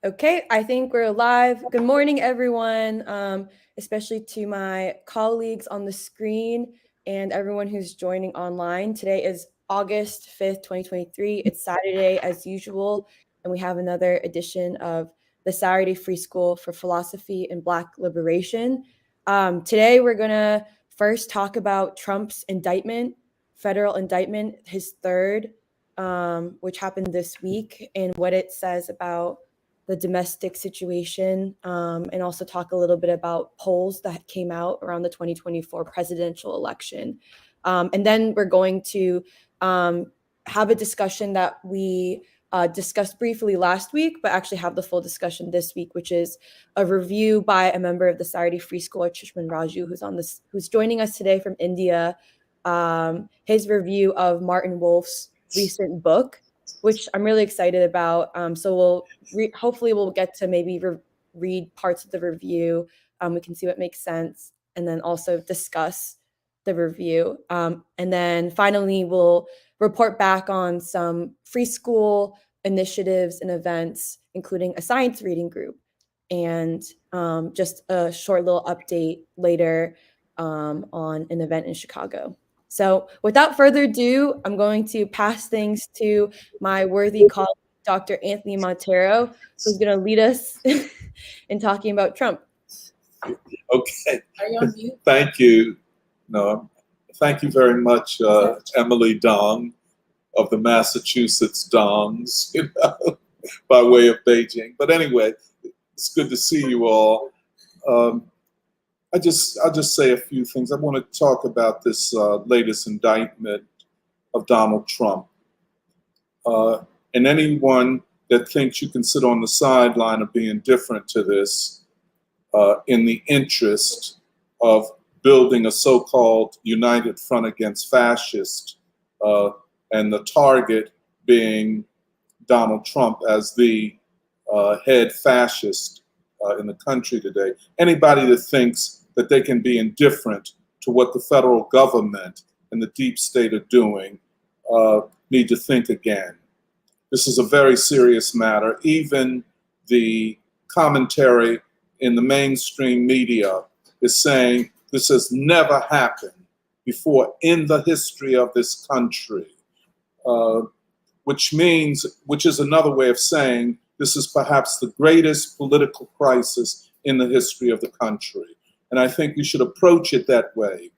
Okay, I think we're live. Good morning, everyone, especially to my colleagues on the screen and everyone who's joining online. Today is August 5th, 2023. It's Saturday as usual, and we have another edition of the Saturday Free School for Philosophy and Black Liberation. Today, we're going to first talk about Trump's indictment, federal indictment, his third, which happened this week, and what it says about the domestic situation, and also talk a little bit about polls that came out around the 2024 presidential election. And then we're going to have a discussion that we discussed briefly last week, but actually have the full discussion this week, which is a review by a member of the Saturday Free School, Archishman Raju, who's joining us today from India. His review of Martin Wolf's recent book, which I'm really excited about. So hopefully we'll get to maybe read parts of the review. We can see what makes sense, and then also discuss the review. And then finally, we'll report back on some free school initiatives and events, including a science reading group, and just a short little update later on an event in Chicago. So without further ado, I'm going to pass things to my worthy colleague, Dr. Anthony Montero, who's going to lead us in talking about Trump. Okay. Are you on mute? Thank you. No, thank you very much, Emily Dong of the Massachusetts Dongs, by way of Beijing. But anyway, it's good to see you all. I'll just say a few things. I want to talk about this latest indictment of Donald Trump. And anyone that thinks you can sit on the sideline of being indifferent to this in the interest of building a so-called united front against fascists, and the target being Donald Trump as the head fascist in the country today. Anybody that thinks that they can be indifferent to what the federal government and the deep state are doing need to think again. This is a very serious matter. Even the commentary in the mainstream media is saying this has never happened before in the history of this country, which is another way of saying this is perhaps the greatest political crisis in the history of the country. And I think we should approach it that way.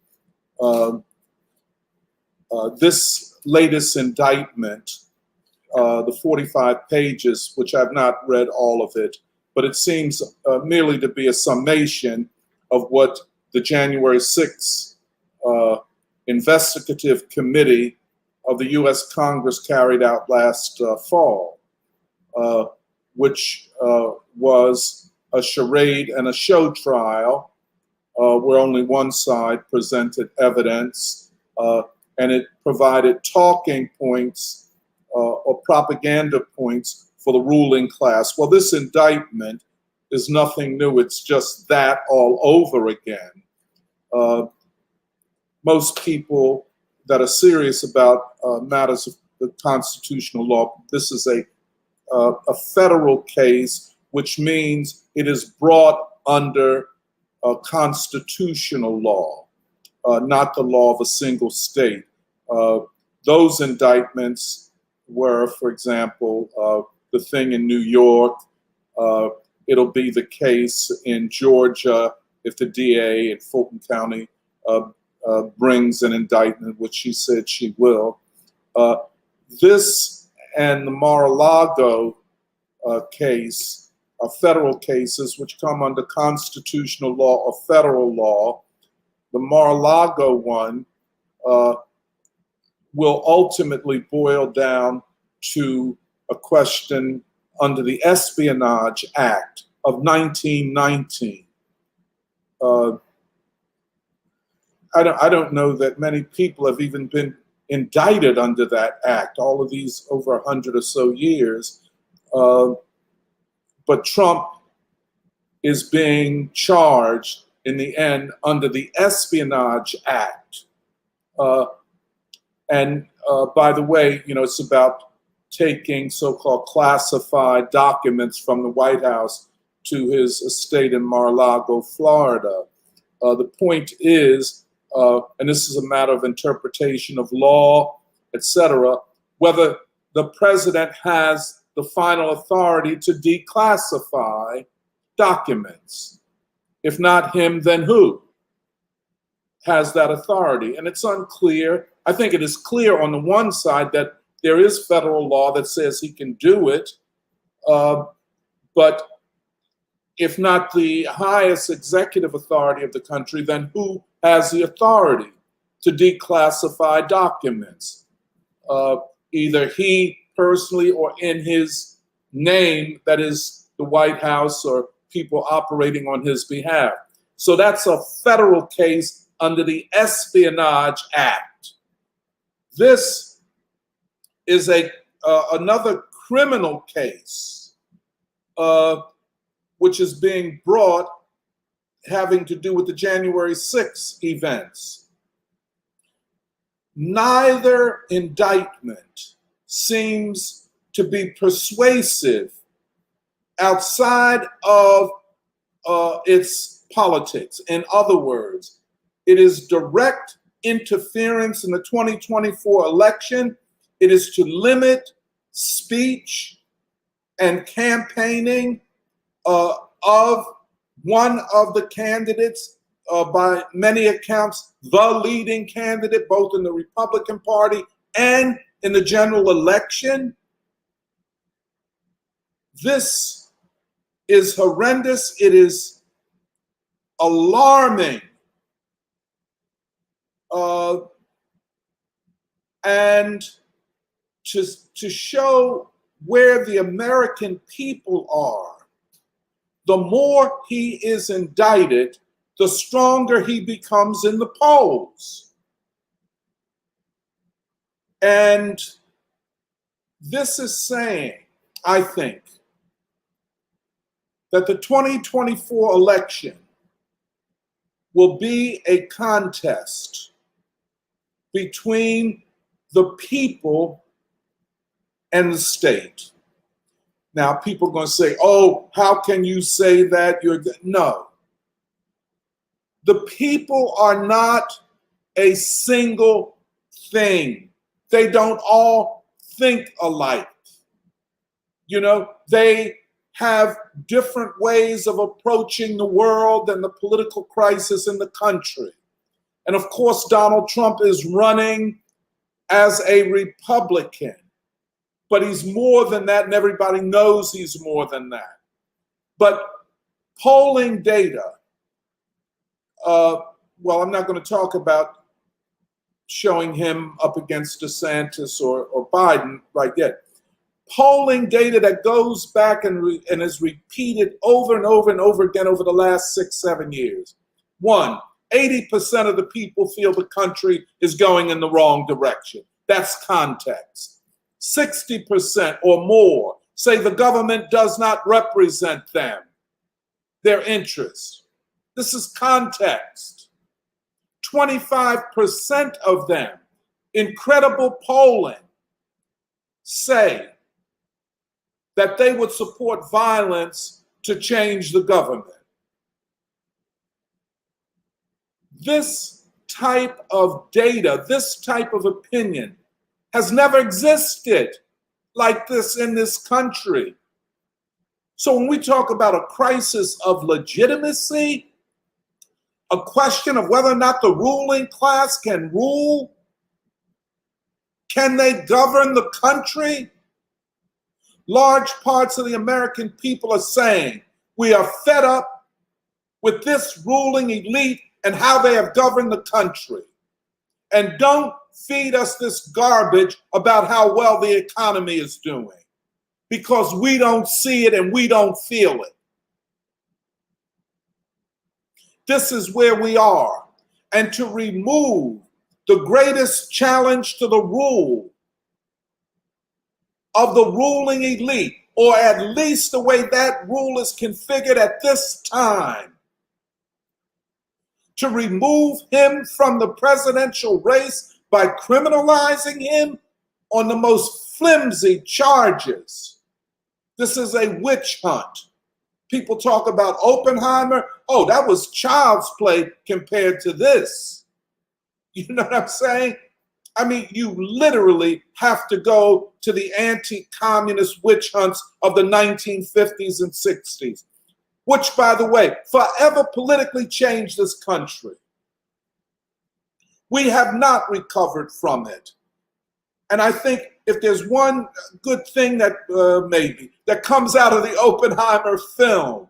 This latest indictment, the 45 pages, which I've not read all of it, but it seems merely to be a summation of what the January 6th investigative committee of the U.S. Congress carried out last fall, which was a charade and a show trial where only one side presented evidence, and it provided talking points or propaganda points for the ruling class. Well, this indictment is nothing new. It's just that all over again. Most people that are serious about matters of the constitutional law, this is a federal case, which means it is brought under constitutional law, not the law of a single state. Those indictments were, for example, the thing in New York. It'll be the case in Georgia if the DA in Fulton County brings an indictment, which she said she will. This and the Mar-a-Lago case are federal cases which come under constitutional law or federal law. The Mar-a-Lago one will ultimately boil down to a question under the Espionage Act of 1919. I don't know that many people have even been indicted under that act, all of these over 100 or so years. But Trump is being charged in the end under the Espionage Act. And by the way, it's about taking so-called classified documents from the White House to his estate in Mar-a-Lago, Florida. The point is, and this is a matter of interpretation of law, etc., whether the president has the final authority to declassify documents. If not him, then who has that authority? And it's unclear. I think it is clear on the one side that there is federal law that says he can do it, but if not the highest executive authority of the country, then who has the authority to declassify documents? Either he personally or in his name, that is the White House or people operating on his behalf. So that's a federal case under the Espionage Act. This is another criminal case which is being brought having to do with the January 6th events. Neither indictment seems to be persuasive outside of its politics. In other words, it is direct interference in the 2024 election. It is to limit speech and campaigning of one of the candidates, by many accounts, the leading candidate, both in the Republican Party and in the general election. This is horrendous. It is alarming. And to show where the American people are, the more he is indicted, the stronger he becomes in the polls. And this is saying, I think, that the 2024 election will be a contest between the people and the state. Now, people are going to say, oh, how can you say that? No. The people are not a single thing. They don't all think alike. You know, they have different ways of approaching the world and the political crisis in the country. And of course, Donald Trump is running as a Republican, but he's more than that, and everybody knows he's more than that. But polling data, well, I'm not going to talk about showing him up against DeSantis or Biden right yet. Polling data that goes back and is repeated over and over and over again over the last 6-7 years. 80% of the people feel the country is going in the wrong direction. That's context. 60% or more say the government does not represent them, their interests. This is context. 25% of them, incredible polling, say that they would support violence to change the government. This type of data, this type of opinion has never existed like this in this country. So when we talk about a crisis of legitimacy, a question of whether or not the ruling class can rule, can they govern the country? Large parts of the American people are saying, we are fed up with this ruling elite and how they have governed the country. And don't feed us this garbage about how well the economy is doing, because we don't see it and we don't feel it. This is where we are. And to remove the greatest challenge to the rule of the ruling elite, or at least the way that rule is configured at this time, to remove him from the presidential race by criminalizing him on the most flimsy charges. This is a witch hunt. People talk about Oppenheimer. Oh, that was child's play compared to this. You know what I'm saying? I mean, you literally have to go to the anti-communist witch hunts of the 1950s and 60s, which, by the way, forever politically changed this country. We have not recovered from it. And I think if there's one good thing that maybe that comes out of the Oppenheimer film,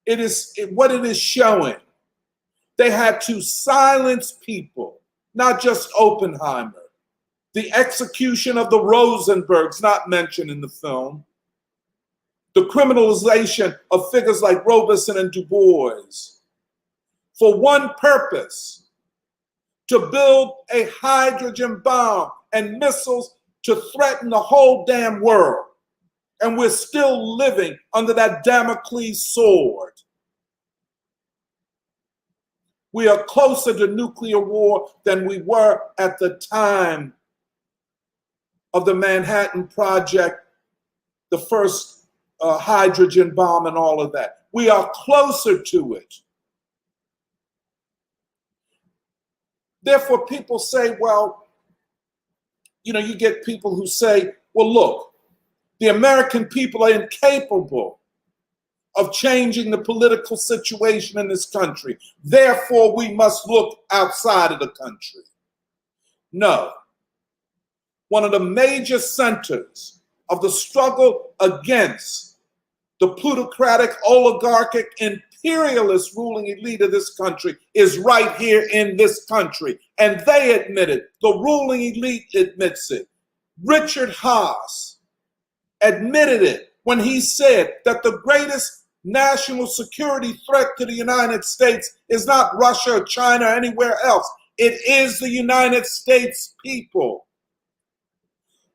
it is what it is showing. They had to silence people, not just Oppenheimer. The execution of the Rosenbergs, not mentioned in the film. The criminalization of figures like Robeson and Du Bois. For one purpose, to build a hydrogen bomb and missiles to threaten the whole damn world. And we're still living under that Damocles sword. We are closer to nuclear war than we were at the time of the Manhattan Project, the first hydrogen bomb and all of that. We are closer to it. Therefore, people say, well, you know, you get people who say, well, look, the American people are incapable of changing the political situation in this country. Therefore, we must look outside of the country. No. One of the major centers of the struggle against the plutocratic, oligarchic, imperialist ruling elite of this country is right here in this country. And they admit it. The ruling elite admits it. Richard Haas admitted it when he said that the greatest national security threat to the United States is not Russia or China or anywhere else. It is the United States people,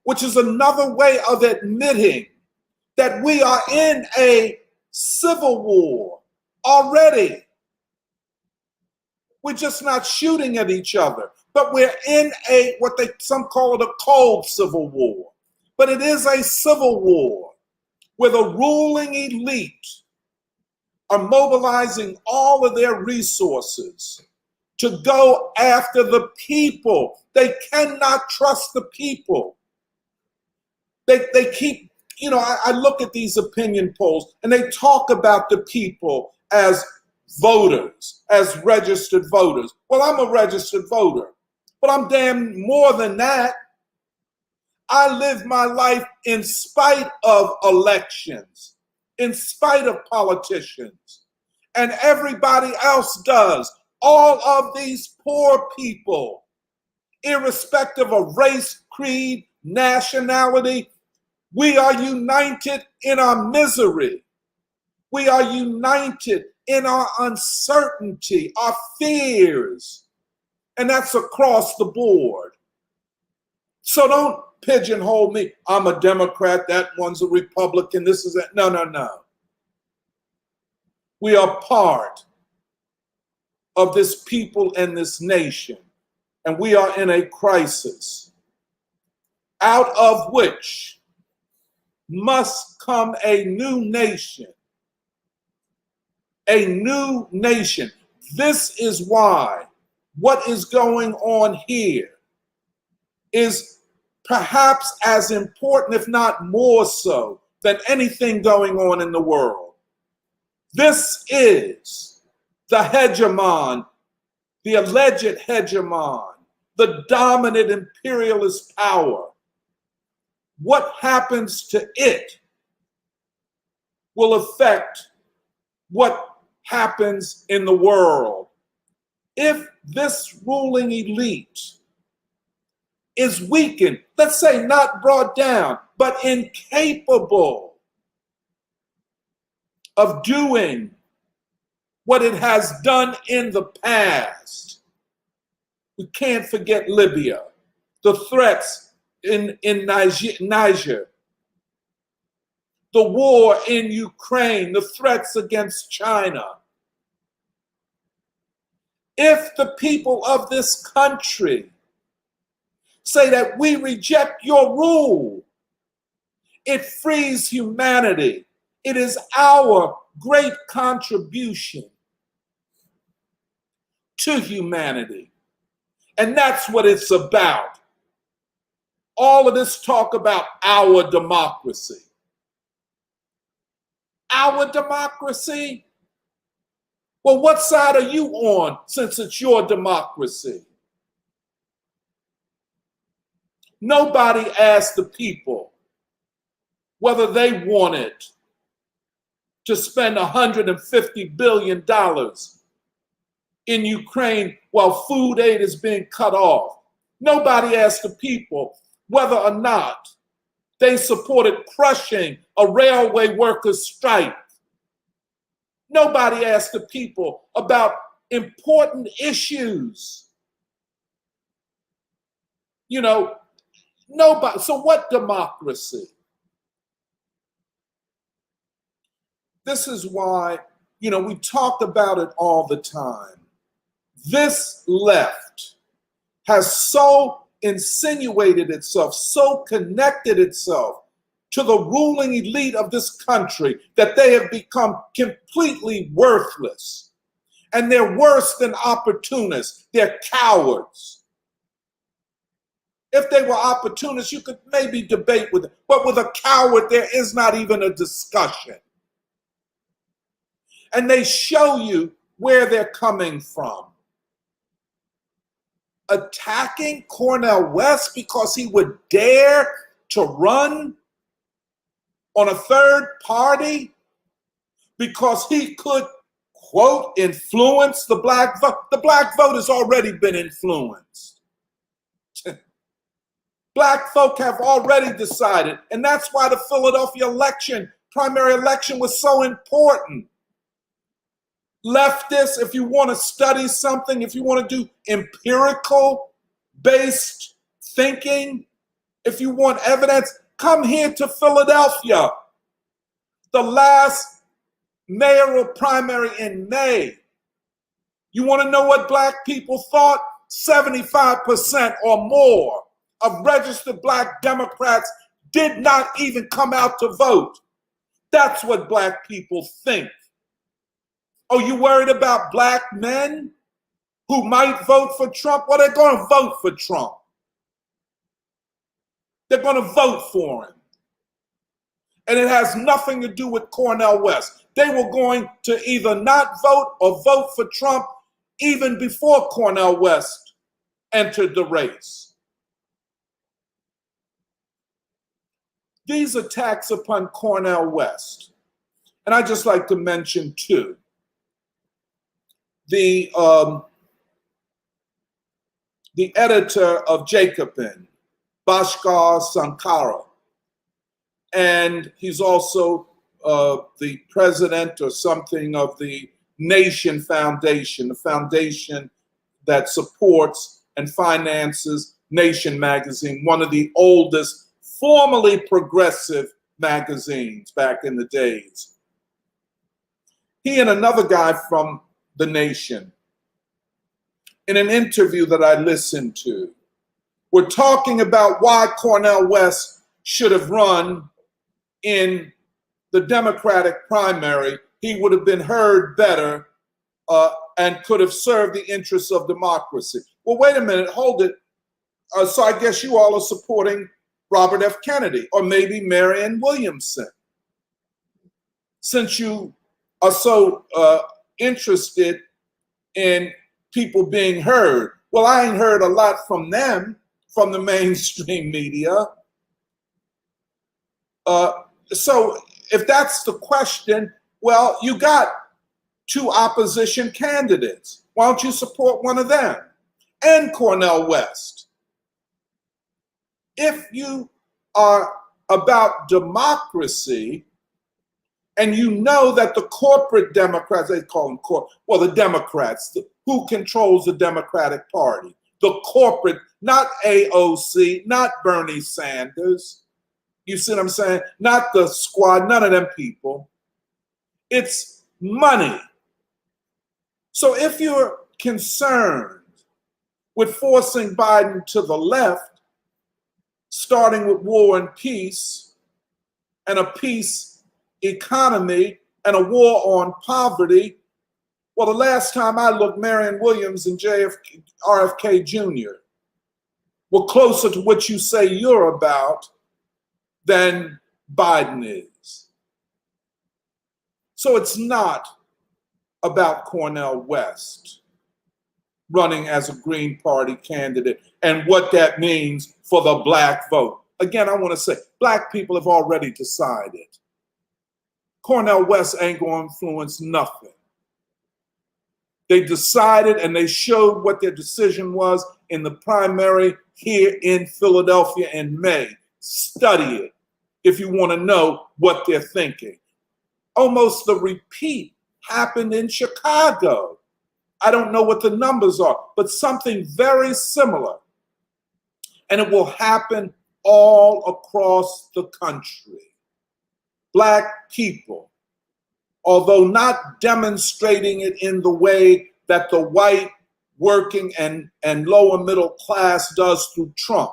which is another way of admitting that we are in a civil war already. We're just not shooting at each other, but we're in some call it a cold civil war. But it is a civil war where the ruling elite are mobilizing all of their resources to go after the people. They cannot trust the people. They keep, you know, I look at these opinion polls and they talk about the people as voters, as registered voters. Well, I'm a registered voter, but I'm damn more than that. I live my life in spite of elections, in spite of politicians, and everybody else does. All of these poor people, irrespective of race, creed, nationality, we are united in our misery. We are united in our uncertainty, our fears, and that's across the board. So don't pigeonhole me. I'm a Democrat, that one's a Republican, this is that. No, no, no. We are part of this people and this nation, and we are in a crisis, out of which must come a new nation. A new nation. This is why what is going on here is perhaps as important, if not more so, than anything going on in the world. This is the hegemon, the alleged hegemon, the dominant imperialist power. What happens to it will affect what happens in the world. If this ruling elite is weakened, let's say not brought down, but incapable of doing what it has done in the past. We can't forget Libya, the threats in Niger, the war in Ukraine, the threats against China. If the people of this country say that we reject your rule. It frees humanity. It is our great contribution to humanity. And that's what it's about. All of this talk about our democracy. Our democracy? Well, what side are you on since it's your democracy? Nobody asked the people whether they wanted to spend $150 billion in Ukraine while food aid is being cut off. Nobody asked the people whether or not they supported crushing a railway workers' strike. Nobody asked the people about important issues. You know, nobody. So what democracy? This is why, you know, we talked about it all the time. This left has so insinuated itself, so connected itself to the ruling elite of this country that they have become completely worthless. And they're worse than opportunists. They're cowards. If they were opportunists, you could maybe debate with them. But with a coward, there is not even a discussion. And they show you where they're coming from. Attacking Cornel West because he would dare to run on a third party because he could, quote, influence the black vote. The black vote has already been influenced. Black folk have already decided, and that's why the Philadelphia primary election was so important. Leftists, if you want to study something, if you want to do empirical based thinking, if you want evidence, come here to Philadelphia. The last mayoral primary in May. You want to know what black people thought? 75% or more of registered black Democrats did not even come out to vote. That's what black people think. Oh, you worried about black men who might vote for Trump? Well, they're going to vote for Trump. They're going to vote for him. And it has nothing to do with Cornel West. They were going to either not vote or vote for Trump even before Cornel West entered the race. These attacks upon Cornel West, and I'd just like to mention two. The editor of Jacobin, Bhaskar Sankara, and he's also the president or something of the Nation Foundation, the foundation that supports and finances Nation magazine, one of the oldest formerly progressive magazines back in the days. He and another guy from the Nation, in an interview that I listened to, were talking about why Cornel West should have run in the Democratic primary. He would have been heard better and could have served the interests of democracy. Well, wait a minute, hold it. So I guess you all are supporting Robert F. Kennedy or maybe Marianne Williamson. Since you are so interested in people being heard. Well, I ain't heard a lot from them, from the mainstream media. So if that's the question, well, you got two opposition candidates. Why don't you support one of them? And Cornel West. If you are about democracy, and you know that the corporate Democrats, they call them the Democrats, who controls the Democratic Party? The corporate, not AOC, not Bernie Sanders. You see what I'm saying? Not the squad, none of them people. It's money. So if you're concerned with forcing Biden to the left, starting with war and peace, and a peace economy, and a war on poverty. Well, the last time I looked, Marion Williams and RFK Jr. were closer to what you say you're about than Biden is. So it's not about Cornel West running as a Green Party candidate and what that means for the Black vote. Again, I want to say, Black people have already decided. Cornel West ain't going to influence nothing. They decided, and they showed what their decision was in the primary here in Philadelphia in May. Study it if you want to know what they're thinking. Almost the repeat happened in Chicago. I don't know what the numbers are, but something very similar. And it will happen all across the country. Black people, although not demonstrating it in the way that the white working and lower middle class does through Trump,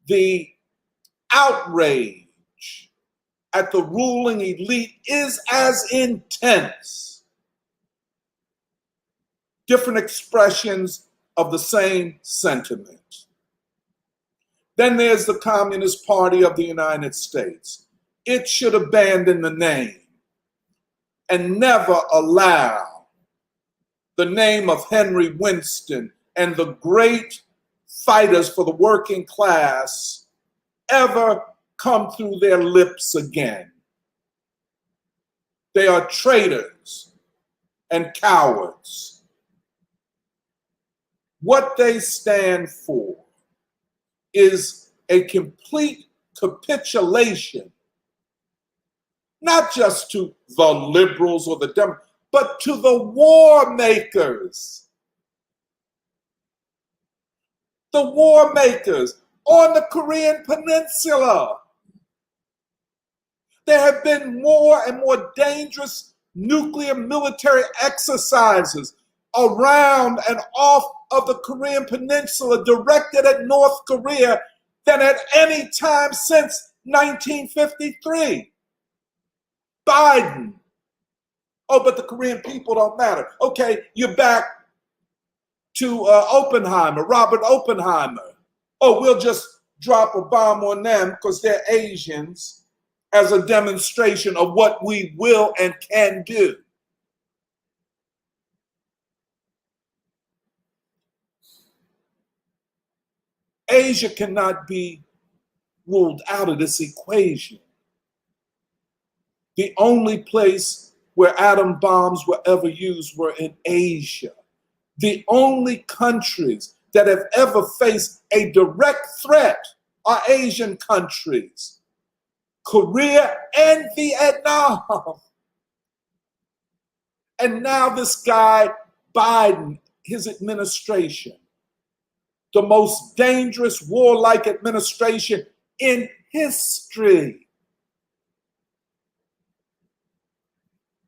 the outrage at the ruling elite is as intense. Different expressions of the same sentiment. Then there's the Communist Party of the United States. It should abandon the name and never allow the name of Henry Winston and the great fighters for the working class ever come through their lips again. They are traitors and cowards. What they stand for is a complete capitulation, not just to the liberals or the Democrats, but to the war makers. The war makers on the Korean Peninsula. There have been more and more dangerous nuclear military exercises around and off of the Korean Peninsula directed at North Korea than at any time since 1953. Biden. Oh, but the Korean people don't matter. Okay, you're back to Oppenheimer, Robert Oppenheimer. Oh, we'll just drop a bomb on them because they're Asians as a demonstration of what we will and can do. Asia cannot be ruled out of this equation. The only place where atom bombs were ever used were in Asia. The only countries that have ever faced a direct threat are Asian countries, Korea and Vietnam. And now this guy, Biden, his administration, the most dangerous warlike administration in history.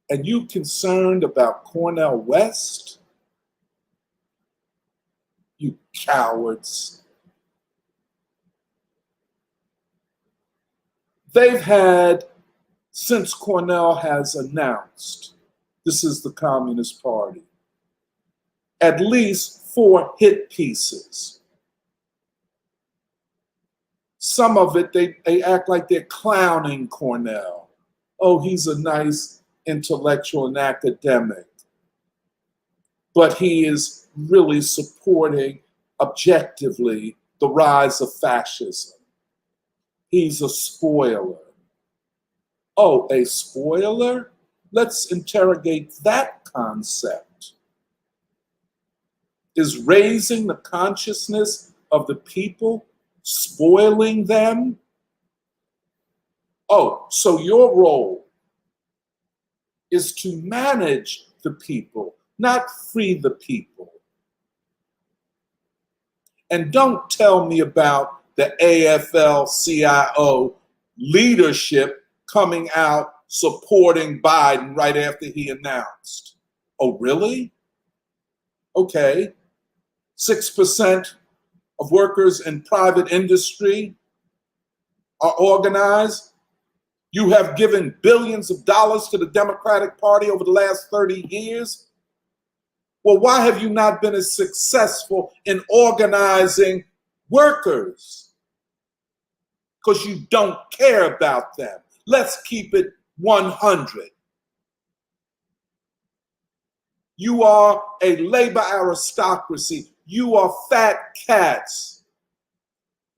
And you concerned about Cornel West? You cowards. They've had, since Cornel has announced, this is the Communist Party, at least 4 hit pieces. Some of it, they act like they're clowning Cornel. Oh, he's a nice intellectual and academic. But he is really supporting objectively the rise of fascism. He's a spoiler. Oh, a spoiler? Let's interrogate that concept. Is raising the consciousness of the people spoiling them? Oh, so your role is to manage the people, not free the people. And don't tell me about the AFL-CIO leadership coming out supporting Biden right after he announced. Oh, really? Okay. 6% of workers in private industry are organized. You have given billions of dollars to the Democratic Party over the last 30 years. Well, why have you not been as successful in organizing workers? Because you don't care about them. Let's keep it 100. You are a labor aristocracy. You are fat cats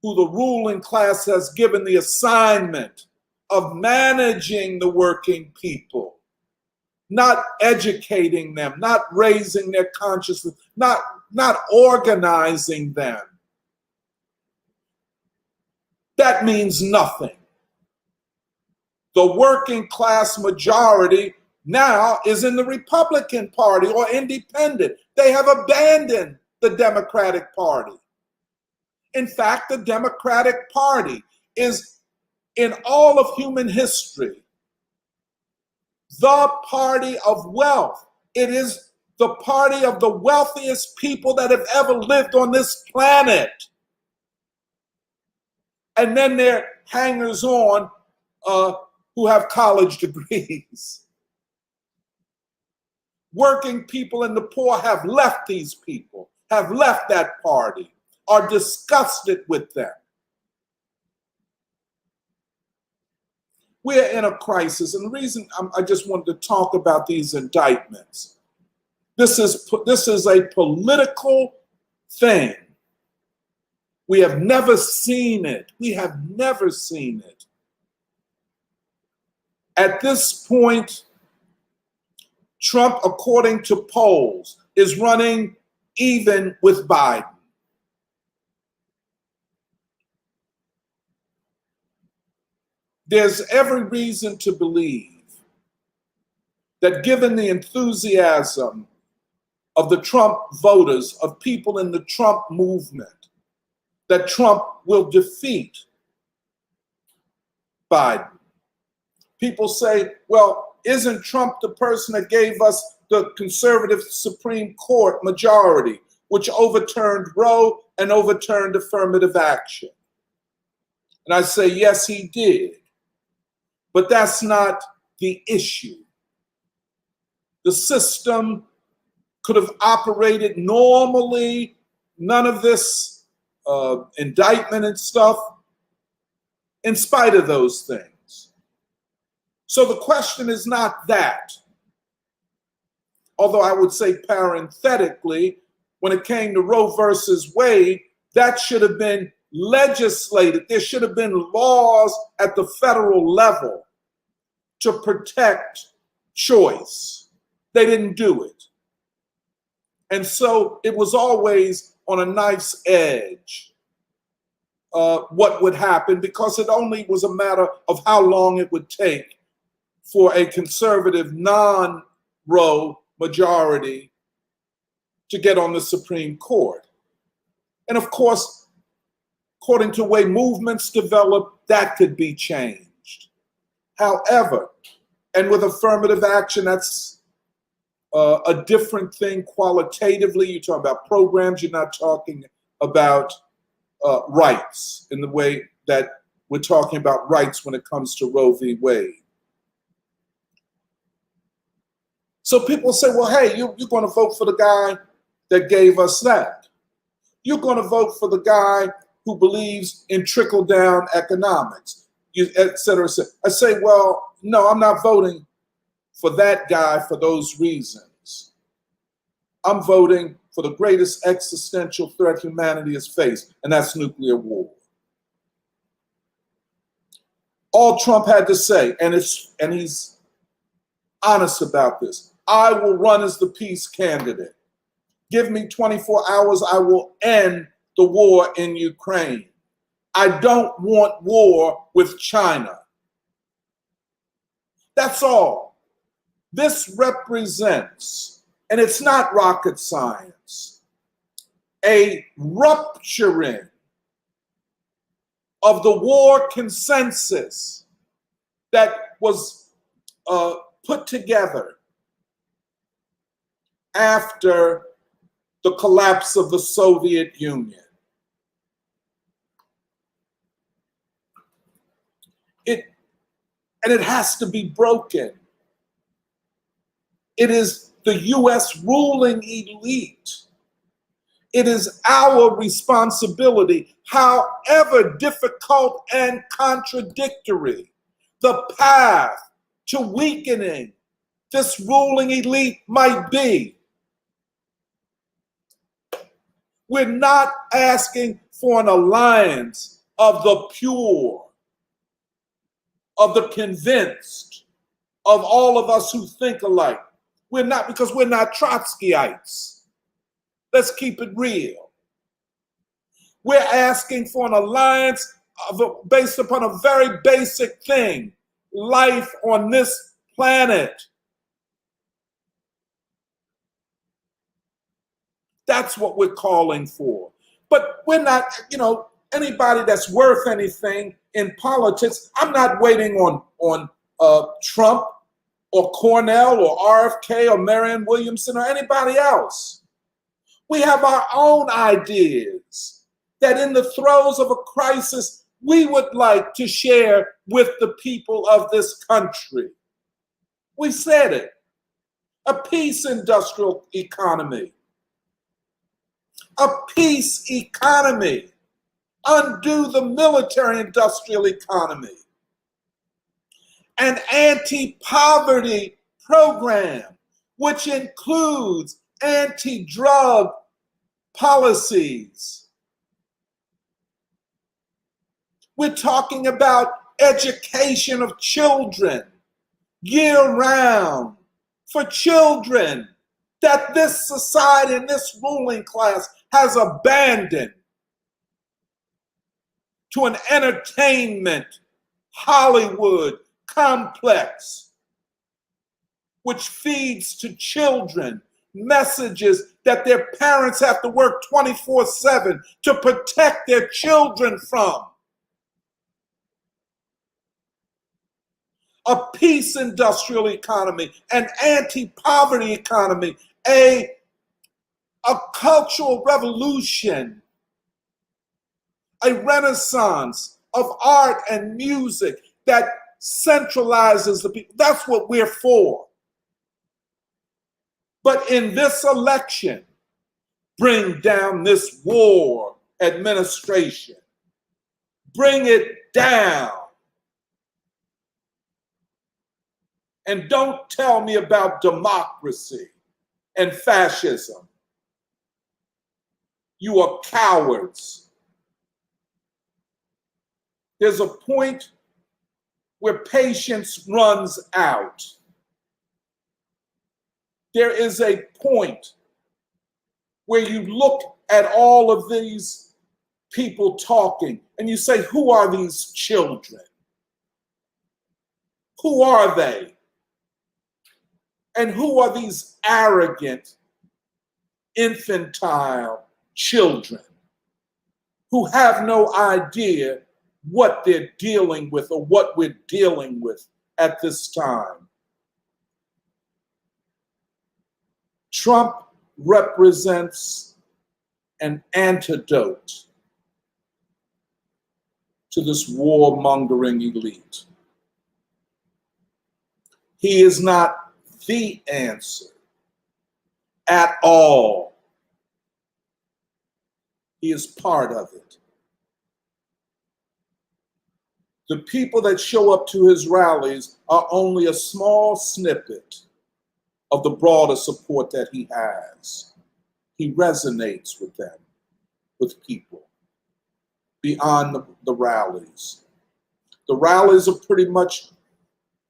who the ruling class has given the assignment of managing the working people, not educating them, not raising their consciousness, not organizing them. That means nothing. The working class majority now is in the Republican Party or independent. They have abandoned the Democratic Party. In fact, the Democratic Party is, in all of human history, the party of wealth. It is the party of the wealthiest people that have ever lived on this planet. And then there are hangers-on who have college degrees. Working people and the poor have left these people, have left that party, are disgusted with them. We're in a crisis, and the reason I just wanted to talk about these indictments, this is a political thing. We have never seen it. We have never seen it. At this point, Trump, according to polls, is running even with Biden. There's every reason to believe that given the enthusiasm of the Trump voters, of people in the Trump movement, that Trump will defeat Biden. People say, well, isn't Trump the person that gave us the conservative Supreme Court majority, which overturned Roe and overturned affirmative action? And I say, yes, he did. But that's not the issue. The system could have operated normally, none of this indictment and stuff, in spite of those things. So the question is not that. Although I would say parenthetically, when it came to Roe versus Wade, that should have been legislated. There should have been laws at the federal level to protect choice. They didn't do it. And so it was always on a knife's edge what would happen, because it only was a matter of how long it would take for a conservative non-Roe majority to get on the Supreme Court. And of course, according to the way movements develop, that could be changed. However, and with affirmative action, that's a different thing qualitatively. You're talking about programs, you're not talking about rights in the way that we're talking about rights when it comes to Roe v. Wade. So people say, well, hey, you're going to vote for the guy that gave us that. You're going to vote for the guy who believes in trickle-down economics, et cetera, et cetera. I say, well, no, I'm not voting for that guy for those reasons. I'm voting for the greatest existential threat humanity has faced, and that's nuclear war. All Trump had to say, and he's honest about this, I will run as the peace candidate. Give me 24 hours, I will end the war in Ukraine. I don't want war with China. That's all. This represents, and it's not rocket science, a rupturing of the war consensus that was put together after the collapse of the Soviet Union. and it has to be broken. It is the US ruling elite. It is our responsibility, however difficult and contradictory the path to weakening this ruling elite might be. We're not asking for an alliance of the pure, of the convinced, of all of us who think alike. We're not, because we're not Trotskyites. Let's keep it real. We're asking for an alliance based upon a very basic thing: life on this planet. That's what we're calling for. But we're not, anybody that's worth anything in politics. I'm not waiting on Trump or Cornell or RFK or Marianne Williamson or anybody else. We have our own ideas that in the throes of a crisis, we would like to share with the people of this country. We said it. A peace industrial economy. A peace economy. Undo the military industrial economy. An anti-poverty program, which includes anti-drug policies. We're talking about education of children year-round for children that this society and this ruling class has abandoned to an entertainment Hollywood complex, which feeds to children messages that their parents have to work 24/7 to protect their children from. A peace industrial economy, an anti-poverty economy, a cultural revolution, a renaissance of art and music that centralizes the people. That's what we're for. But in this election, bring down this war administration. Bring it down. And don't tell me about democracy and fascism. You are cowards. There's a point where patience runs out. There is a point where you look at all of these people talking and you say, who are these children? Who are they? And who are these arrogant, infantile children who have no idea what they're dealing with or what we're dealing with at this time? Trump represents an antidote to this warmongering elite. He is not the answer at all. He is part of it. The people that show up to his rallies are only a small snippet of the broader support that he has. He resonates with them, with people, beyond the rallies. The rallies are pretty much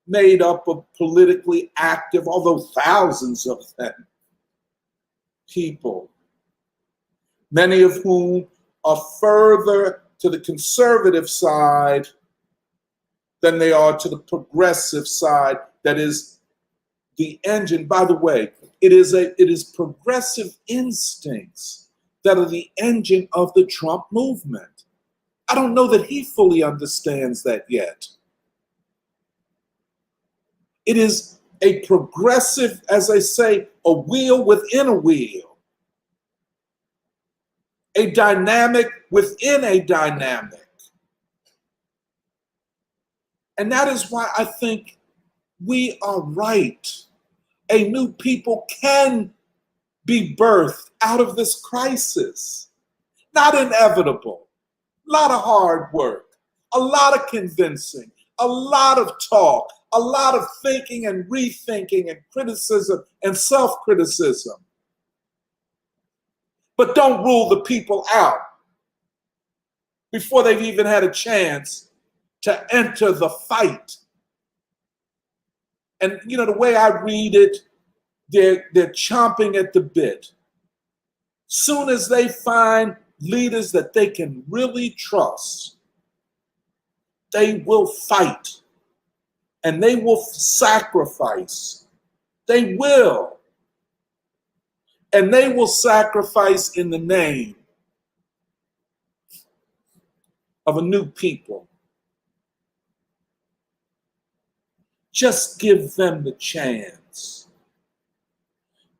made up of politically active, although thousands of them, people, many of whom are further to the conservative side than they are to the progressive side. That is the engine. By the way, it is progressive instincts that are the engine of the Trump movement. I don't know that he fully understands that yet. It is a progressive, as I say, a wheel within a wheel, a dynamic within a dynamic. And that is why I think we are right. A new people can be birthed out of this crisis. Not inevitable. A lot of hard work, a lot of convincing, a lot of talk, a lot of thinking and rethinking and criticism and self-criticism. But don't rule the people out before they've even had a chance to enter the fight. And you know, the way I read it, they're chomping at the bit. Soon as they find leaders that they can really trust, they will fight and they will sacrifice. They will. And they will sacrifice in the name of a new people. Just give them the chance.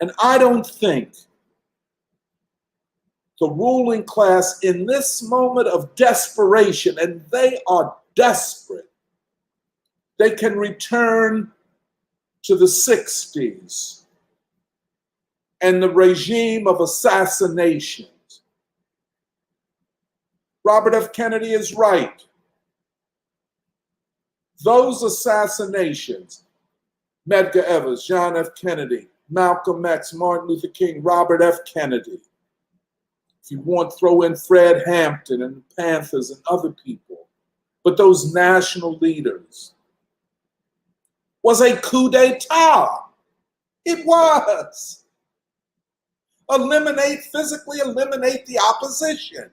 And I don't think the ruling class in this moment of desperation, and they are desperate, they can return to the 60s and the regime of assassinations. Robert F. Kennedy is right. Those assassinations, Medgar Evers, John F. Kennedy, Malcolm X, Martin Luther King, Robert F. Kennedy. If you want, throw in Fred Hampton and the Panthers and other people. But those national leaders was a coup d'etat. It was. Physically eliminate the opposition.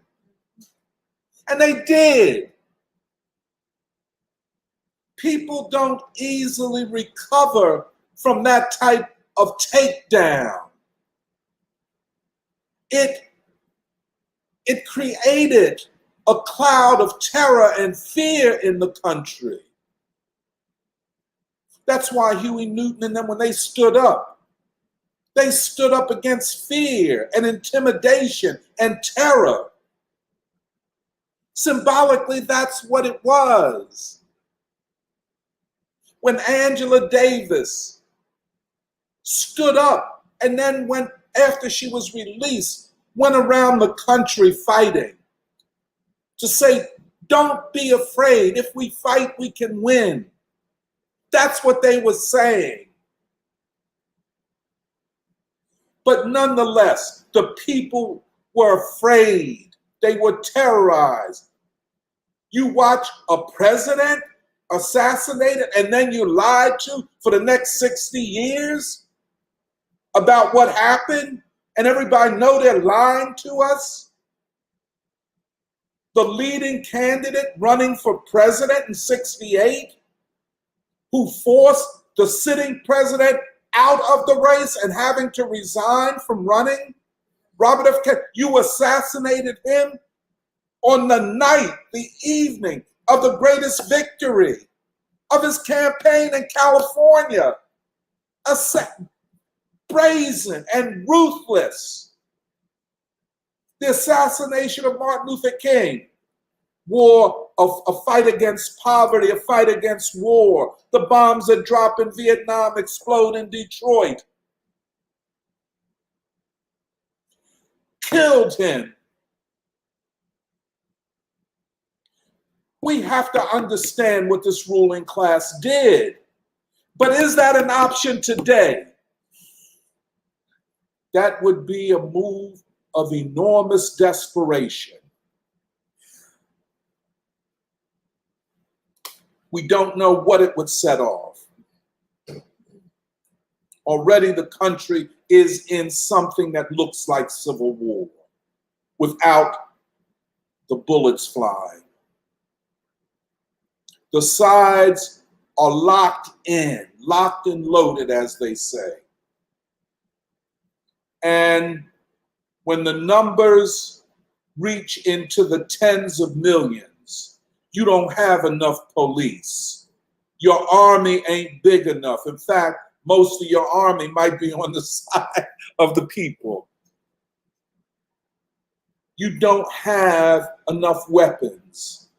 And they did. People don't easily recover from that type of takedown. It created a cloud of terror and fear in the country. That's why Huey Newton and them, when they stood up against fear and intimidation and terror. Symbolically, that's what it was. When Angela Davis stood up and then went, after she was released, went around the country fighting to say, don't be afraid. If we fight, we can win. That's what they were saying. But nonetheless, the people were afraid. They were terrorized. You watch a president assassinated and then you lied to for the next 60 years about what happened, and everybody know they're lying to us. The leading candidate running for president in '68, who forced the sitting president out of the race and having to resign from running, Robert F. Kennedy, you assassinated him on the evening of the greatest victory of his campaign in California. Brazen and ruthless. The assassination of Martin Luther King, a fight against poverty, a fight against war. The bombs that drop in Vietnam explode in Detroit. Killed him. We have to understand what this ruling class did. But is that an option today? That would be a move of enormous desperation. We don't know what it would set off. Already the country is in something that looks like civil war without the bullets flying. The sides are locked and loaded, as they say. And when the numbers reach into the tens of millions, you don't have enough police. Your army ain't big enough. In fact, most of your army might be on the side of the people. You don't have enough weapons.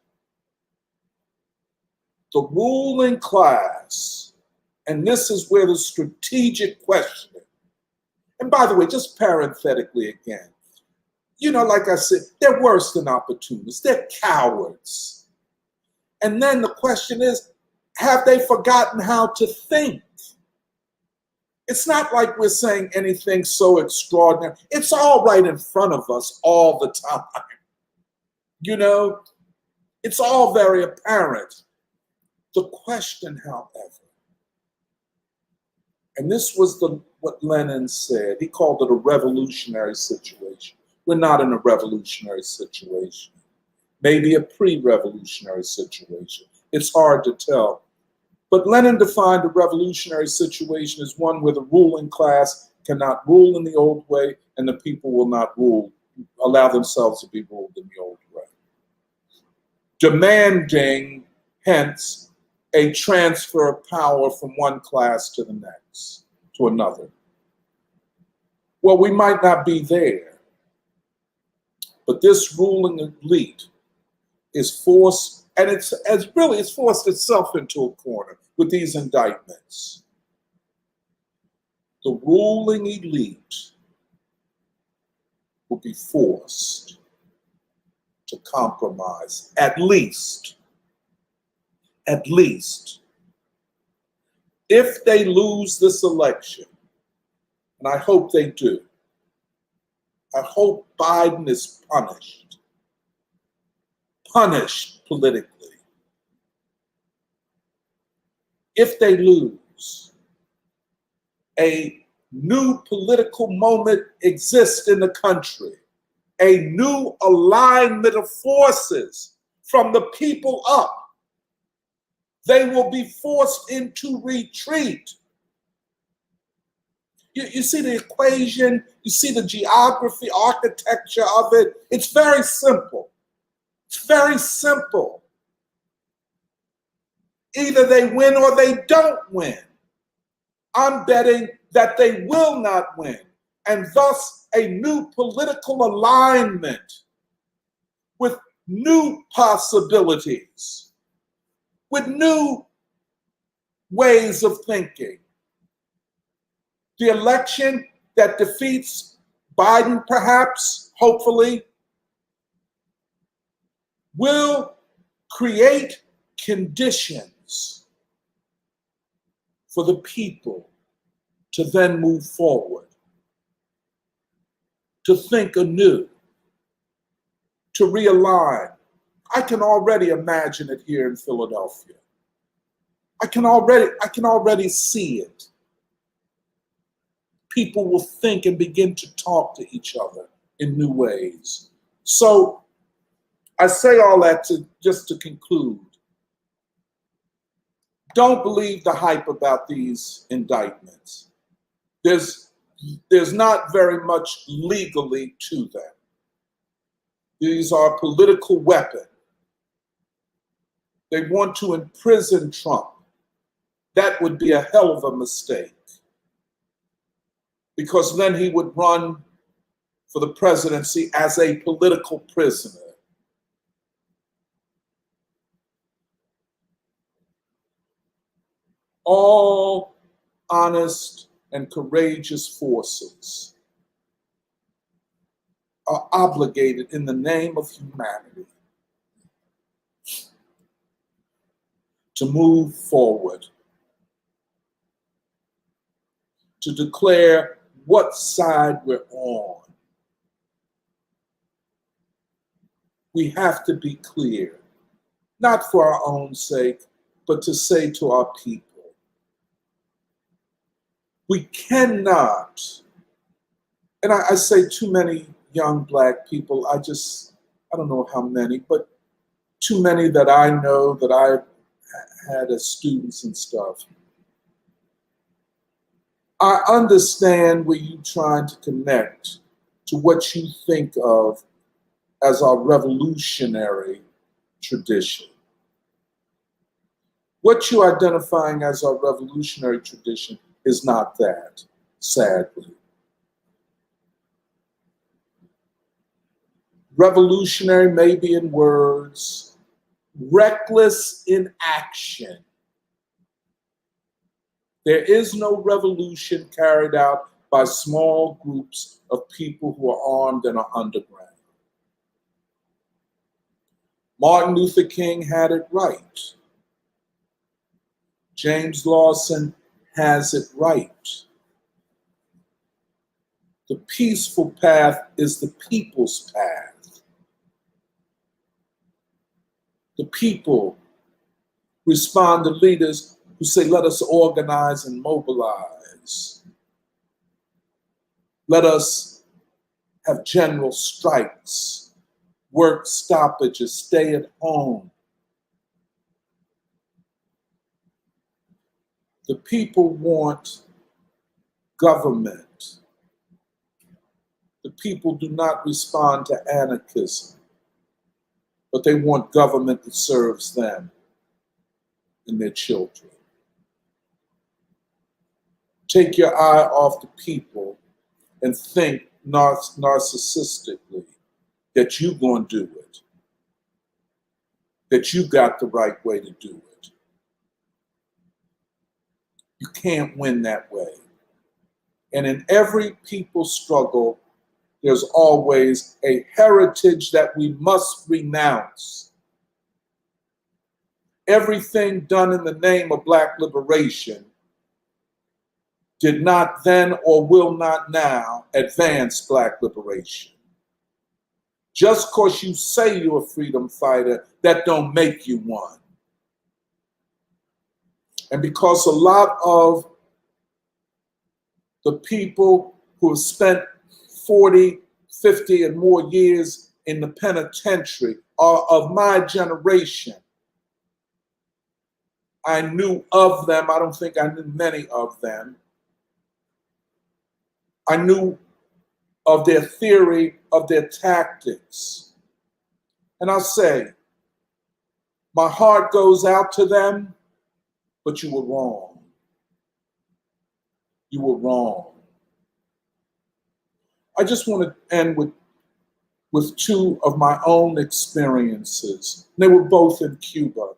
the ruling class, and this is where the strategic questioning, and by the way, just parenthetically again, like I said, they're worse than opportunists. They're cowards. And then the question is, have they forgotten how to think? It's not like we're saying anything so extraordinary. It's all right in front of us all the time. It's all very apparent. The question, however, and this was what Lenin said, he called it a revolutionary situation. We're not in a revolutionary situation. Maybe a pre-revolutionary situation. It's hard to tell. But Lenin defined a revolutionary situation as one where the ruling class cannot rule in the old way and the people will not allow themselves to be ruled in the old way. Demanding, hence, a transfer of power from one class to the next, to another. Well, we might not be there, but this ruling elite is forced, and it's forced itself into a corner with these indictments. The ruling elite will be forced to compromise, at least, if they lose this election, and I hope they do. I hope Biden is punished politically. If they lose, a new political moment exists in the country, a new alignment of forces from the people up. They will be forced into retreat. You see the equation, you see the geography, architecture of it. It's very simple. It's very simple. Either they win or they don't win. I'm betting that they will not win, and thus a new political alignment with new possibilities, with new ways of thinking. The election that defeats Biden, perhaps, hopefully, will create conditions for the people to then move forward, to think anew, to realign. I can already imagine it here in Philadelphia. I can already see it. People will think and begin to talk to each other in new ways. So I say all that just to conclude. Don't believe the hype about these indictments. There's not very much legally to them. These are a political weapon. They want to imprison Trump. That would be a hell of a mistake, because then he would run for the presidency as a political prisoner. All honest and courageous forces are obligated in the name of humanity to move forward, to declare what side we're on. We have to be clear, not for our own sake, but to say to our people, we cannot, and I say too many young Black people, I don't know how many, but too many that I know that I've had as students and stuff. I understand where you're trying to connect to what you think of as our revolutionary tradition. What you're identifying as our revolutionary tradition is not that, sadly. Revolutionary may be in words, reckless inaction. There is no revolution carried out by small groups of people who are armed and are underground. Martin Luther King had it right. James Lawson has it right. The peaceful path is the people's path. The people respond to leaders who say, let us organize and mobilize. Let us have general strikes, work stoppages, stay at home. The people want government. The people do not respond to anarchism, but they want government that serves them and their children. Take your eye off the people and think narcissistically that you're going to do it, that you got the right way to do it. You can't win that way. And in every people struggle, there's always a heritage that we must renounce. Everything done in the name of Black liberation did not then or will not now advance Black liberation. Just because you say you're a freedom fighter, that don't make you one. And because a lot of the people who have spent 40, 50 and more years in the penitentiary are of my generation, I knew of them. I don't think I knew many of them. I knew of their theory, of their tactics. And I'll say, my heart goes out to them, but you were wrong. You were wrong. I just want to end with two of my own experiences. They were both in Cuba.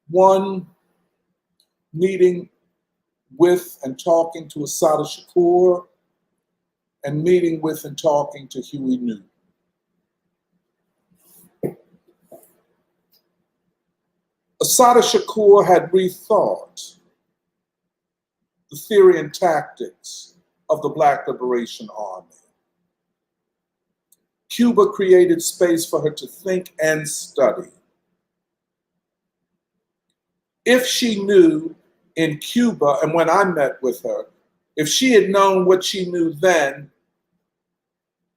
One, meeting with and talking to Assata Shakur, and meeting with and talking to Huey Newton. Assata Shakur had rethought the theory and tactics of the Black Liberation Army. Cuba created space for her to think and study. If she knew in Cuba, and when I met with her, if she had known what she knew then,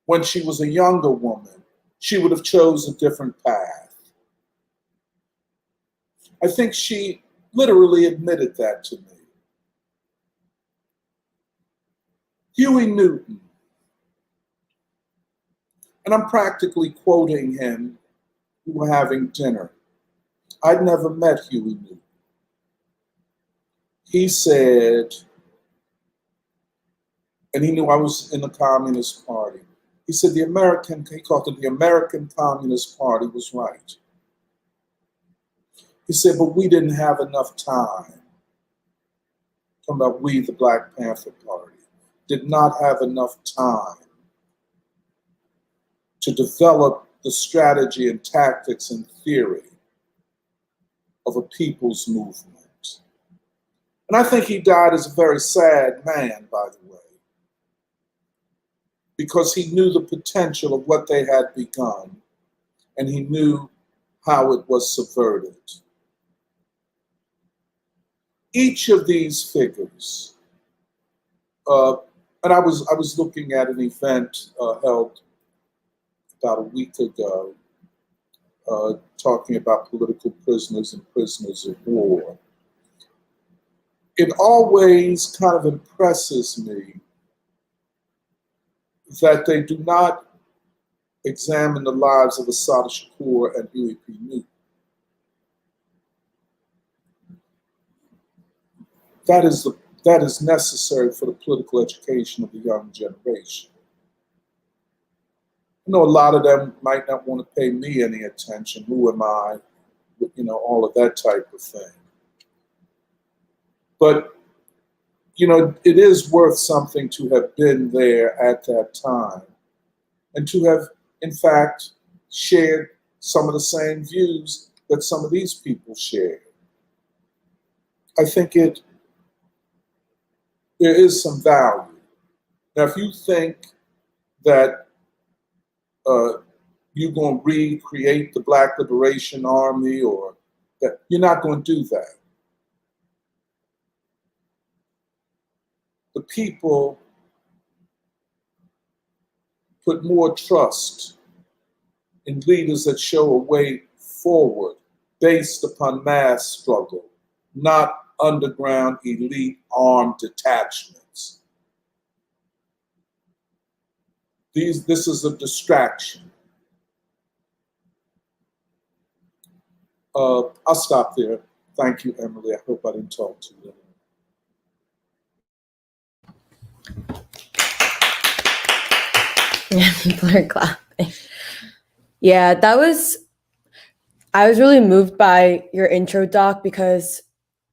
when she was a younger woman, she would have chosen a different path. I think she literally admitted that to me. Huey Newton, and I'm practically quoting him. We were having dinner. I'd never met Huey Newton. He said, and he knew I was in the Communist Party. He said he called it the American Communist Party was right. He said, but we didn't have enough time. Talking about we, the Black Panther Party, did not have enough time to develop the strategy and tactics and theory of a people's movement. And I think he died as a very sad man, by the way, because he knew the potential of what they had begun, and he knew how it was subverted. Each of these figures, and I was looking at an event held about a week ago, talking about political prisoners and prisoners of war. It always kind of impresses me that they do not examine the lives of Assata Shakur and Huey P. Newton. That is necessary for the political education of the young generation. a lot of them might not want to pay me any attention. Who am I? All of that type of thing. But, it is worth something to have been there at that time and to have, in fact, shared some of the same views that some of these people shared. I think there is some value. Now, if you think that you're going to recreate the Black Liberation Army, or that, you're not going to do that. The people put more trust in leaders that show a way forward based upon mass struggle, not underground elite armed detachments. This is a distraction. I'll stop there. Thank you, Emily. I hope I didn't talk too long. Yeah, people are clapping. Yeah, I was really moved by your intro, Doc, because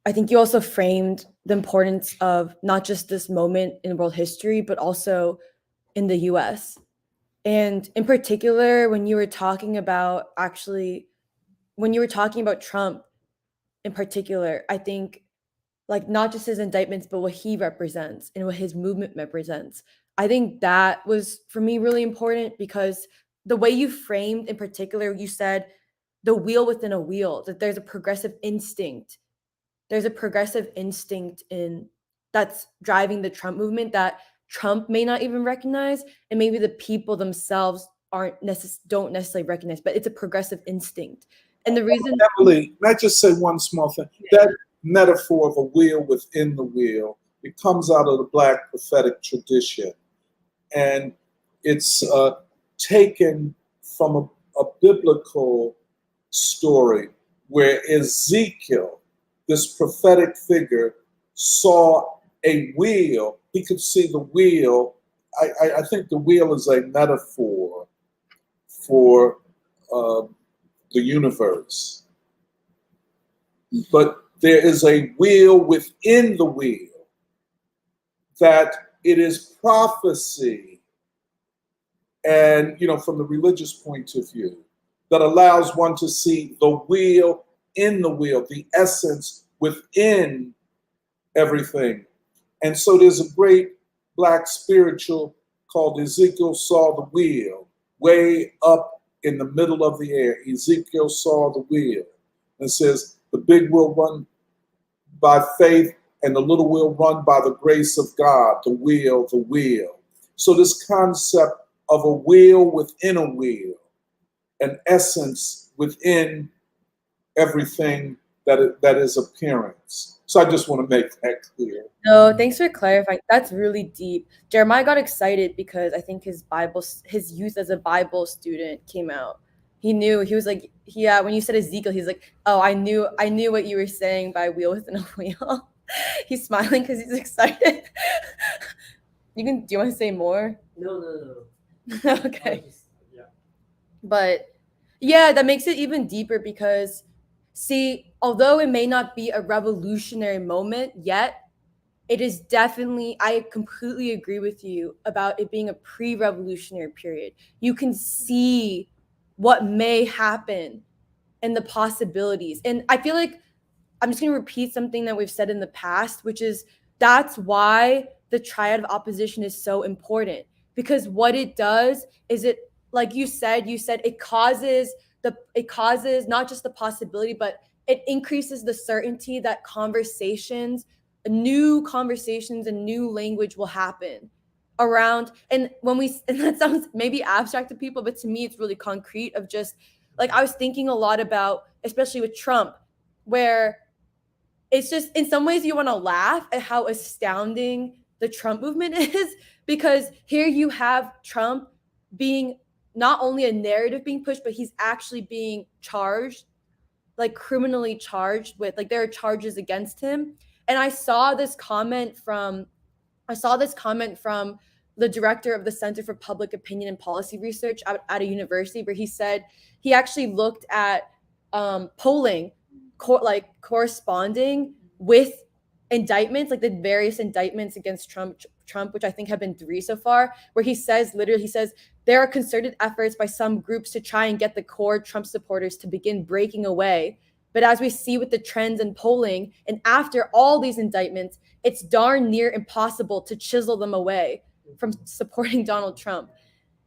I think you also framed the importance of not just this moment in world history, but also in the US. And in particular, when you were talking about Trump in particular, I think like not just his indictments, but what he represents and what his movement represents. I think that was for me really important because the way you framed in particular, you said the wheel within a wheel, that there's a progressive instinct. There's a progressive instinct in that's driving the Trump movement that Trump may not even recognize, and maybe the people themselves don't necessarily recognize, but it's a progressive instinct. And the reason, Emily, may I just say one small thing? Yeah. That metaphor of a wheel within the wheel, it comes out of the Black prophetic tradition. And it's taken from a biblical story where Ezekiel, this prophetic figure, saw a wheel. He could see the wheel. I think the wheel is a metaphor for the universe. But there is a wheel within the wheel, that it is prophecy, and from the religious point of view, that allows one to see the wheel in the wheel, the essence within everything. And so there's a great Black spiritual called Ezekiel Saw the Wheel, way up in the middle of the air. Ezekiel saw the wheel. And it says, the big will run by faith, and the little will run by the grace of God, the wheel, the wheel. So this concept of a wheel within a wheel, an essence within everything that is appearance. So I just want to make that clear. No, thanks for clarifying. That's really deep. Jeremiah got excited because I think his youth as a Bible student came out. He knew, he was like, yeah, when you said Ezekiel, he's like, oh, I knew what you were saying by wheel within a wheel. He's smiling because he's excited. Do you want to say more? No. Okay. Yeah. But yeah, that makes it even deeper because, see, although it may not be a revolutionary moment yet, it is definitely, I completely agree with you about it being a pre-revolutionary period. You can see what may happen and the possibilities. And I feel like I'm just going to repeat something that we've said in the past, which is that's why the triad of opposition is so important, because what it does is it, like you said it causes not just the possibility, but it increases the certainty that new conversations and new language will happen around. And that sounds maybe abstract to people, but to me it's really concrete of just like, I was thinking a lot about, especially with Trump, where it's just in some ways you want to laugh at how astounding the Trump movement is, because here you have Trump being not only a narrative being pushed, but he's actually being charged, like criminally charged with, like there are charges against him. And I saw this comment from the director of the Center for Public Opinion and Policy Research at a university, where he said he actually looked at polling corresponding with indictments, like the various indictments against Trump, which I think have been 3 so far, where he says there are concerted efforts by some groups to try and get the core Trump supporters to begin breaking away. But as we see with the trends in polling, and after all these indictments, it's darn near impossible to chisel them away from supporting Donald Trump.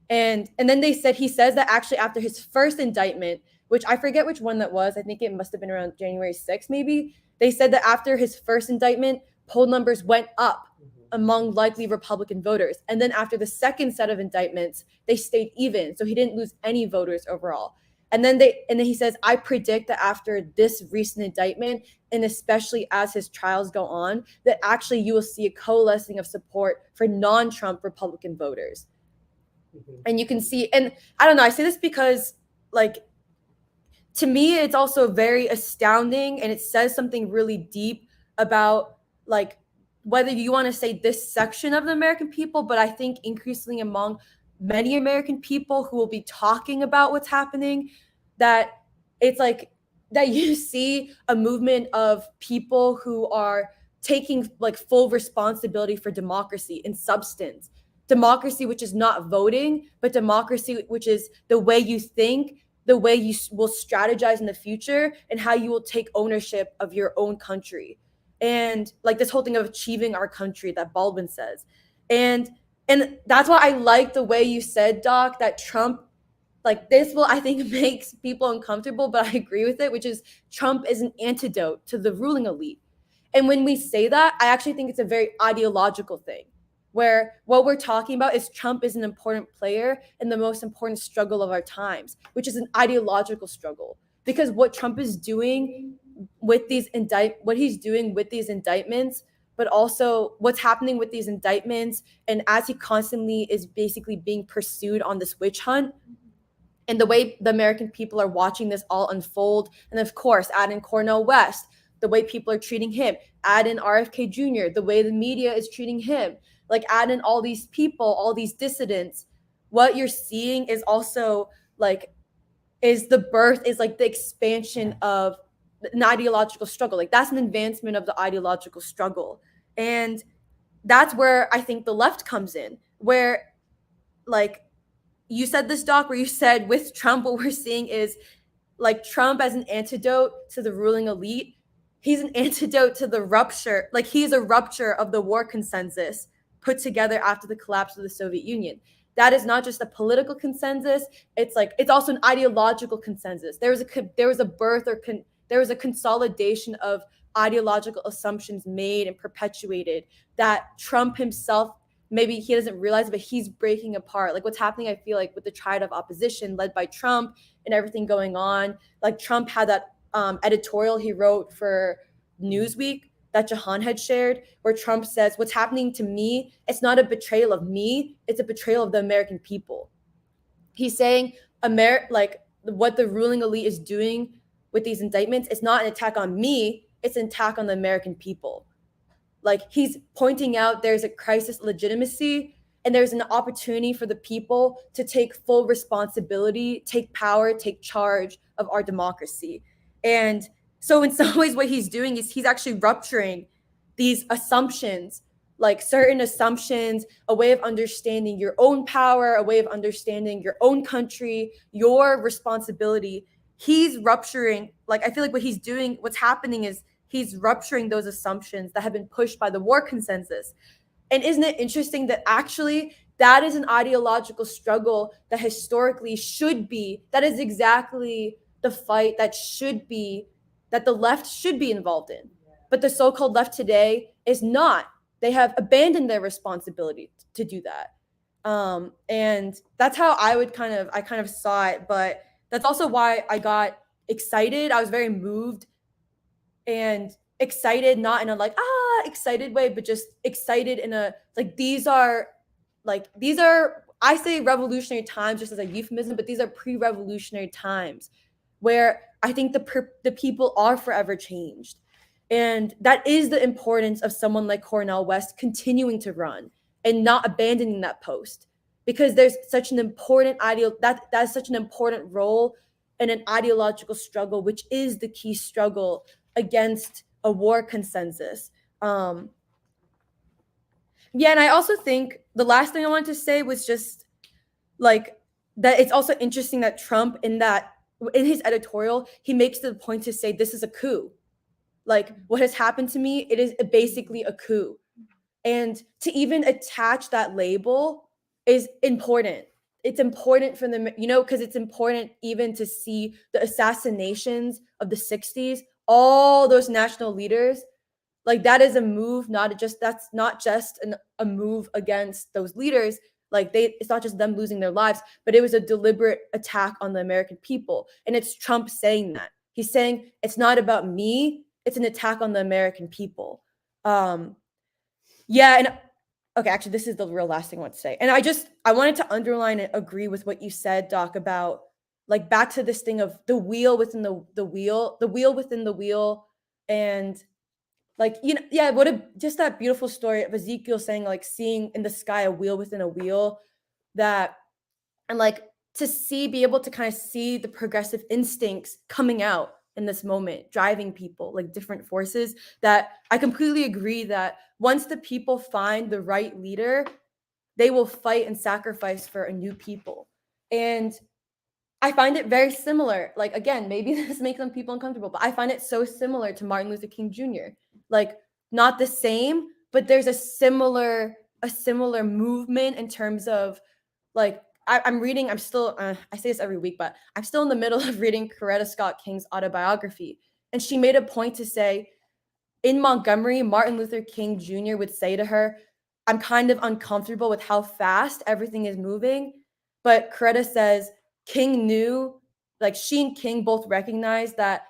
And then he says that actually after his first indictment, which I forget which one that was, I think it must have been around January 6th, maybe. They said that after his first indictment, poll numbers went up among likely Republican voters. And then after the second set of indictments, they stayed even. So he didn't lose any voters overall. And then he says, I predict that after this recent indictment, and especially as his trials go on, that actually you will see a coalescing of support for non-Trump Republican voters. And you can see, and I don't know, I say this because, like, to me, it's also very astounding, and it says something really deep about, like, whether you want to say this section of the American people, but I think increasingly among many American people who will be talking about what's happening, that it's like that you see a movement of people who are taking like full responsibility for democracy in substance. Democracy, which is not voting, but democracy, which is the way you think, the way you will strategize in the future, and how you will take ownership of your own country. And like this whole thing of achieving our country that Baldwin says. And that's why I like the way you said, Doc, that Trump, like this will, I think, makes people uncomfortable, but I agree with it, which is Trump is an antidote to the ruling elite. And when we say that, I actually think it's a very ideological thing, where what we're talking about is Trump is an important player in the most important struggle of our times, which is an ideological struggle. Because what Trump is doing with these indictments, but also what's happening with these indictments, and as he constantly is basically being pursued on this witch hunt, and the way the American people are watching this all unfold, and of course, add in Cornel West, the way people are treating him, add in RFK Jr., the way the media is treating him, like add in all these people, all these dissidents, what you're seeing is also like, is the expansion of an ideological struggle. Like that's an advancement of the ideological struggle. And that's where I think the left comes in, where like you said this, Doc, where you said with Trump, what we're seeing is like Trump as an antidote to the ruling elite. He's an antidote to the rupture. Like he's a rupture of the war consensus put together after the collapse of the Soviet Union. That is not just a political consensus. It's also an ideological consensus. There was a consolidation of ideological assumptions made and perpetuated that Trump himself, maybe he doesn't realize, but he's breaking apart. Like what's happening, I feel like, with the triad of opposition led by Trump and everything going on. Like Trump had that editorial he wrote for Newsweek that Jahan had shared, where Trump says, what's happening to me, it's not a betrayal of me, it's a betrayal of the American people. He's saying what the ruling elite is doing with these indictments, it's not an attack on me, it's an attack on the American people. Like he's pointing out there's a crisis of legitimacy, and there's an opportunity for the people to take full responsibility, take power, take charge of our democracy. And so in some ways what he's doing is he's actually rupturing these assumptions, like certain assumptions, a way of understanding your own power, a way of understanding your own country, your responsibility. He's rupturing, like I feel like what he's doing, what's happening is he's rupturing those assumptions that have been pushed by the war consensus. And isn't it interesting that actually that is an ideological struggle that historically should be, that is exactly the fight that the left should be involved in. But the so-called left today is not. They have abandoned their responsibility to do that. And that's how I kind of saw it. But that's also why I got excited. I was very moved and excited, not in a like, excited way, but just excited in a, like, these are, I say revolutionary times just as a euphemism, but these are pre-revolutionary times where I think the people are forever changed. And that is the importance of someone like Cornel West continuing to run and not abandoning that post, because there's such an important that's such an important role in an ideological struggle, which is the key struggle against a war consensus. And I also think the last thing I wanted to say was just like that it's also interesting that Trump in his editorial, he makes the point to say this is a coup. Like, what has happened to me, it is basically a coup. And to even attach that label is important. It's important for them, because it's important even to see the assassinations of the 60s, all those national leaders. Like, that is a move, that's not just a move against those leaders. Like, it's not just them losing their lives, but it was a deliberate attack on the American people. And it's Trump saying that. He's saying it's not about me, it's an attack on the American people. And okay, actually, this is the real last thing I want to say. And I wanted to underline and agree with what you said, Doc, about like back to this thing of the wheel within the wheel within the wheel. And like, just that beautiful story of Ezekiel saying, like, seeing in the sky a wheel within a wheel, and like to be able to kind of see the progressive instincts coming out in this moment, driving people, like different forces, that I completely agree that once the people find the right leader, they will fight and sacrifice for a new people. And I find it very similar. Like, again, maybe this makes some people uncomfortable, but I find it so similar to Martin Luther King Jr. Like, not the same, but there's a similar movement in terms of like, I'm still, I say this every week, but I'm still in the middle of reading Coretta Scott King's autobiography. And she made a point to say, in Montgomery, Martin Luther King Jr. would say to her, I'm kind of uncomfortable with how fast everything is moving. But Coretta says King knew, like she and King both recognized that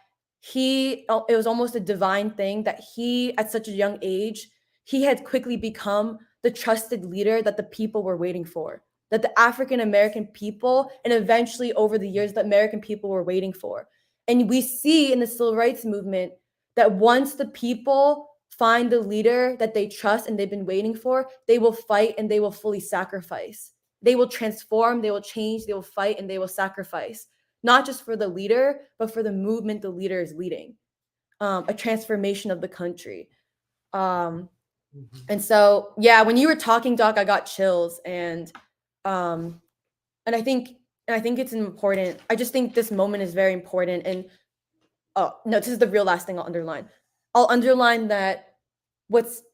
it was almost a divine thing that he, at such a young age, he had quickly become the trusted leader that the people were waiting for, that the African American people, and eventually over the years, the American people were waiting for. And we see in the civil rights movement that once the people find the leader that they trust and they've been waiting for, they will fight and they will fully sacrifice. They will transform, they will change, they will fight, and they will sacrifice, not just for the leader, but for the movement the leader is leading, a transformation of the country. And so, when you were talking, Doc, I got chills, and I think it's important. I just think this moment is very important. And oh no, this is the real last thing I'll underline. I'll underline that what's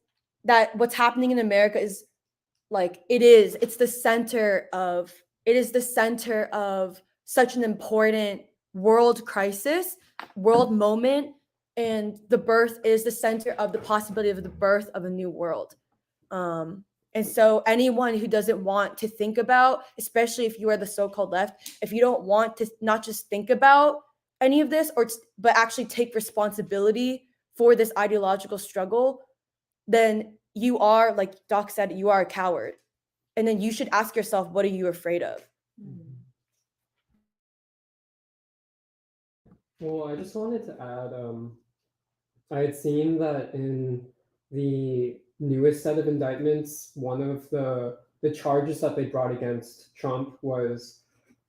happening in America is like it's the center of such an important world crisis, world moment, and the birth is the center of the possibility of the birth of a new world. And so anyone who doesn't want to think about, especially if you are the so-called left, if you don't want to not just think about any of this, but actually take responsibility for this ideological struggle, then you are, like Doc said, you are a coward. And then you should ask yourself, what are you afraid of? Well, I just wanted to add, I had seen that in the newest set of indictments, one of the charges that they brought against Trump was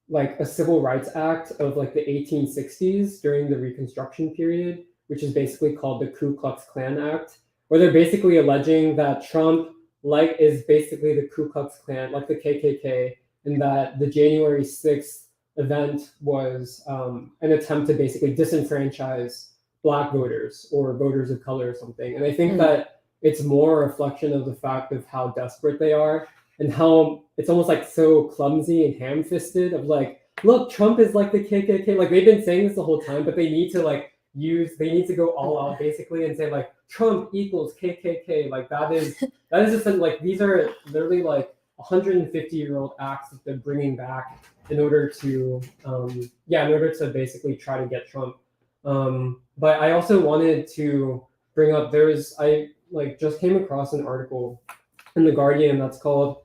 like a civil rights act of like the 1860s during the Reconstruction period, which is basically called the Ku Klux Klan Act, where they're basically alleging that Trump is basically the Ku Klux Klan, like the KKK, and that the January 6th event was an attempt to basically disenfranchise Black voters or voters of color or something. And I think that it's more a reflection of the fact of how desperate they are and how it's almost like so clumsy and ham-fisted of like, look, Trump is like the KKK. Like they've been saying this the whole time, but they need to go all out basically and say like Trump equals KKK. Like that is just like, these are literally like 150-year-old acts that they're bringing back in order to basically try to get Trump. But I also wanted to bring up, I just came across an article in The Guardian that's called,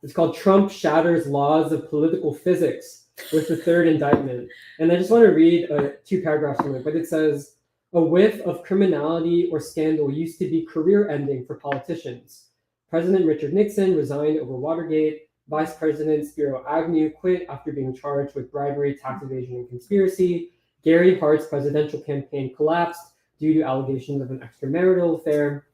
it's called Trump Shatters Laws of Political Physics with the Third Indictment. And I just want to read 2 paragraphs from it, but it says, a whiff of criminality or scandal used to be career ending for politicians. President Richard Nixon resigned over Watergate. Vice President Spiro Agnew quit after being charged with bribery, tax evasion, and conspiracy. Gary Hart's presidential campaign collapsed due to allegations of an extramarital affair.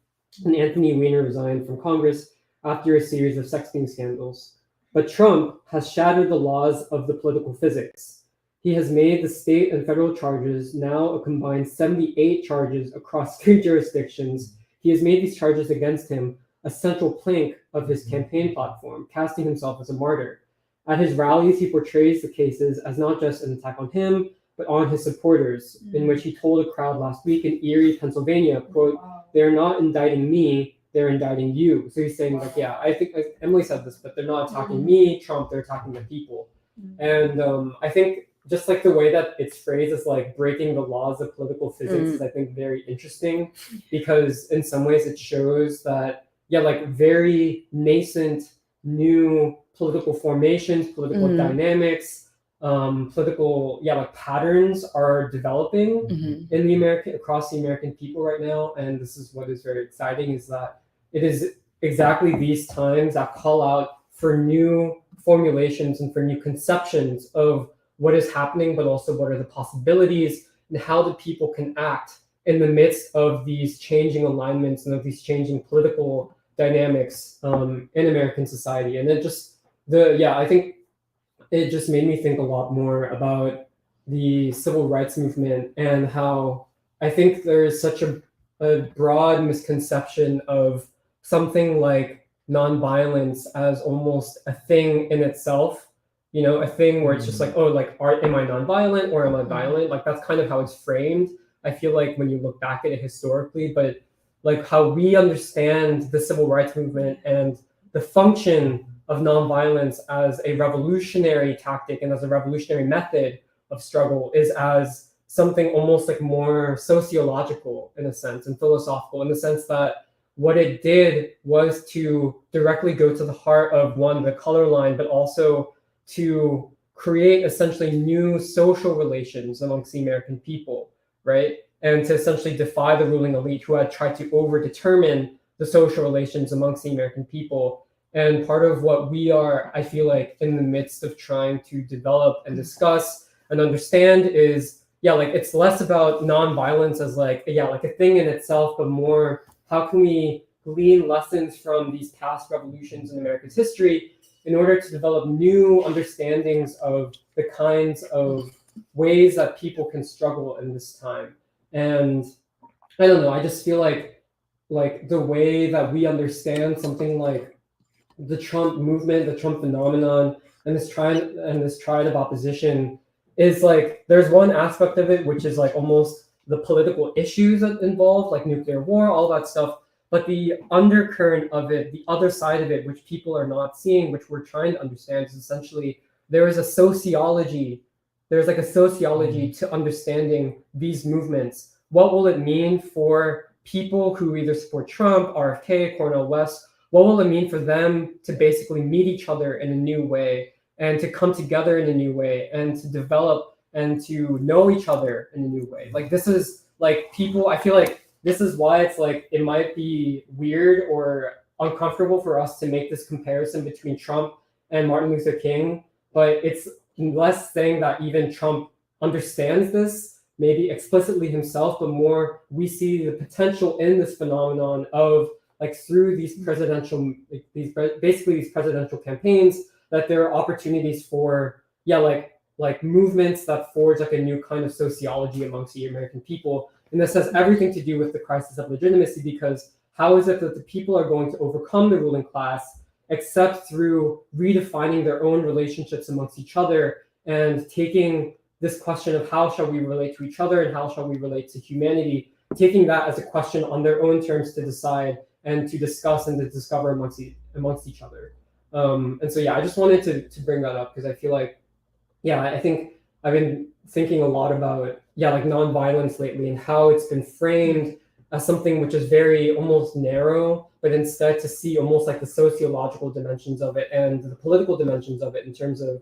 And Anthony Weiner resigned from Congress after a series of sexting scandals. But Trump has shattered the laws of the political physics. He has made the state and federal charges, now a combined 78 charges across 3 jurisdictions. He has made these charges against him a central plank of his campaign platform, casting himself as a martyr. At his rallies, he portrays the cases as not just an attack on him, but on his supporters, in which he told a crowd last week in Erie, Pennsylvania, quote, "They're not indicting me, they're indicting you." So he's saying, like, yeah, I think Emily said this, but they're not attacking me, Trump, they're attacking the people. And I think just like the way that it's phrased as like breaking the laws of political physics is, I think, very interesting, because in some ways it shows that, yeah, like very nascent new political formations, political dynamics, political, yeah, like patterns are developing in the across the American people right now. And this is what is very exciting, is that it is exactly these times that call out for new formulations and for new conceptions of what is happening, but also what are the possibilities and how the people can act in the midst of these changing alignments and of these changing political dynamics in American society. And it just, I think it just made me think a lot more about the civil rights movement and how I think there is such a broad misconception of something like nonviolence as almost a thing in itself, you know, a thing where it's just like, oh, like, am I nonviolent or am I violent? Like, that's kind of how it's framed, I feel like, when you look back at it historically. But like how we understand the civil rights movement and the function of nonviolence as a revolutionary tactic and as a revolutionary method of struggle is as something almost like more sociological in a sense and philosophical, in the sense that what it did was to directly go to the heart of, one, the color line, but also to create essentially new social relations amongst the American people, right? And to essentially defy the ruling elite who had tried to over-determine the social relations amongst the American people. And part of what we are, I feel like, in the midst of trying to develop and discuss and understand is, yeah, like, it's less about nonviolence as like, yeah, like a thing in itself, but more, how can we glean lessons from these past revolutions in America's history in order to develop new understandings of the kinds of ways that people can struggle in this time. And I don't know, I just feel like the way that we understand something like the Trump movement, the Trump phenomenon, and this triad of opposition is like, there's one aspect of it which is like almost the political issues that involve, like nuclear war, all that stuff. But the undercurrent of it, the other side of it, which people are not seeing, which we're trying to understand, is essentially there's like a sociology to understanding these movements. What will it mean for people who either support Trump, RFK, Cornel West? What will it mean for them to basically meet each other in a new way and to come together in a new way and to develop and to know each other in a new way? Like, this is like, people, I feel like this is why it's like, it might be weird or uncomfortable for us to make this comparison between Trump and Martin Luther King, but it's less saying that even Trump understands this, maybe explicitly himself, but more we see the potential in this phenomenon of, like, through these presidential campaigns, that there are opportunities for, like movements that forge like a new kind of sociology amongst the American people. And this has everything to do with the crisis of legitimacy, because how is it that the people are going to overcome the ruling class except through redefining their own relationships amongst each other and taking this question of how shall we relate to each other and how shall we relate to humanity, taking that as a question on their own terms to decide and to discuss and to discover amongst each other. And so, yeah, I just wanted to bring that up because I feel like, yeah, I think I've been thinking a lot about, like nonviolence lately and how it's been framed as something which is very almost narrow, but instead to see almost like the sociological dimensions of it and the political dimensions of it in terms of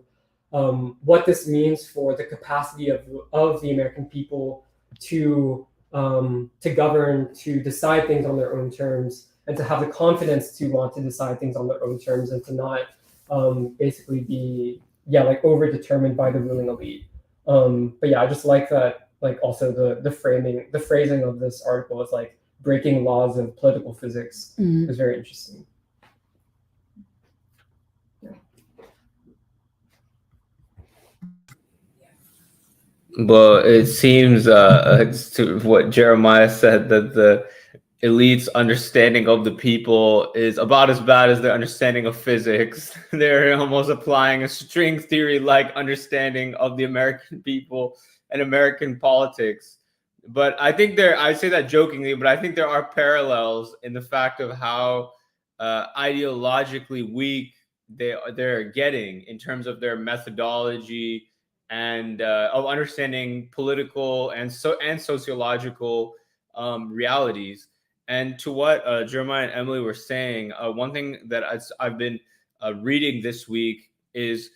what this means for the capacity of the American people to govern, to decide things on their own terms, and to have the confidence to want to decide things on their own terms and to not basically be like over determined by the ruling elite. But yeah, I just like that, like also the phrasing of this article is like breaking laws of political physics is very interesting. Well, it seems to what Jeremiah said, that the elite's understanding of the people is about as bad as their understanding of physics. They're almost applying a string theory-like understanding of the American people and American politics. But I think I say that jokingly, but I think there are parallels in the fact of how ideologically weak they're getting in terms of their methodology and of understanding political and sociological realities. And to what Jeremiah and Emily were saying, one thing that I've been reading this week is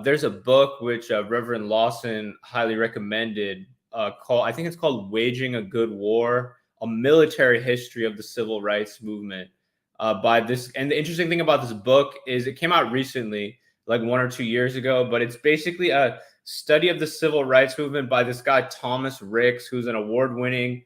there's a book which Reverend Lawson highly recommended called, I think it's called Waging a Good War, a military history of the civil rights movement by this. And the interesting thing about this book is it came out recently, like 1 or 2 years ago, but it's basically a study of the civil rights movement by this guy, Thomas Ricks, who's an award-winning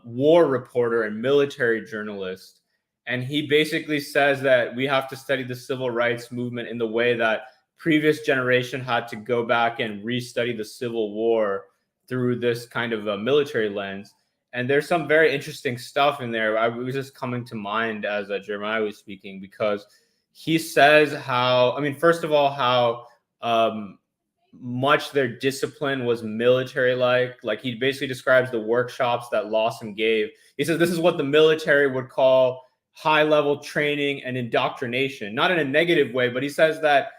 war reporter and military journalist. And he basically says that we have to study the civil rights movement in the way that previous generation had to go back and restudy the Civil War through this kind of a military lens. And there's some very interesting stuff in there. I was just coming to mind as Jeremiah was speaking, because he says how, I mean, first of all, how much their discipline was military-like. Like he basically describes the workshops that Lawson gave. He says this is what the military would call high-level training and indoctrination, not in a negative way, but he says that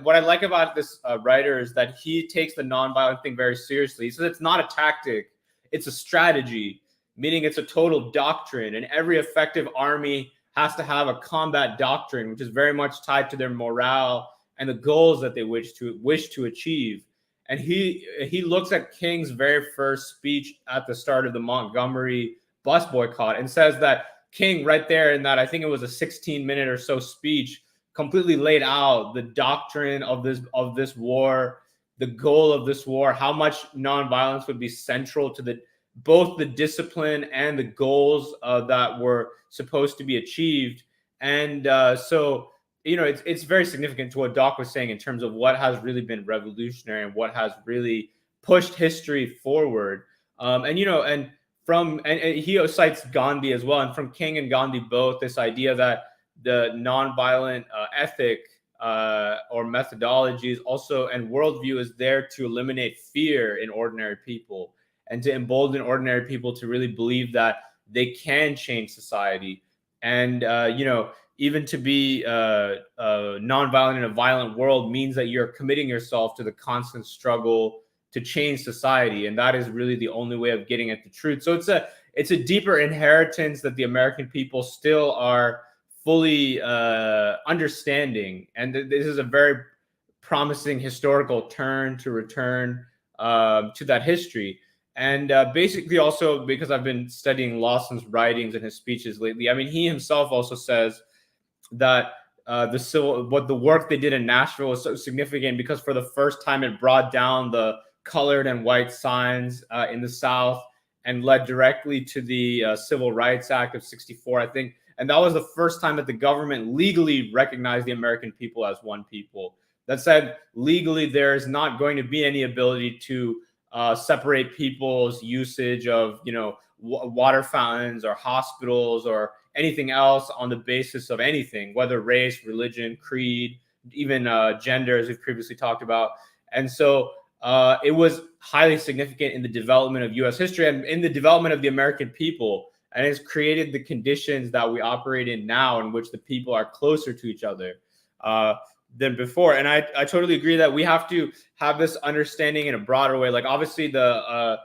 what I like about this writer is that he takes the nonviolent thing very seriously. He says it's not a tactic, it's a strategy, meaning it's a total doctrine, and every effective army has to have a combat doctrine, which is very much tied to their morale and the goals that they wish to achieve. And he looks at King's very first speech at the start of the Montgomery bus boycott and says that King, right there in that, I think it was a 16-minute or so speech, completely laid out the doctrine of this war, the goal of this war, how much nonviolence would be central to both the discipline and the goals that were supposed to be achieved. And so, you know, it's very significant to what Doc was saying in terms of what has really been revolutionary and what has really pushed history forward. And you know, and he cites Gandhi as well, and from King and Gandhi both, this idea that the nonviolent ethic or methodologies also and worldview is there to eliminate fear in ordinary people and to embolden ordinary people to really believe that they can change society. And you know, even to be nonviolent in a violent world means that you're committing yourself to the constant struggle to change society, and that is really the only way of getting at the truth. So it's a deeper inheritance that the American people still are fully understanding, and this is a very promising historical turn to return to that history. And basically also because I've been studying Lawson's writings and his speeches lately, I mean, he himself also says that the work they did in Nashville was so significant because for the first time it brought down the colored and white signs in the South and led directly to the Civil Rights Act of '64, I think. And that was the first time that the government legally recognized the American people as one people. That said, legally, there is not going to be any ability to separate people's usage of, you know, water fountains or hospitals or anything else on the basis of anything, whether race, religion, creed, even gender, as we've previously talked about. And so it was highly significant in the development of U.S. history and in the development of the American people. And it's created the conditions that we operate in now, in which the people are closer to each other than before. And I totally agree that we have to have this understanding in a broader way. Like, obviously, the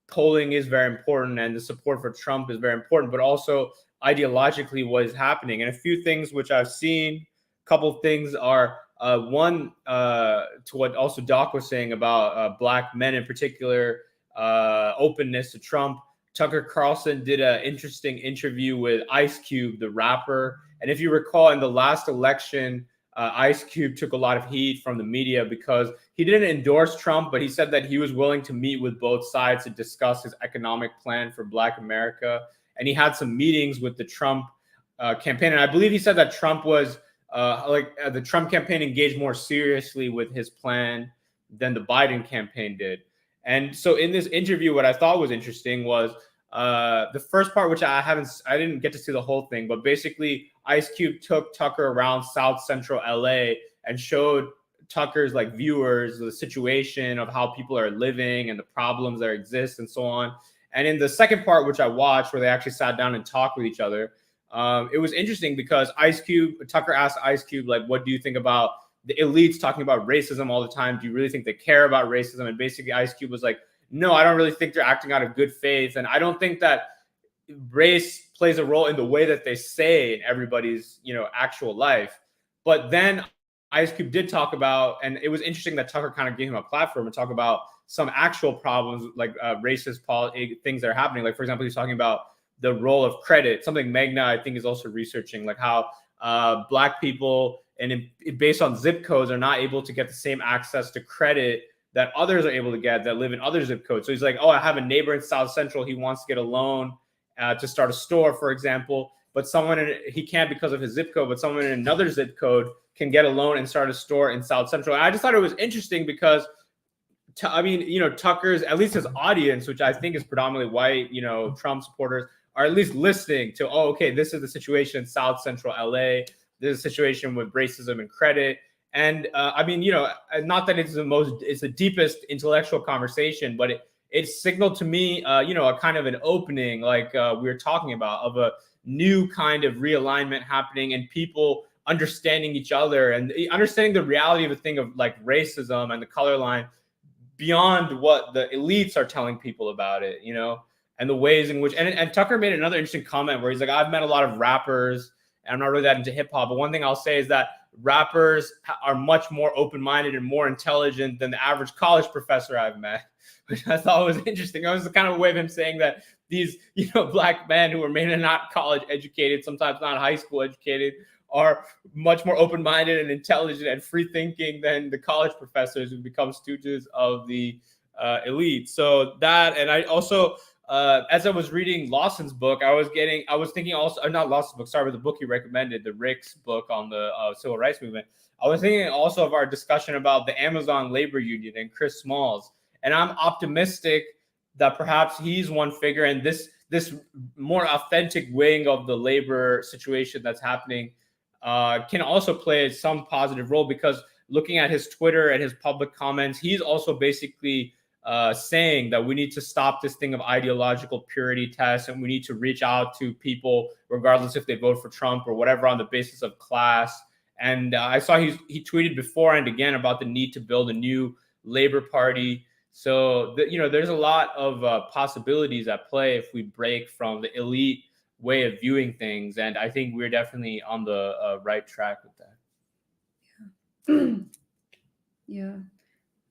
polling is very important and the support for Trump is very important, but also ideologically what is happening. And a few things which I've seen, a couple of things are one, to what also Doc was saying about Black men in particular, openness to Trump. Tucker Carlson did an interesting interview with Ice Cube, the rapper. And if you recall, in the last election, Ice Cube took a lot of heat from the media because he didn't endorse Trump, but he said that he was willing to meet with both sides to discuss his economic plan for Black America. And he had some meetings with the Trump campaign. And I believe he said that Trump was the Trump campaign engaged more seriously with his plan than the Biden campaign did. And so in this interview, what I thought was interesting was the first part, which I didn't get to see the whole thing, but basically Ice Cube took Tucker around South Central LA and showed Tucker's like viewers the situation of how people are living and the problems that exist and so on. And in the second part, which I watched, where they actually sat down and talked with each other, it was interesting because Tucker asked Ice Cube, like, what do you think about the elites talking about racism all the time? Do you really think they care about racism? And basically Ice Cube was like, no, I don't really think they're acting out of good faith. And I don't think that race plays a role in the way that they say in everybody's, actual life. But then Ice Cube did talk about, and it was interesting that Tucker kind of gave him a platform and talk about some actual problems, like racist things that are happening. Like, for example, he's talking about the role of credit, something Magna, I think, is also researching, like how Black people, and based on zip codes, are not able to get the same access to credit that others are able to get that live in other zip codes. So he's like, oh, I have a neighbor in South Central. He wants to get a loan to start a store, for example, but he can't because of his zip code, but someone in another zip code can get a loan and start a store in South Central. And I just thought it was interesting because, Tucker's, at least his audience, which I think is predominantly white, Trump supporters, are at least listening to, oh, okay, this is the situation in South Central LA. This is a situation with racism and credit. And not that it's the deepest intellectual conversation, but it signaled to me, a kind of an opening, like we were talking about, of a new kind of realignment happening and people understanding each other and understanding the reality of a thing of like racism and the color line beyond what the elites are telling people about it, and the ways in which, and Tucker made another interesting comment where he's like, I've met a lot of rappers and I'm not really that into hip hop, but one thing I'll say is that rappers are much more open-minded and more intelligent than the average college professor I've met, which I thought was interesting. It was the kind of way of him saying that these, Black men who are maybe not college educated, sometimes not high school educated, are much more open-minded and intelligent and free-thinking than the college professors who become stooges of the elite. So that, and I also, as I was reading Lawson's book, I was thinking also, not Lawson's book, sorry, but the book he recommended, the Rick's book on the civil rights movement. I was thinking also of our discussion about the Amazon labor union and Chris Smalls. And I'm optimistic that perhaps he's one figure, and this more authentic wing of the labor situation that's happening can also play some positive role, because looking at his Twitter and his public comments, he's also basically saying that we need to stop this thing of ideological purity tests, and we need to reach out to people regardless if they vote for Trump or whatever on the basis of class. And I saw he tweeted before and again about the need to build a new labor party. So there's a lot of possibilities at play if we break from the elite way of viewing things, and I think we're definitely on the right track with that. Yeah.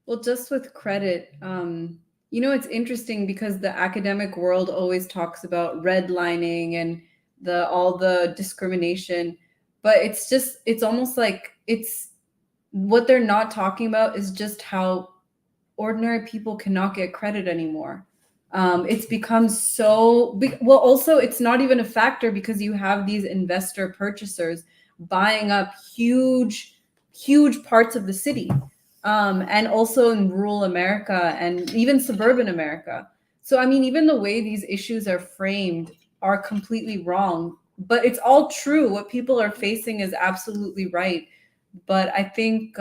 Well, just with credit, it's interesting because the academic world always talks about redlining and all the discrimination, but it's almost like what they're not talking about is just how ordinary people cannot get credit anymore. It's become so big. Well, also, it's not even a factor because you have these investor purchasers buying up huge parts of the city. And also in rural America and even suburban America. So, even the way these issues are framed are completely wrong, but it's all true. What people are facing is absolutely right. But I think,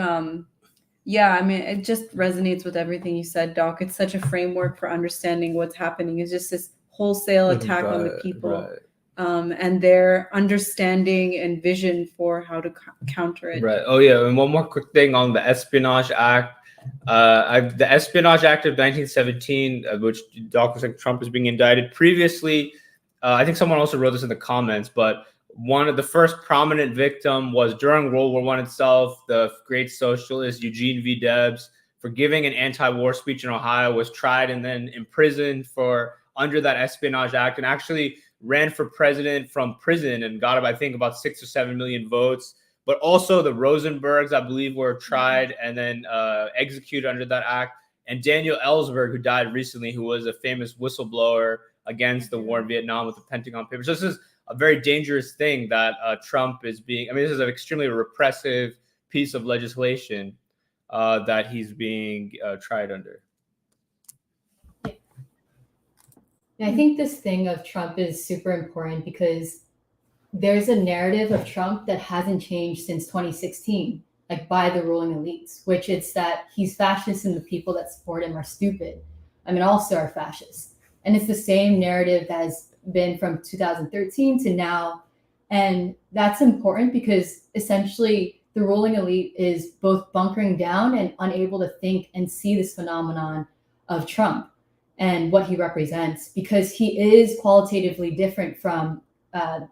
it just resonates with everything you said, Doc. It's such a framework for understanding what's happening. It's just this wholesale attack on the people. Right. And their understanding and vision for how to counter it. Right. Oh, yeah. And one more quick thing on the Espionage Act. The Espionage Act of 1917, which Dr. Trump is being indicted. Previously, I think someone also wrote this in the comments, but one of the first prominent victim was during World War I itself, the great socialist Eugene V. Debs, for giving an anti-war speech in Ohio, was tried and then imprisoned for under that Espionage Act and actually ran for president from prison and got, I think, about 6 or 7 million votes. But also the Rosenbergs, I believe, were tried and then executed under that act. And Daniel Ellsberg, who died recently, who was a famous whistleblower against the war in Vietnam with the Pentagon Papers. So this is a very dangerous thing that Trump is being, I mean, this is an extremely repressive piece of legislation that he's being tried under. I think this thing of Trump is super important because there's a narrative of Trump that hasn't changed since 2016, like by the ruling elites, which it's that he's fascist and the people that support him are stupid. I mean, also are fascists. And it's the same narrative that has been from 2013 to now. And that's important because essentially the ruling elite is both bunkering down and unable to think and see this phenomenon of Trump and what he represents, because he is qualitatively different from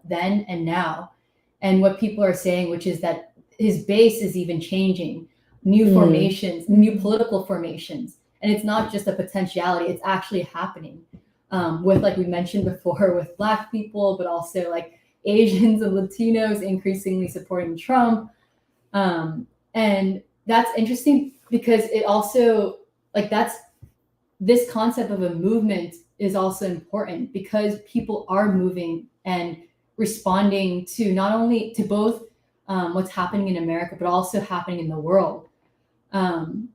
then and now. And what people are saying, which is that his base is even changing, new formations, new political formations. And it's not just a potentiality, it's actually happening with, like we mentioned before, with Black people, but also like Asians and Latinos increasingly supporting Trump. And that's interesting because it also, like, this concept of a movement is also important because people are moving and responding to not only to both what's happening in America, but also happening in the world. And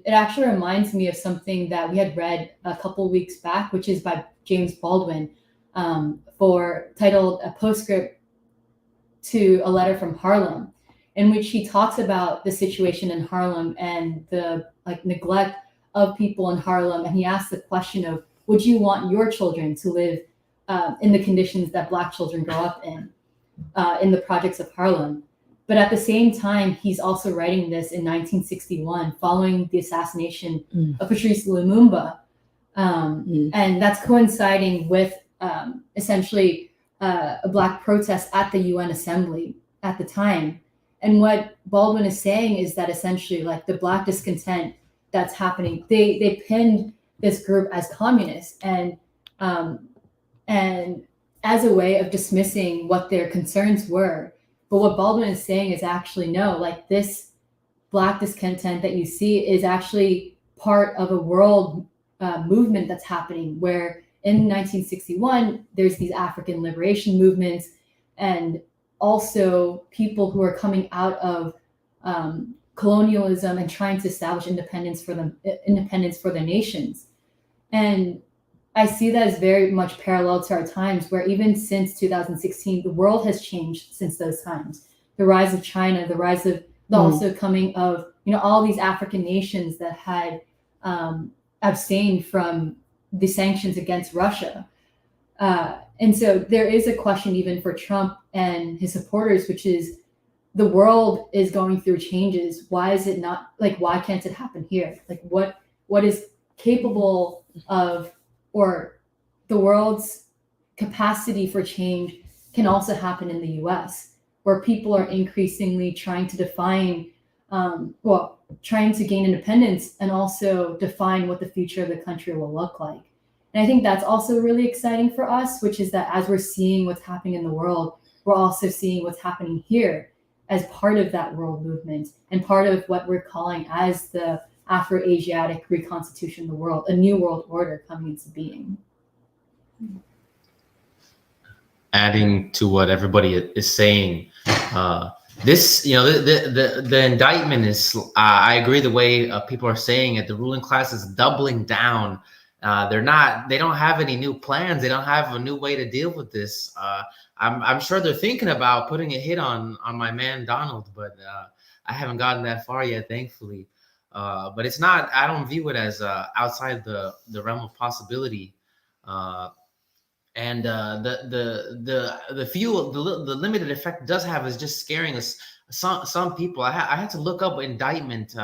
it actually reminds me of something that we had read a couple of weeks back, which is by James Baldwin, titled A Postscript to a Letter from Harlem, in which he talks about the situation in Harlem and the neglect of people in Harlem. And he asks the question of, would you want your children to live in the conditions that Black children grow up in the projects of Harlem? But at the same time, he's also writing this in 1961, following the assassination of Patrice Lumumba. And that's coinciding with essentially a Black protest at the UN Assembly at the time. And what Baldwin is saying is that essentially, like, the Black discontent that's happening, they pinned this group as communists and as a way of dismissing what their concerns were. But what Baldwin is saying is actually, no, like, this Black discontent that you see is actually part of a world movement that's happening, where in 1961, there's these African liberation movements and also people who are coming out of colonialism and trying to establish independence for their nations. And I see that as very much parallel to our times, where even since 2016, the world has changed since those times. The rise of China, the rise of the also coming of, all these African nations that had abstained from the sanctions against Russia. And so there is a question even for Trump and his supporters, which is, the world is going through changes. Why is it not, why can't it happen here? Like, what is capable of, or the world's capacity for change can also happen in the US, where people are increasingly trying to define, trying to gain independence and also define what the future of the country will look like. And I think that's also really exciting for us, which is that as we're seeing what's happening in the world, we're also seeing what's happening here as part of that world movement and part of what we're calling as the Afro-Asiatic reconstitution of the world, a new world order coming into being. Adding to what everybody is saying, this, the indictment is, I agree the way people are saying it, the ruling class is doubling down. They don't have any new plans. They don't have a new way to deal with this. I'm sure they're thinking about putting a hit on my man Donald, but I haven't gotten that far yet, thankfully. But it's not, I don't view it as outside the realm of possibility. And the limited effect it does have is just scaring us. Some people, I had to look up indictment.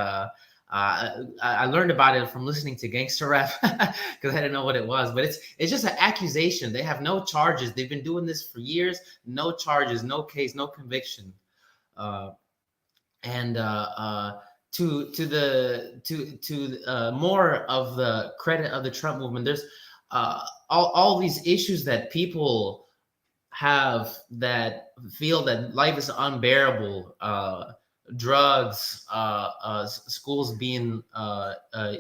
I learned about it from listening to gangster rap because I didn't know what it was. But it's just an accusation. They have no charges. They've been doing this for years. No charges, no case, no conviction. To more of the credit of the Trump movement, there's all these issues that people have that feel that life is unbearable, drugs, schools being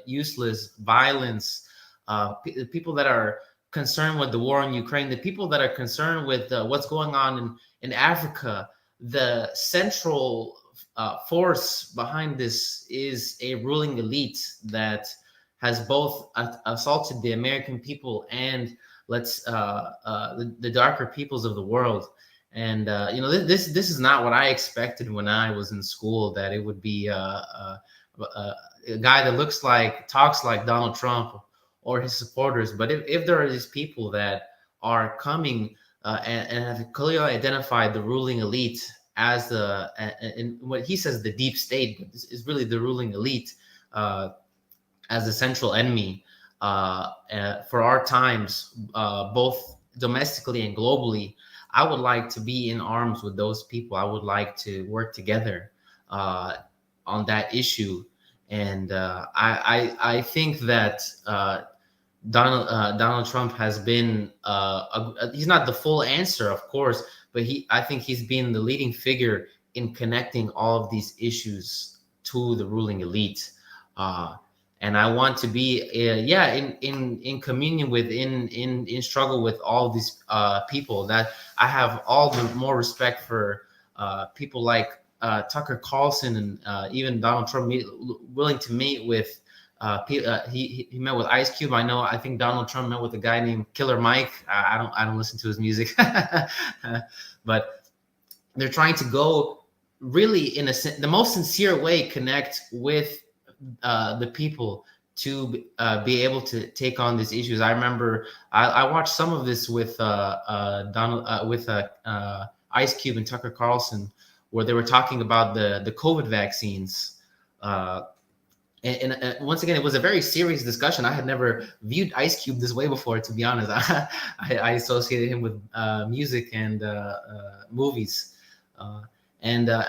useless, violence, people that are concerned with the war in Ukraine, the people that are concerned with what's going on in Africa. The central force behind this is a ruling elite that has both assaulted the American people and the darker peoples of the world. And this is not what I expected when I was in school, that it would be a guy that talks like Donald Trump or his supporters. But if there are these people that are coming and have clearly identified the ruling elite as and what he says, the deep state, but is really the ruling elite as the central enemy for our times, both domestically and globally, I would like to be in arms with those people. I would like to work together on that issue. And I think that Donald Trump has been he's not the full answer, of course, but I think he's been the leading figure in connecting all of these issues to the ruling elite. And I want to be in communion with, in struggle with all these people. That I have all the more respect for people like Tucker Carlson and even Donald Trump, willing to meet with he met with Ice Cube. I think Donald Trump met with a guy named Killer Mike. I don't listen to his music, but they're trying to go really in the most sincere way, connect with the people to be able to take on these issues. I remember I watched some of this with Ice Cube and Tucker Carlson, where they were talking about the COVID vaccines. And once again, it was a very serious discussion. I had never viewed Ice Cube this way before, to be honest. I associated him with music and movies. I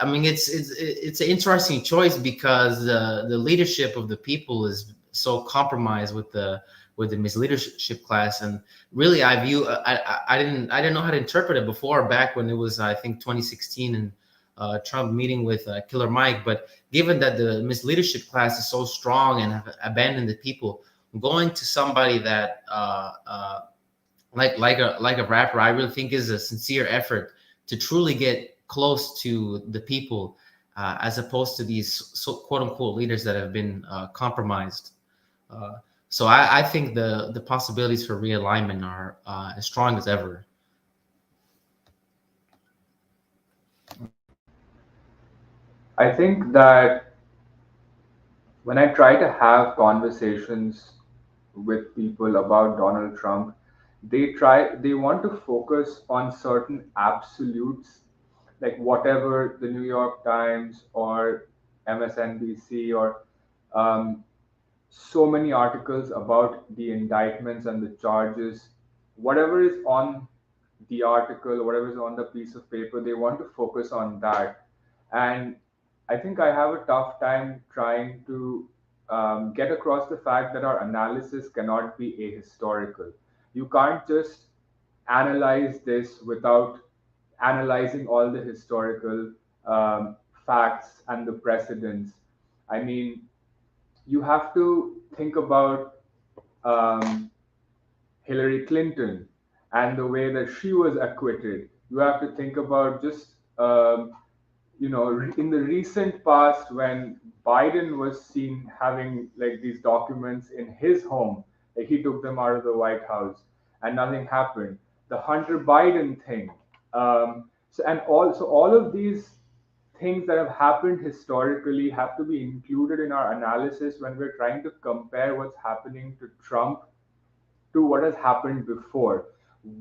mean, it's an interesting choice because the leadership of the people is so compromised with the misleadership class. And really, I didn't know how to interpret it before, back when it was, I think, 2016 and Trump meeting with Killer Mike. But given that the misleadership class is so strong and have abandoned the people, going to somebody that like a rapper, I really think is a sincere effort to truly get close to the people, as opposed to these quote unquote leaders that have been compromised. So I think the possibilities for realignment are as strong as ever. I think that when I try to have conversations with people about Donald Trump, they want to focus on certain absolutes, like whatever the New York Times or MSNBC or so many articles about the indictments and the charges, whatever is on the article, whatever is on the piece of paper, they want to focus on that. And I think I have a tough time trying to get across the fact that our analysis cannot be ahistorical. You can't just analyze this without analyzing all the historical facts and the precedents. I mean, you have to think about um, Hillary Clinton and the way that she was acquitted. You have to think about just in the recent past when Biden was seen having like these documents in his home, like he took them out of the White House and nothing happened. The Hunter Biden thing. So all of these things that have happened historically have to be included in our analysis when we're trying to compare what's happening to Trump to what has happened before.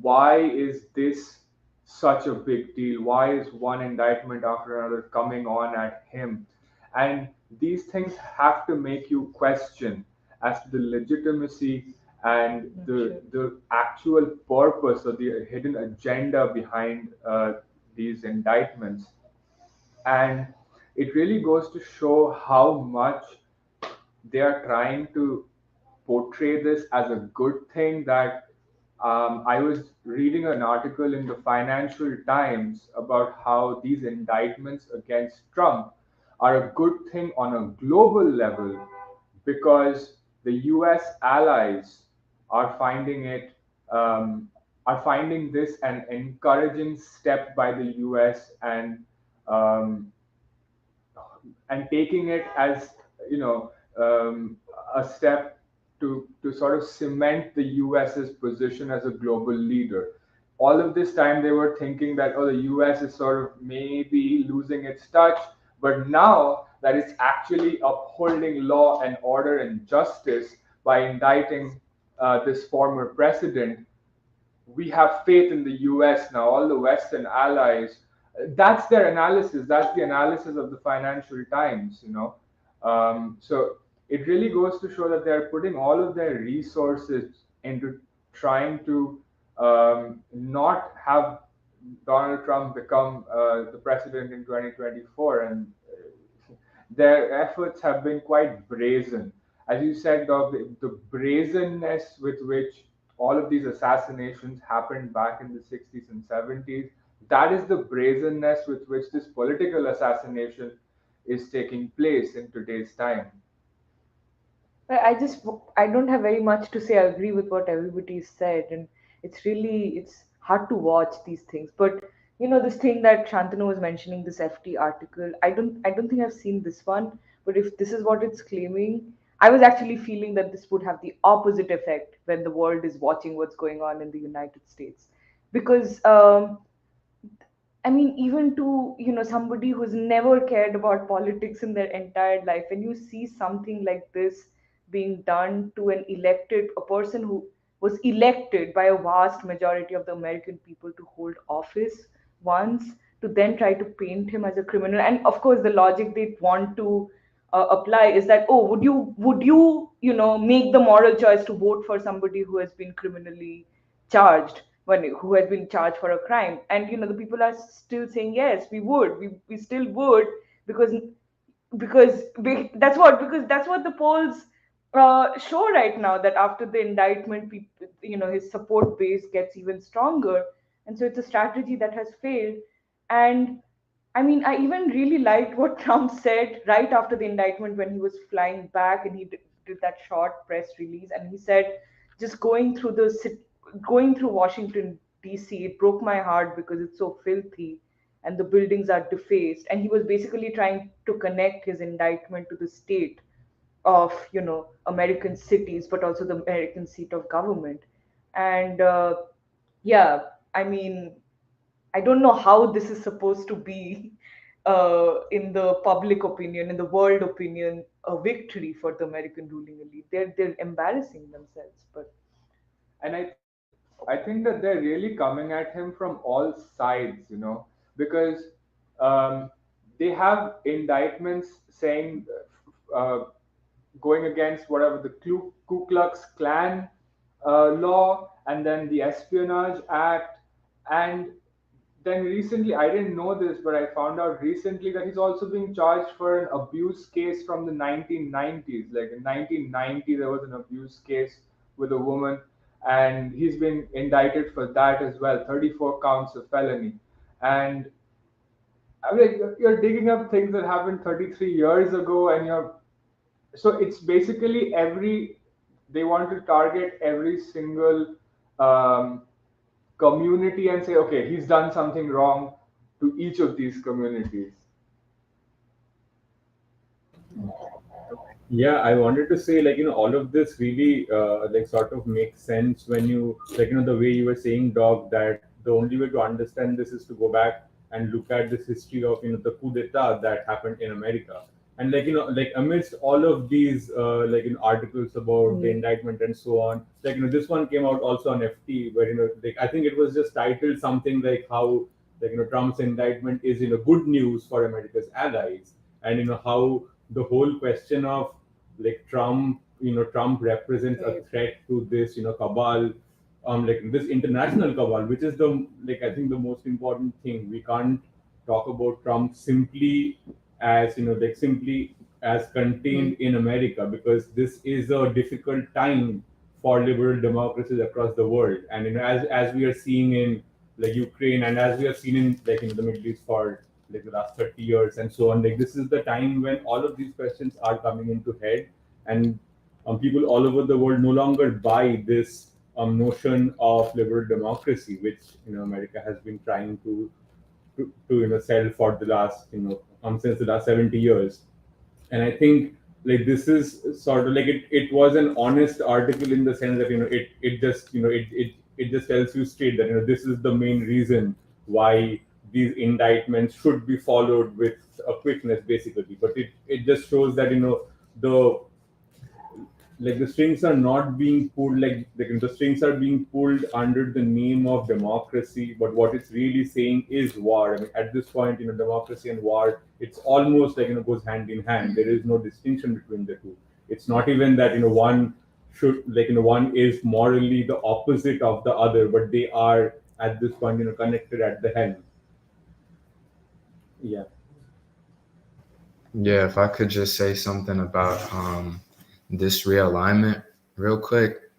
Why is this such a big deal? Why is one indictment after another coming on at him? And these things have to make you question as to the legitimacy and the actual purpose or the hidden agenda behind these indictments. And it really goes to show how much they are trying to portray this as a good thing. That I was reading an article in the Financial Times about how these indictments against Trump are a good thing on a global level, because the U.S. allies are finding it are finding this an encouraging step by the U.S. Um, and taking it as, you know, a step to sort of cement the US's position as a global leader. All of this time they were thinking that, oh, the US is sort of maybe losing its touch, but now that it's actually upholding law and order and justice by indicting this former president, we have faith in the US now, all the Western allies. That's their analysis. That's the analysis of the Financial Times, you know. So it really goes to show that they're putting all of their resources into trying to not have Donald Trump become the president in 2024. And their efforts have been quite brazen. As you said, the brazenness with which all of these assassinations happened back in the 60s and 70s, that is the brazenness with which this political assassination is taking place in today's time. I don't have very much to say. I agree with what everybody said, and it's hard to watch these things. But this thing that Shantanu was mentioning, this FT article, I don't think I've seen this one. But if this is what it's claiming, I was actually feeling that this would have the opposite effect when the world is watching what's going on in the United States, because I mean, even to somebody who's never cared about politics in their entire life, when you see something like this being done to a person who was elected by a vast majority of the American people to hold office once, to then try to paint him as a criminal, and of course, the logic they want to apply is that, oh, would you make the moral choice to vote for somebody who has been criminally charged, who has been charged for a crime? And the people are still saying, yes, we still would, because that's what the polls show right now, that after the indictment, people, his support base gets even stronger. And so it's a strategy that has failed. And I mean, I even really liked what Trump said right after the indictment, when he was flying back and he did that short press release, and he said, just going through Washington D.C., it broke my heart because it's so filthy and the buildings are defaced. And he was basically trying to connect his indictment to the state of American cities, but also the American seat of government. And yeah, I mean, I don't know how this is supposed to be, in the public opinion, in the world opinion, a victory for the American ruling elite. They're embarrassing themselves. But And I think that they're really coming at him from all sides, you know, because they have indictments saying, uh, going against whatever the Ku Klux Klan law, and then the Espionage Act. And then recently, I didn't know this, but I found out recently that he's also being charged for an abuse case from the 1990s. Like in 1990, there was an abuse case with a woman, and he's been indicted for that as well, 34 counts of felony. And I mean, you're digging up things that happened 33 years ago, and so it's basically they want to target every single um, community and say, okay, he's done something wrong to each of these communities. Yeah, I wanted to say, like, all of this really, like, sort of makes sense when you, like, the way you were saying, Doc, that the only way to understand this is to go back and look at this history of, the coup d'etat that happened in America. And, like, like, amidst all of these, like, articles about the indictment and so on, like, this one came out also on FT, where, like, I think it was just titled something like how, like, Trump's indictment is, good news for America's allies. And, how the whole question of, like, Trump represents a threat to this, cabal, like this international cabal, which is like, I think the most important thing. We can't talk about Trump simply as, like simply as contained in America, because this is a difficult time for liberal democracies across the world. And as we are seeing in like Ukraine, and as we have seen in like in the Middle East for like the last 30 years and so on, like this is the time when all of these questions are coming into head, and people all over the world no longer buy this notion of liberal democracy, which America has been trying to sell for the last since the last 70 years. And I think like this is sort of like it was an honest article in the sense that it just it just tells you straight that this is the main reason why these indictments should be followed with a quickness, basically. But it just shows that the like the strings are not being pulled, like the strings are being pulled under the name of democracy, but what it's really saying is war. I mean, at this point, democracy and war, it's almost like goes hand in hand. There is no distinction between the two. It's not even that one should one is morally the opposite of the other, but they are at this point connected at the helm. Yeah. Yeah, if I could just say something about this realignment real quick.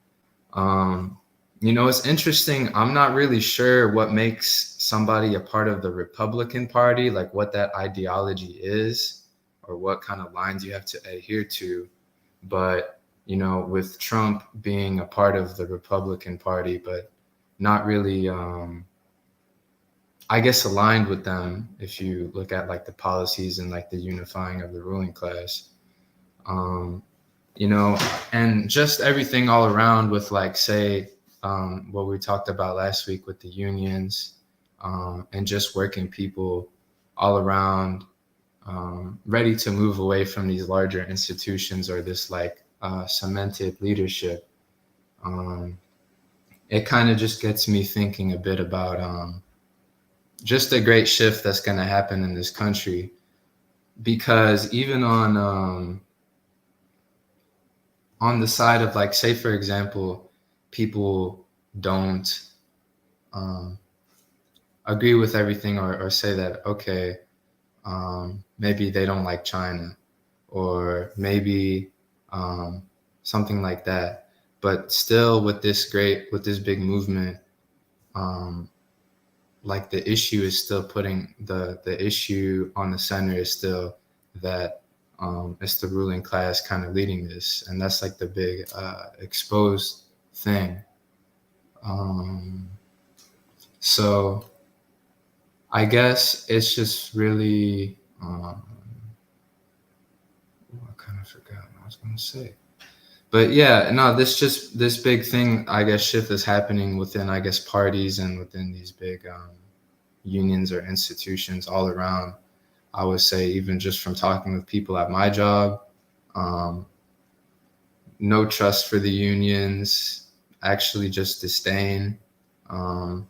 It's interesting. I'm not really sure what makes somebody a part of the Republican Party, like what that ideology is or what kind of lines you have to adhere to. But, with Trump being a part of the Republican Party, but not really, I guess, aligned with them, if you look at like the policies and like the unifying of the ruling class, and just everything all around with like, say, what we talked about last week with the unions, and just working people all around, ready to move away from these larger institutions or this like cemented leadership. It kind of just gets me thinking a bit about just a great shift that's going to happen in this country, because even on the side of like, say, for example, people don't agree with everything or say that, okay, maybe they don't like China or maybe something like that. But still with this big movement, like the issue is still putting the issue on the center is still that it's the ruling class kind of leading this, and that's like the big exposed thing. So I guess it's just really I kind of forgot what I was going to say. But yeah, no, this big thing, I guess, shift is happening within, I guess, parties and within these big unions or institutions all around. I would say, even just from talking with people at my job, no trust for the unions, actually just disdain, all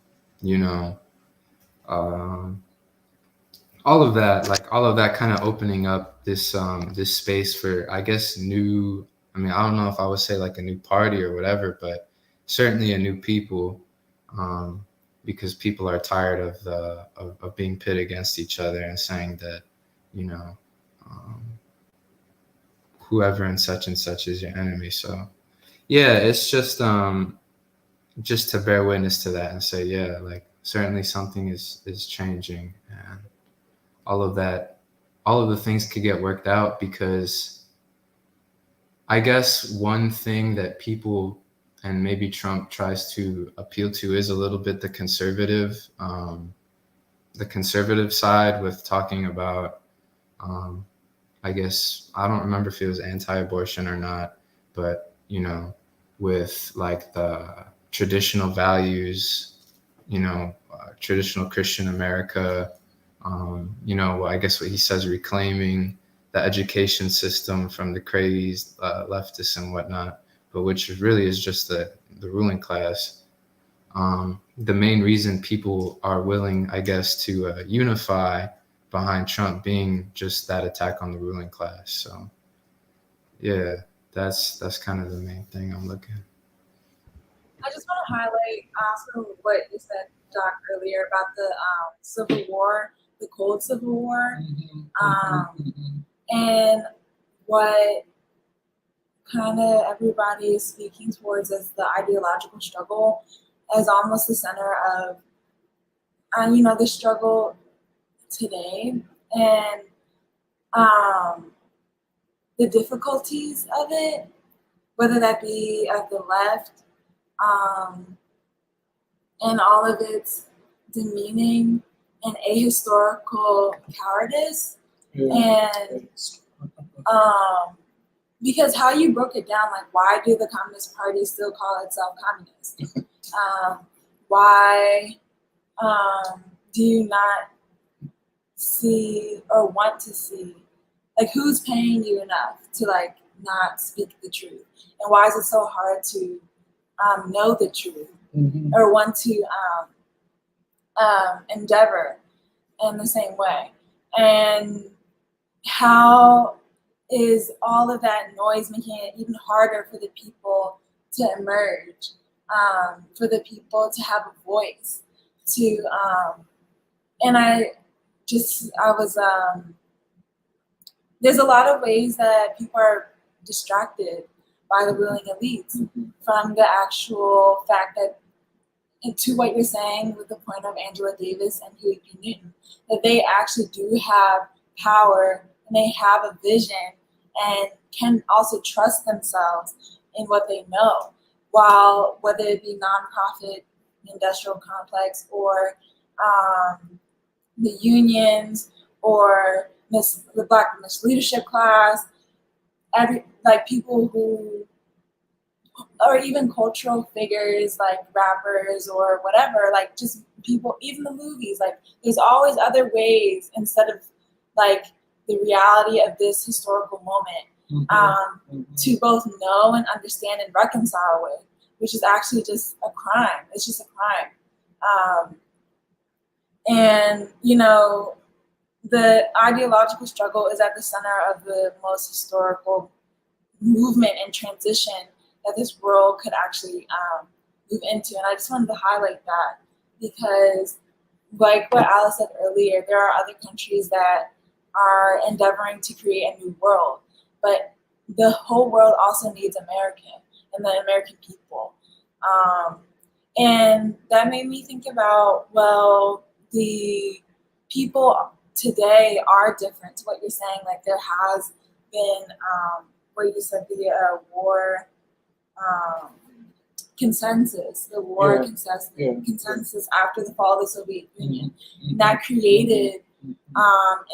of that kind of opening up this this space for, I guess, new. I mean, I don't know if I would say like a new party or whatever, but certainly a new people, because people are tired of being pit against each other and saying that, whoever and such is your enemy. So yeah, it's just to bear witness to that and say, yeah, like certainly something is changing, and all of the things could get worked out, because I guess one thing that people, and maybe Trump, tries to appeal to is a little bit the conservative side, with talking about, I guess, I don't remember if it was anti-abortion or not, but, with like the traditional values, traditional Christian America, I guess what he says, reclaiming the education system from the crazed leftists and whatnot, but which really is just the ruling class. The main reason people are willing, I guess, to unify behind Trump being just that attack on the ruling class. So yeah, that's kind of the main thing I'm looking. I just want to highlight also what you said, Doc, earlier about the Civil War, the Cold Civil War. And what kind of everybody is speaking towards as the ideological struggle as almost the center of, the struggle today, and the difficulties of it, whether that be of the left, and all of its demeaning and ahistorical cowardice. And because how you broke it down, like, why do the Communist Party still call itself communist? Why do you not see or want to see, like, who's paying you enough to, like, not speak the truth? And why is it so hard to know the truth or want to endeavor in the same way? And how is all of that noise making it even harder for the people to emerge, for the people to have a voice, to and I was there's a lot of ways that people are distracted by the ruling elites from the actual fact that, and to what you're saying with the point of Angela Davis and Huey P. Newton, that they actually do have power and they have a vision and can also trust themselves in what they know, while whether it be nonprofit, industrial complex, or the unions, or the Black leadership class, people who, or even cultural figures like rappers or whatever, like just people, even the movies, like there's always other ways instead of like the reality of this historical moment to both know and understand and reconcile with, which is actually just a crime. It's just a crime. And, the ideological struggle is at the center of the most historical movement and transition that this world could actually move into. And I just wanted to highlight that because, like what Alice said earlier, there are other countries that are endeavoring to create a new world, but the whole world also needs American and the American people. And that made me think about, well, the people today are different to what you're saying. Like there has been, where you said the war consensus, the war consensus after the fall of the Soviet Union, that created,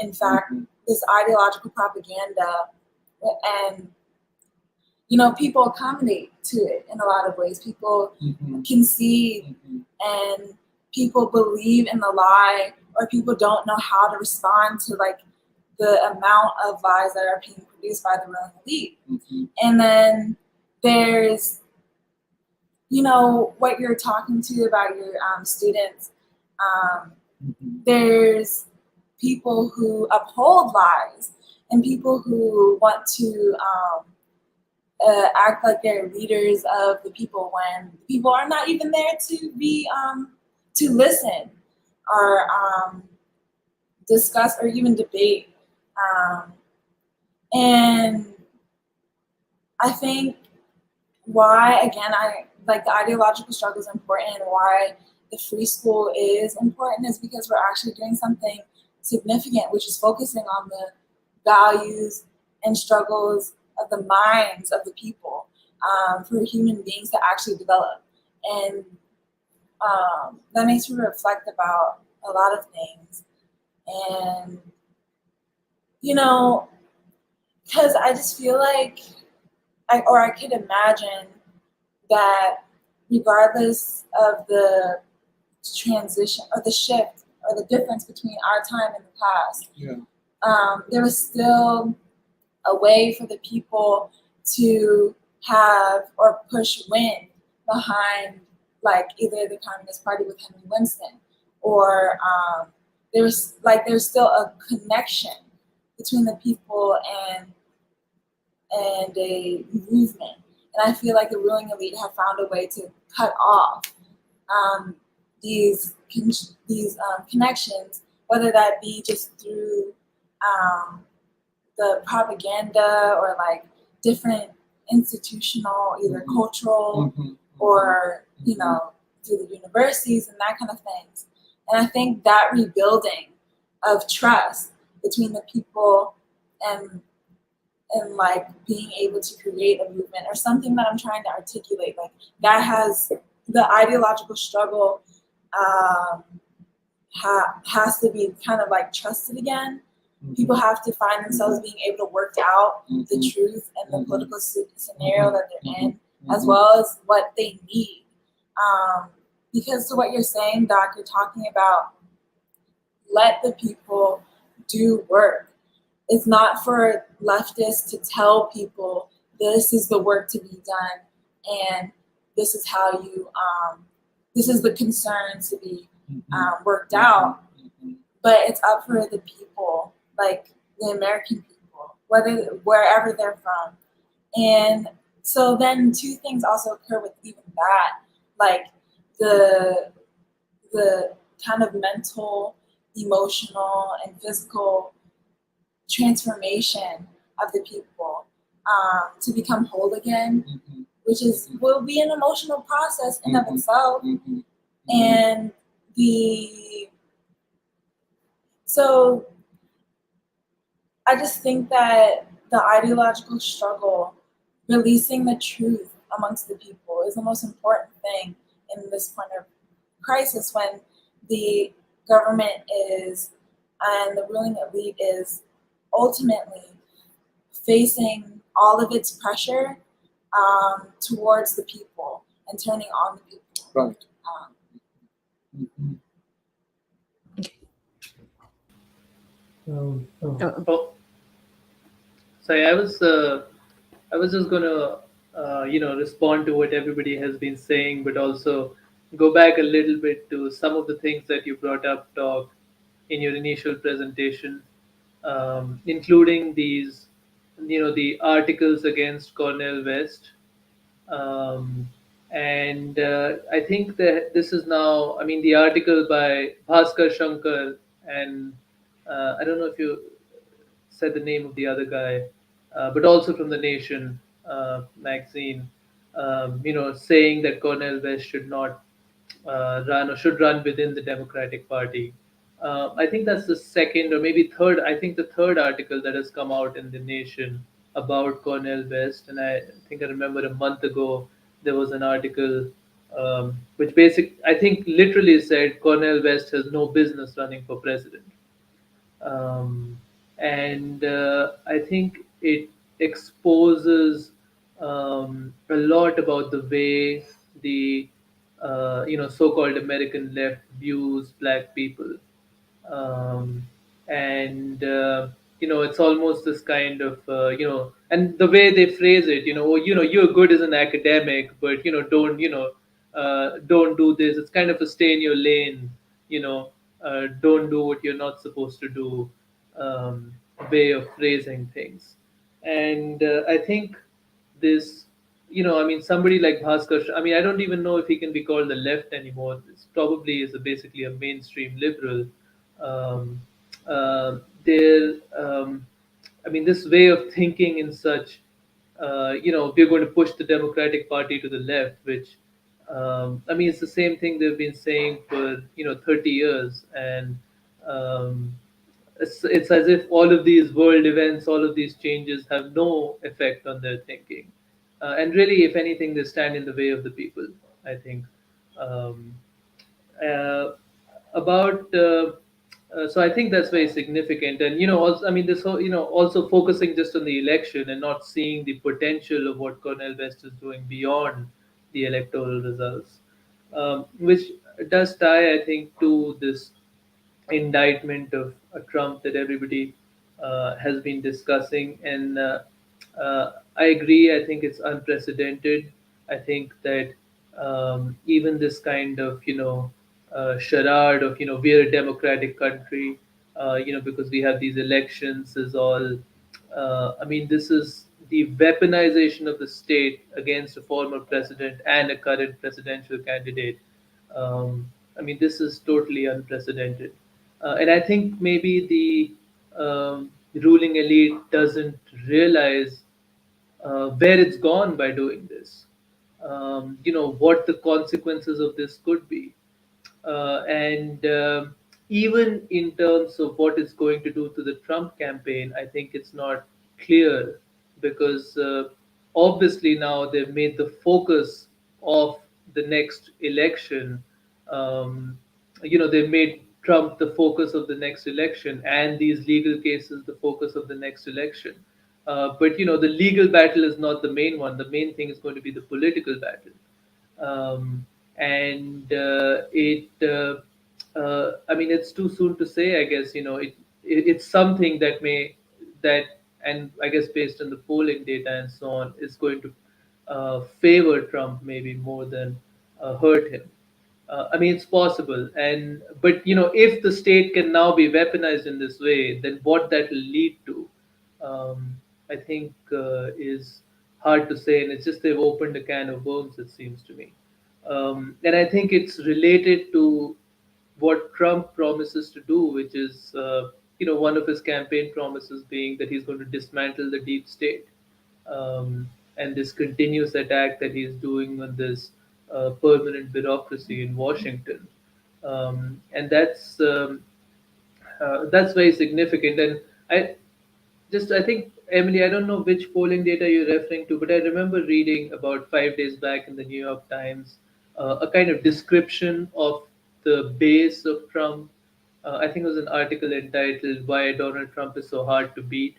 in fact, this ideological propaganda, and people accommodate to it in a lot of ways. People concede, and people believe in the lie, or people don't know how to respond to like the amount of lies that are being produced by the ruling elite. And then there's, what you're talking to about your students. There's people who uphold lies and people who want to act like they're leaders of the people when people are not even there to be to listen or discuss or even debate. And I think why, again, the ideological struggle is important, and why the free school is important is because we're actually doing something significant, which is focusing on the values and struggles of the minds of the people, for human beings to actually develop. And that makes me reflect about a lot of things. And, because I just feel like, I could imagine that regardless of the transition or the shift or the difference between our time and the past, there was still a way for the people to have or push wind behind, like, either the Communist Party with Henry Winston, or there's still a connection between the people and a movement. And I feel like the ruling elite have found a way to cut off these connections, whether that be just through the propaganda or like different institutional, either cultural or, you know, through the universities and that kind of things. And I think that rebuilding of trust between the people and like being able to create a movement or something that I'm trying to articulate, like that has the ideological struggle has to be kind of like trusted again. People have to find themselves being able to work out the truth and the political scenario that they're in, as well as what they need. Because to what you're saying, Doc, you're talking about let the people do work. It's not for leftists to tell people this is the work to be done and this is how you, this is the concerns to be worked out. But it's up for the people, like the American people, wherever they're from. And so then two things also occur with even that, like the kind of mental, emotional, and physical transformation of the people to become whole again, which will be an emotional process in of itself. And so I just think that the ideological struggle, releasing the truth amongst the people, is the most important thing in this point of crisis, when the government is and the ruling elite is ultimately facing all of its pressure towards the people and turning on the people. Right. Sorry, I was just gonna respond to what everybody has been saying, but also go back a little bit to some of the things that you brought up, Doc, in your initial presentation, including these, the articles against Cornel West. And I think that this is now, I mean, the article by Bhaskar Shankar, and I don't know if you said the name of the other guy, but also from the Nation magazine, saying that Cornel West should not run or should run within the Democratic Party. I think that's the second or maybe third. I think the third article that has come out in the Nation about Cornel West, and I think I remember a month ago there was an article which I think literally said Cornel West has no business running for president. And I think it exposes a lot about the way the so-called American left views black people, and it's almost this kind of and the way they phrase it, you're good as an academic, but don't do this. It's kind of a stay in your lane, don't do what you're not supposed to do, way of phrasing things. And I think this, I mean, somebody like Bhaskar, I mean, I don't even know if he can be called the left anymore. This probably is basically a mainstream liberal. Um, there, I mean, this way of thinking in such, we're going to push the Democratic Party to the left, which, I mean, it's the same thing they've been saying for, 30 years. And it's as if all of these world events, all of these changes have no effect on their thinking. And really, if anything, they stand in the way of the people, I think. Um, uh, about So I think that's very significant. And also, I mean, this whole, also focusing just on the election and not seeing the potential of what Cornel West is doing beyond the electoral results, which does tie, I think, to this indictment of Trump that everybody has been discussing. And I agree. I think it's unprecedented. I think that even this kind of charade of we're a democratic country, because we have these elections is all. I mean, this is the weaponization of the state against a former president and a current presidential candidate. I mean, this is totally unprecedented. And I think maybe the ruling elite doesn't realize where it's gone by doing this. What the consequences of this could be. And even in terms of what it's going to do to the Trump campaign, I think it's not clear because obviously now they've made the focus of the next election. Um, they've made Trump the focus of the next election and these legal cases the focus of the next election. But the legal battle is not the main one. The main thing is going to be the political battle. And I mean, it's too soon to say. I guess it's something that, and I guess based on the polling data and so on, is going to favor Trump maybe more than hurt him. I mean, it's possible, but if the state can now be weaponized in this way, then what that will lead to, I think, is hard to say, and it's just they've opened a can of worms. It seems to me, and I think it's related to what Trump promises to do, which is, one of his campaign promises being that he's going to dismantle the deep state, and this continuous attack that he's doing on this permanent bureaucracy in Washington, and that's very significant. And I think, Emily, I don't know which polling data you're referring to, but I remember reading about 5 days back in the New York Times a kind of description of the base of Trump. I think it was an article entitled "Why Donald Trump is So Hard to Beat,"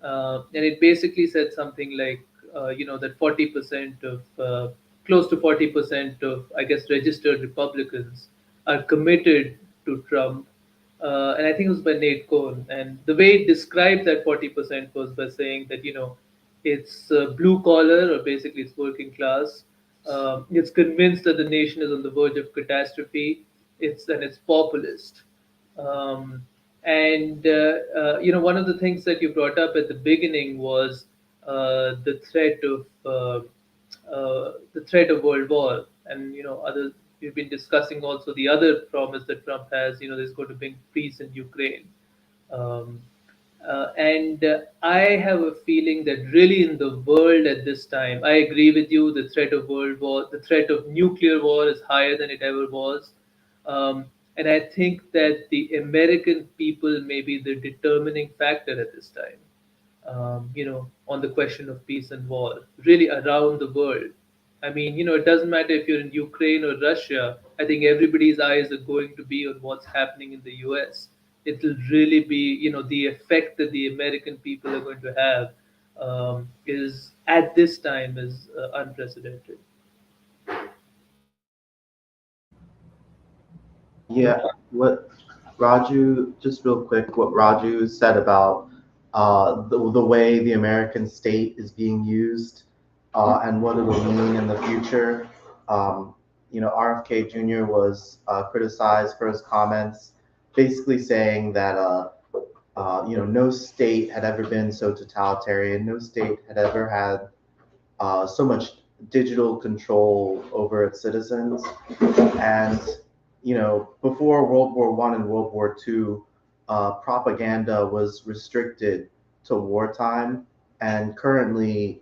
and it basically said something like, that 40% of, close to 40% of, I guess, registered Republicans are committed to Trump. And I think it was by Nate Cohn. And the way it described that 40% was by saying that, it's blue collar, or basically it's working class. It's convinced that the nation is on the verge of catastrophe. It's populist. Um, and one of the things that you brought up at the beginning was the threat of world war, and other. We've been discussing also the other promise that Trump has. There's going to bring peace in Ukraine, um, and I have a feeling that really in the world at this time, I agree with you. The threat of world war, the threat of nuclear war, is higher than it ever was. Um, and I think that the American people may be the determining factor at this time, on the question of peace and war, really around the world. I mean, it doesn't matter if you're in Ukraine or Russia. I think everybody's eyes are going to be on what's happening in the US. It'll really be, the effect that the American people are going to have is at this time is unprecedented. Yeah, what Raju, just real quick, what Raju said about the way the American state is being used and what it'll mean in the future. RFK Jr. was criticized for his comments, basically saying that no state had ever been so totalitarian, no state had ever had so much digital control over its citizens. And before World War I and World War II, propaganda was restricted to wartime, and currently,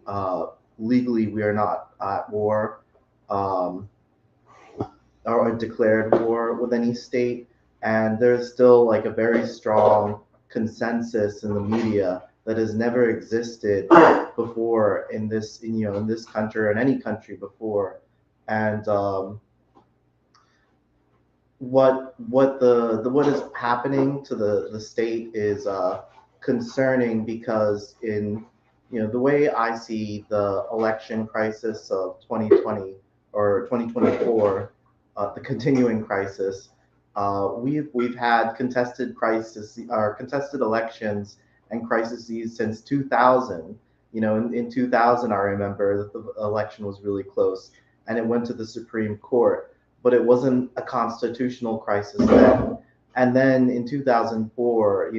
legally, we are not at war or declared war with any state, and there's still like a very strong consensus in the media that has never existed before in this country or in any country before, and what is happening to the state is concerning, because in the way I see the election crisis of 2020 or 2024, the continuing crisis, we've had contested elections and crises since 2000. In 2000, I remember that the election was really close and it went to the Supreme Court, but it wasn't a constitutional crisis then. And then in 2004,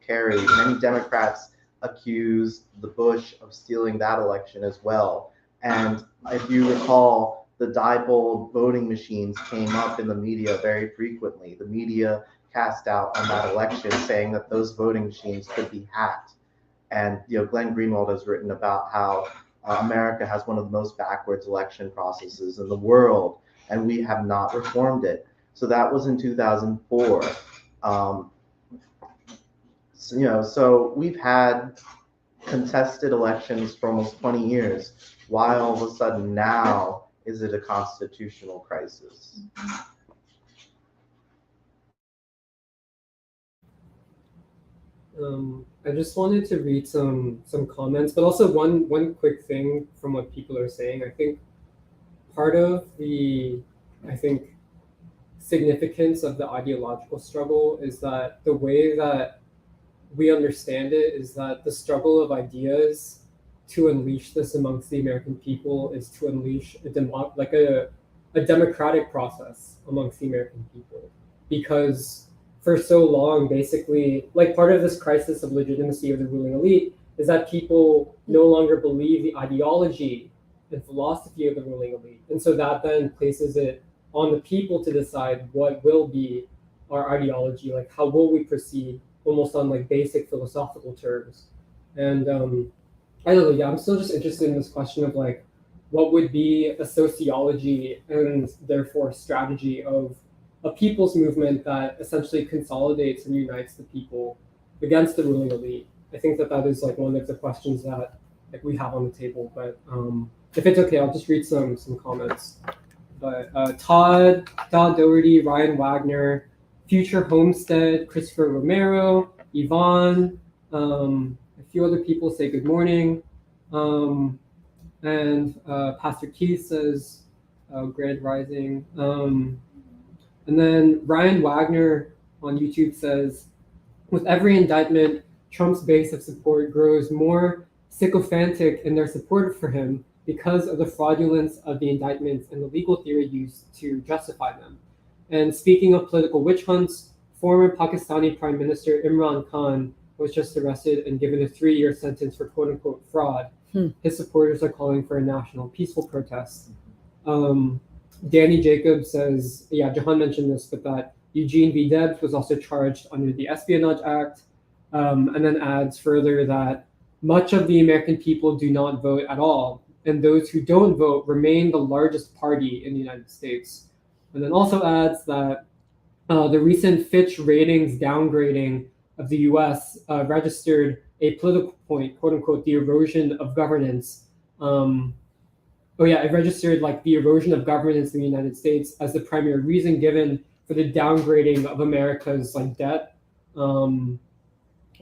Kerry, many Democrats accused the Bush of stealing that election as well. And if you recall, the Diebold voting machines came up in the media very frequently. The media cast out on that election, saying that those voting machines could be hacked. And Glenn Greenwald has written about how America has one of the most backwards election processes in the world, and we have not reformed it. So that was in 2004. So we've had contested elections for almost 20 years. Why all of a sudden now is it a constitutional crisis? I just wanted to read some comments, but also one quick thing from what people are saying. I think part of the significance of the ideological struggle is that the way that we understand it is that the struggle of ideas to unleash this amongst the American people is to unleash a democratic process amongst the American people. Because for so long, basically, like part of this crisis of legitimacy of the ruling elite is that people no longer believe the ideology and philosophy of the ruling elite. And so that then places it on the people to decide what will be our ideology, like how will we proceed, almost on like basic philosophical terms. And I don't know, yeah, I'm still just interested in this question of like, what would be a sociology and therefore strategy of a people's movement that essentially consolidates and unites the people against the ruling elite? I think that is like one of the questions that like we have on the table. But if it's okay, I'll just read some comments. But Todd Doherty, Ryan Wagner, Future Homestead, Christopher Romero, Yvonne, a few other people say good morning. And Pastor Keith says Grand Rising. And then Ryan Wagner on YouTube says, with every indictment, Trump's base of support grows more sycophantic in their support for him because of the fraudulence of the indictments and the legal theory used to justify them. And speaking of political witch hunts, former Pakistani Prime Minister Imran Khan was just arrested and given a 3-year sentence for quote-unquote fraud. His supporters are calling for a national peaceful protest. Danny Jacobs says, yeah, Jahan mentioned this, but that Eugene V. Debs was also charged under the Espionage Act, and then adds further that much of the American people do not vote at all, and those who don't vote remain the largest party in the United States. And then also adds that the recent Fitch ratings downgrading of the US registered a political point, quote unquote, the erosion of governance. It registered like the erosion of governance in the United States as the primary reason given for the downgrading of America's like debt. And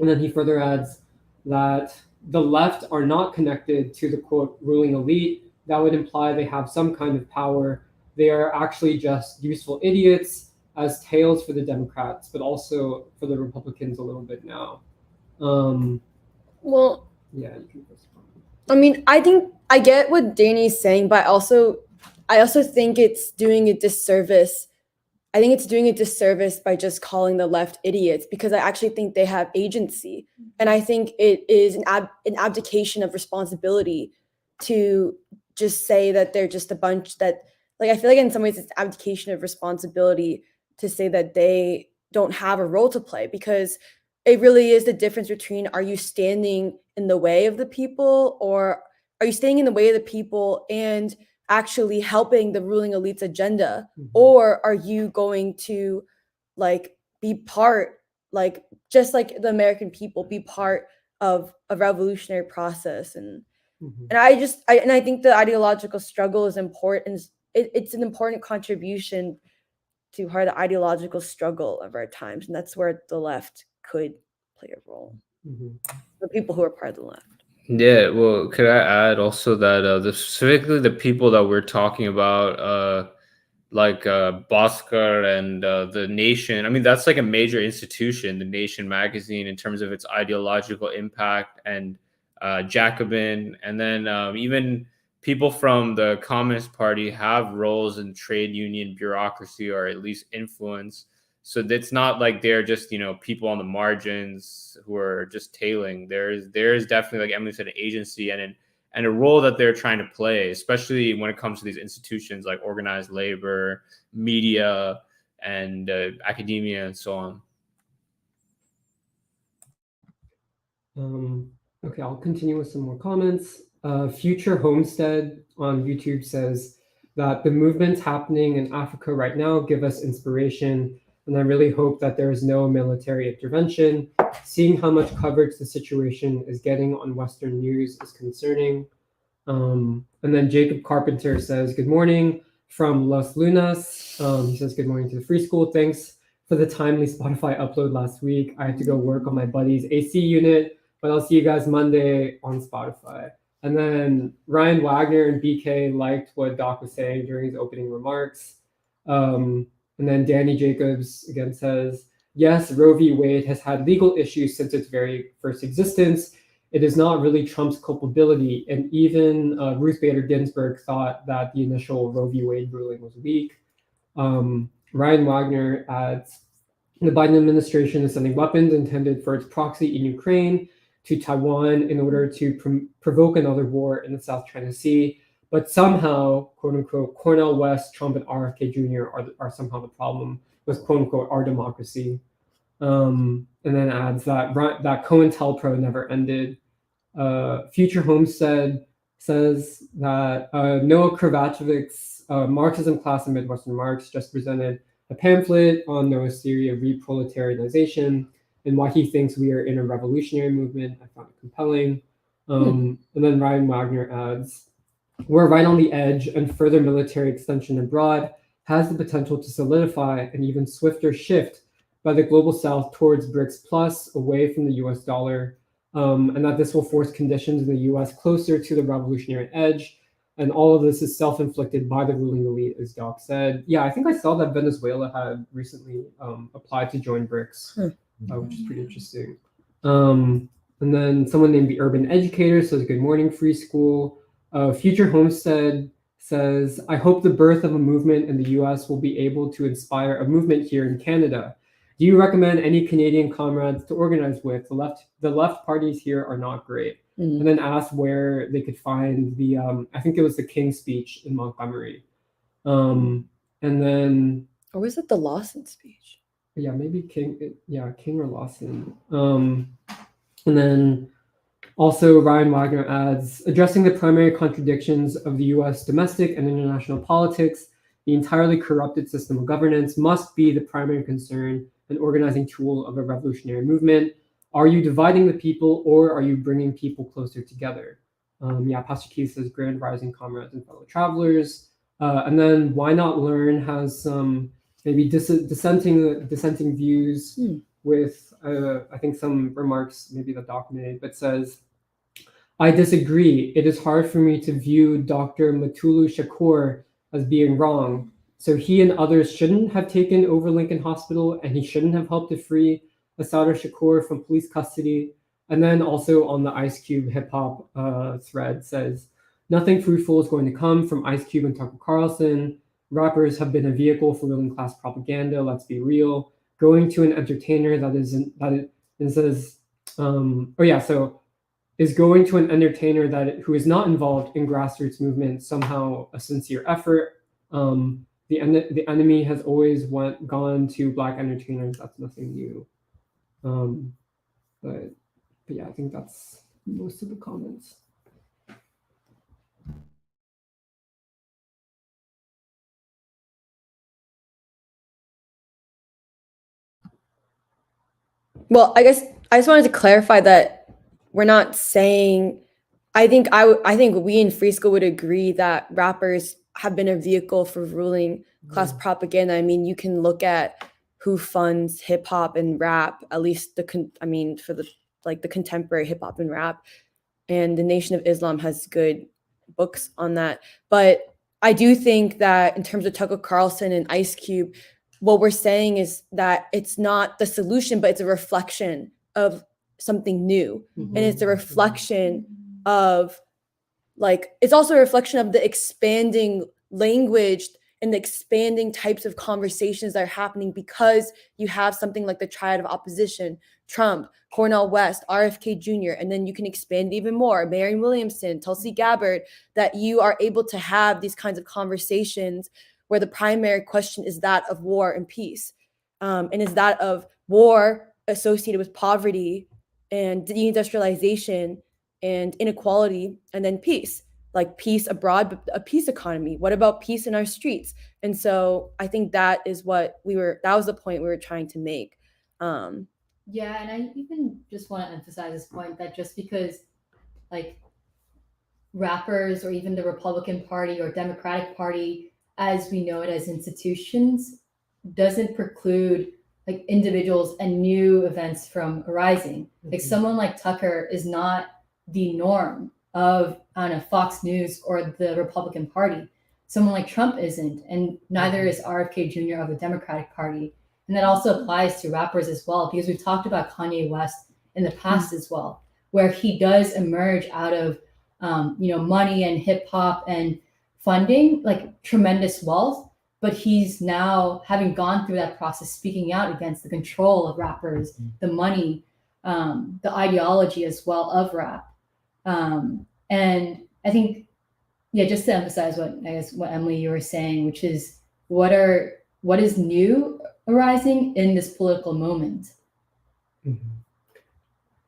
then he further adds that the left are not connected to the quote ruling elite. That would imply they have some kind of power. They are actually just useful idiots as tails for the Democrats, but also for the Republicans a little bit now. Well, yeah, you can respond. I mean, I think I get what Danny's saying, but I also think it's doing a disservice. I think it's doing a disservice by just calling the left idiots, because I actually think they have agency. And I think it is an abdication of responsibility to just say that they're just a bunch that, like, I feel like in some ways it's abdication of responsibility to say that they don't have a role to play, because it really is the difference between, are you standing in the way of the people, or are you standing in the way of the people and actually helping the ruling elite's agenda? Or are you going to like be part, like just like the American people, be part of a revolutionary process? And I think the ideological struggle is important. It's an important contribution to part of the ideological struggle of our times, and that's where the left could play a role. The people who are part of the left. Yeah, well, could I add also that specifically the people that we're talking about, like Bhaskar and the Nation, I mean, that's like a major institution, the Nation magazine, in terms of its ideological impact, and Jacobin, and then even people from the Communist Party have roles in trade union bureaucracy, or at least influence. So it's not like they're just, people on the margins who are just tailing. There's definitely, like Emily said, an agency and a role that they're trying to play, especially when it comes to these institutions like organized labor, media, and academia and so on. Okay, I'll continue with some more comments. Future Homestead on YouTube says that the movements happening in Africa right now give us inspiration, and I really hope that there is no military intervention. Seeing how much coverage the situation is getting on Western news is concerning. And then Jacob Carpenter says, good morning from Los Lunas. He says, good morning to the free school. Thanks for the timely Spotify upload last week. I had to go work on my buddy's AC unit, but I'll see you guys Monday on Spotify. And then Ryan Wagner and BK liked what Doc was saying during his opening remarks. And then Danny Jacobs again says, yes, Roe v. Wade has had legal issues since its very first existence. It is not really Trump's culpability. And even Ruth Bader Ginsburg thought that the initial Roe v. Wade ruling was weak. Ryan Wagner adds, the Biden administration is sending weapons intended for its proxy in Ukraine to Taiwan in order to provoke another war in the South China Sea. But somehow, quote unquote, Cornel West, Trump, and RFK Jr. are somehow the problem with, quote unquote, our democracy. And then adds that COINTELPRO never ended. Future Homestead says that Noah Kravachevic's Marxism class in Midwestern Marx just presented a pamphlet on Noah's theory of reproletarianization and why he thinks we are in a revolutionary movement. I found it compelling. And then Ryan Wagner adds, we're right on the edge, and further military extension abroad has the potential to solidify an even swifter shift by the global South towards BRICS Plus, away from the US dollar, and that this will force conditions in the US closer to the revolutionary edge. And all of this is self-inflicted by the ruling elite, as Doc said. Yeah, I think I saw that Venezuela had recently applied to join BRICS, which is pretty interesting. And then someone named The Urban Educator says, good morning, Free School. Future Homestead says, I hope the birth of a movement in the US will be able to inspire a movement here in Canada. Do you recommend any Canadian comrades to organize with? The left parties here are not great. And then asked where they could find the, I think it was the King speech in Montgomery. And then... Or was it the Lawson speech? Yeah, maybe King, King or Lawson. And then also Ryan Wagner adds, addressing the primary contradictions of the US domestic and international politics, the entirely corrupted system of governance must be the primary concern and organizing tool of a revolutionary movement. Are you dividing the people, or are you bringing people closer together? Pastor Keith says, grand rising comrades and fellow travelers. And then Why Not Learn has some maybe dissenting views with, I think, some remarks maybe that Doc made, but says, I disagree. It is hard for me to view Dr. Mutulu Shakur as being wrong. So he and others shouldn't have taken over Lincoln Hospital, and he shouldn't have helped to free Assata Shakur from police custody. And then also on the Ice Cube hip hop thread says, nothing fruitful is going to come from Ice Cube and Tucker Carlson. Rappers have been a vehicle for ruling class propaganda. Let's be real. Going to an entertainer is going to an entertainer who is not involved in grassroots movement somehow a sincere effort. The enemy has always gone to Black entertainers. That's nothing new. But yeah, I think that's most of the comments. Well, I guess I just wanted to clarify that we're not saying. I think we in Free School would agree that rappers have been a vehicle for ruling class propaganda. I mean, you can look at who funds hip hop and rap, at least for the contemporary hip hop and rap, and the Nation of Islam has good books on that. But I do think that in terms of Tucker Carlson and Ice Cube, what we're saying is that it's not the solution, but it's a reflection of something new. And it's a reflection of it's also a reflection of the expanding language and the expanding types of conversations that are happening because you have something like the triad of opposition, Trump, Cornel West, RFK Jr., and then you can expand even more, Marianne Williamson, Tulsi Gabbard, that you are able to have these kinds of conversations where the primary question is that of war and peace, and is that of war associated with poverty and deindustrialization and inequality, and then peace, like peace abroad, but a peace economy. What about peace in our streets? And so I think that was the point we were trying to make. Yeah, and I even just want to emphasize this point that just because like rappers or even the Republican Party or Democratic Party, as we know it as institutions, doesn't preclude like individuals and new events from arising. Like someone like Tucker is not the norm of, I don't know, Fox News or the Republican Party. Someone like Trump isn't, and neither is RFK Jr. of the Democratic Party. And that also applies to rappers as well, because we've talked about Kanye West in the past as well, where he does emerge out of money and hip hop and funding, like tremendous wealth. But he's now, having gone through that process, speaking out against the control of rappers, the money, the ideology as well of rap. And I think, yeah, just to emphasize what Emily, you were saying, which is what is new arising in this political moment.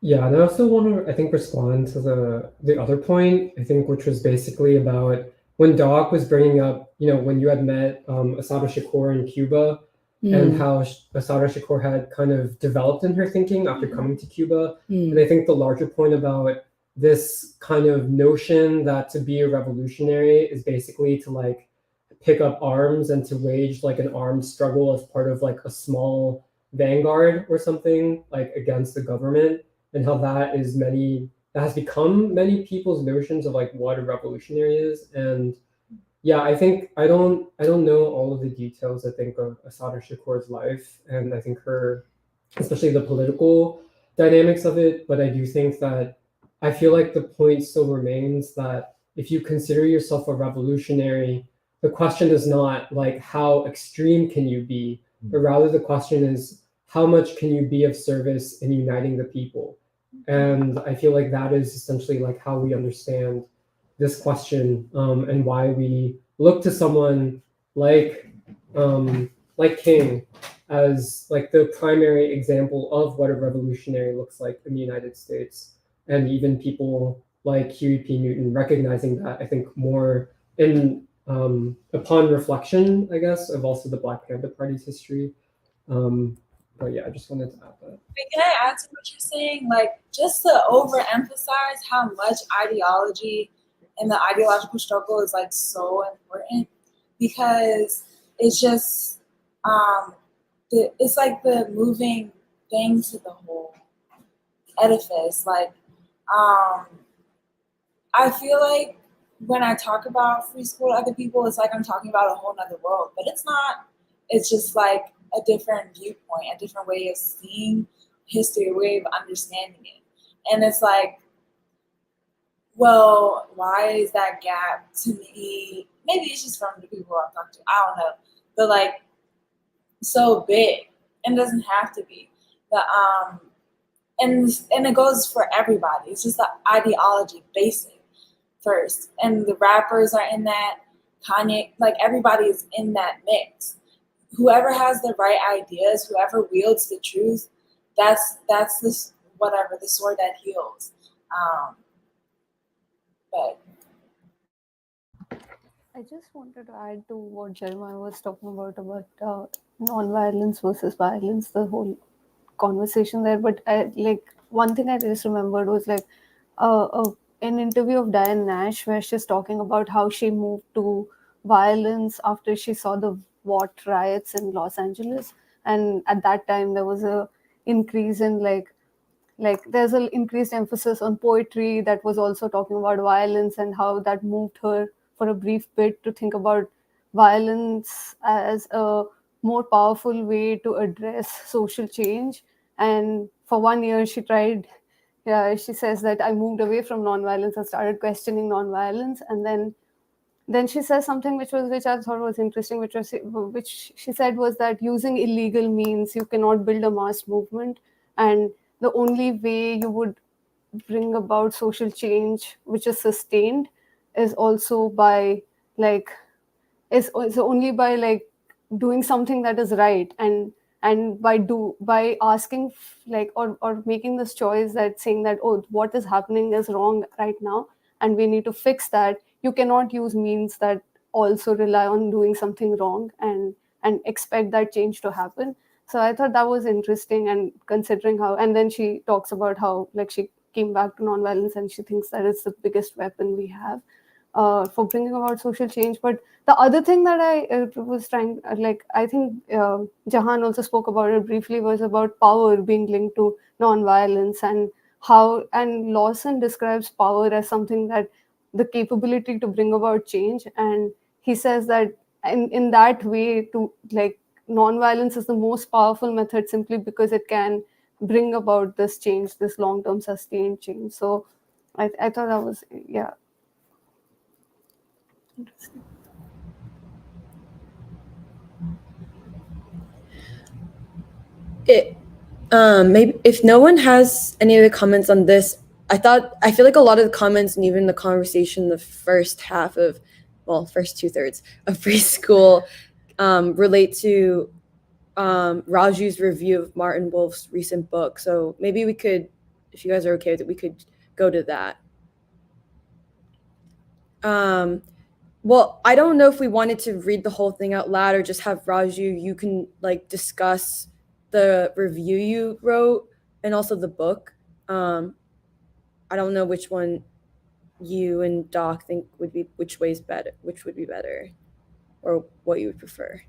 Yeah, and I also want to, I think, respond to the other point, I think, which was basically about when Doc was bringing up, when you had met Asada Shakur in Cuba, and how Asada Shakur had kind of developed in her thinking after coming to Cuba. And I think the larger point about this kind of notion that to be a revolutionary is basically to like pick up arms and to wage like an armed struggle as part of like a small vanguard or something like against the government, and how that has become many people's notions of like what a revolutionary is. And yeah, I think I don't know all of the details, I think, of Asada Shakur's life, and I think her, especially the political dynamics of it, but I do think that I feel like the point still remains that if you consider yourself a revolutionary, the question is not like how extreme can you be, but rather the question is how much can you be of service in uniting the people. And I feel like that is essentially like how we understand this question, and why we look to someone like King as like the primary example of what a revolutionary looks like in the United States. And even people like Huey P. Newton recognizing that, I think, more in upon reflection, I guess, of also the Black Panther Party's history. But yeah, I just wanted to add that. Can I add to what you're saying? Like, just to overemphasize how much ideology and the ideological struggle is like so important, because it's just it's like the moving thing to the whole edifice. Like, I feel like when I talk about free school to other people, it's like I'm talking about a whole nother world, but it's not. It's just like a different viewpoint, a different way of seeing history, a way of understanding it. And it's like, well, why is that gap to me? Maybe it's just from the people I've talked to, I don't know, but like so big, and it doesn't have to be. And it goes for everybody. It's just the ideology basic first, and the rappers are in that. Kanye, like everybody is in that mix. Whoever has the right ideas, whoever wields the truth, that's this whatever, the sword that heals. But I just wanted to add to what Jeremiah was talking about non-violence versus violence, the whole conversation there. But one thing I just remembered was like an interview of Diane Nash where she's talking about how she moved to violence after she saw the WAT riots in Los Angeles, and at that time there was a increase in like there's an increased emphasis on poetry that was also talking about violence, and how that moved her for a brief bit to think about violence as a more powerful way to address social change. And for 1 year she tried, she says that I moved away from nonviolence and started questioning nonviolence, and then she says something which I thought was interesting, which she said was that using illegal means you cannot build a mass movement, and the only way you would bring about social change which is sustained is also by like is only by like doing something that is right, and by asking like or making this choice that saying that, oh, what is happening is wrong right now and we need to fix that. You cannot use means that also rely on doing something wrong and expect that change to happen. So I thought that was interesting, and considering how, and then she talks about how like she came back to nonviolence and she thinks that it's the biggest weapon we have for bringing about social change. But the other thing that I was trying, like I think Jahan also spoke about it briefly, was about power being linked to nonviolence, and how, and Lawson describes power as something that the capability to bring about change, and he says that in that way to like nonviolence is the most powerful method simply because it can bring about this change, this long-term sustained change. So I thought that was, yeah, interesting. Maybe if no one has any other comments on this, I feel like a lot of the comments and even the conversation the first half of, well, first 2/3 of preschool relate to Raju's review of Martin Wolf's recent book. So maybe we could, if you guys are okay with it, we could go to that. Well, I don't know if we wanted to read the whole thing out loud or just have Raju, you can like discuss the review you wrote and also the book. I don't know which one you and Doc think would be, which would be better, or what you would prefer.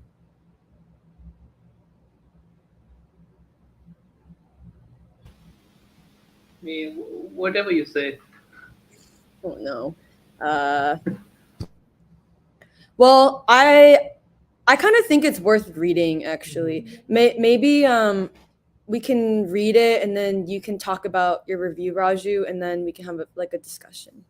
I mean, whatever you say. Oh no. Well, I kind of think it's worth reading actually. Maybe we can read it and then you can talk about your review, Raju, and then we can have a discussion.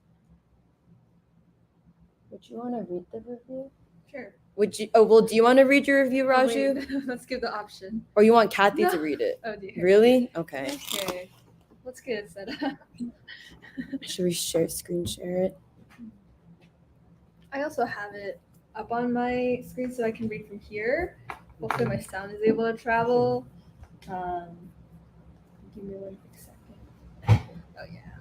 Would you want to read the review? Sure. Would you? Oh well, do you want to read your review, Raju? Wait, let's give the option. Or you want Kathy to No. read it? Oh dear. Really? Okay. Okay. Let's get it set up. Should we screen share it? I also have it up on my screen so I can read from here. Hopefully my sound is able to travel. Give me 1 quick second. Oh yeah.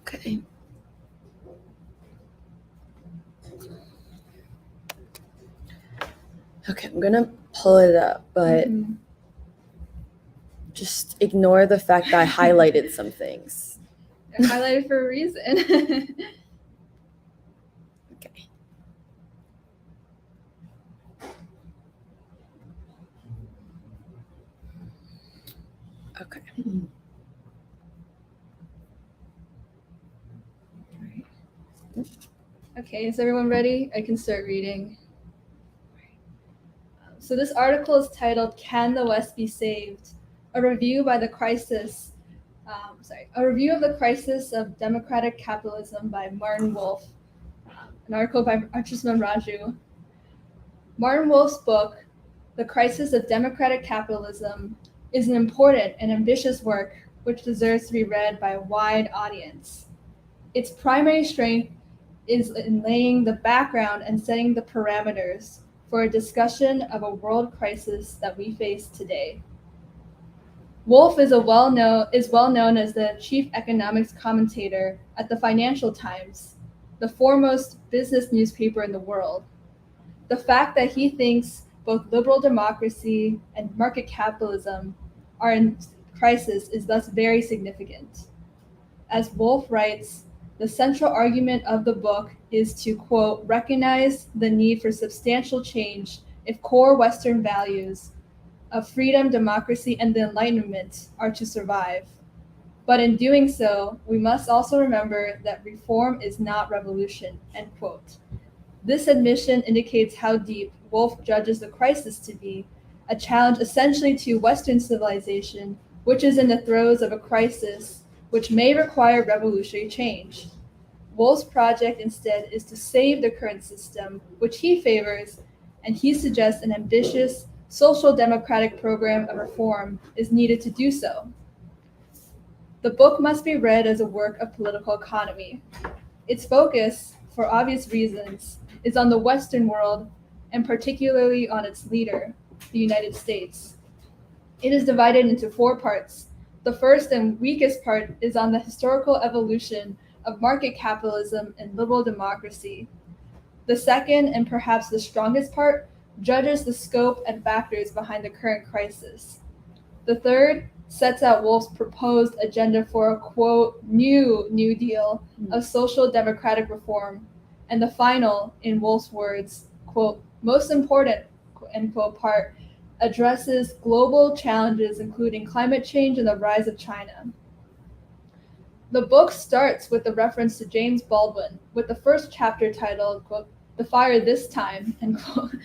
Okay. Okay, I'm gonna pull it up, but just ignore the fact that I highlighted some things. They're highlighted for a reason. Okay. Okay. Okay, is everyone ready? I can start reading. So this article is titled "Can the West Be Saved?" A review by the Crisis. A review of the Crisis of Democratic Capitalism by Martin Wolf. An article by Archishman Raju. Martin Wolf's book, The Crisis of Democratic Capitalism, is an important and ambitious work which deserves to be read by a wide audience. Its primary strength is in laying the background and setting the parameters for a discussion of a world crisis that we face today. Wolf is well known as the chief economics commentator at the Financial Times, the foremost business newspaper in the world. The fact that he thinks both liberal democracy and market capitalism are in crisis is thus very significant. As Wolf writes, the central argument of the book is to, quote, recognize the need for substantial change if core Western values of freedom, democracy, and the Enlightenment are to survive. But in doing so, we must also remember that reform is not revolution, end quote. This admission indicates how deep Wolf judges the crisis to be, a challenge essentially to Western civilization, which is in the throes of a crisis which may require revolutionary change. Wolf's project instead is to save the current system, which he favors, and he suggests an ambitious social democratic program of reform is needed to do so. The book must be read as a work of political economy. Its focus, for obvious reasons, is on the Western world and particularly on its leader, the United States. It is divided into 4 parts. The first and weakest part is on the historical evolution of market capitalism and liberal democracy. The second, and perhaps the strongest part, judges the scope and factors behind the current crisis. The third sets out Woolf's proposed agenda for a, quote, New Deal of social democratic reform. And the final, in Woolf's words, quote, most important, end quote, part addresses global challenges, including climate change and the rise of China. The book starts with a reference to James Baldwin, with the first chapter titled, quote, The Fire This Time, end quote.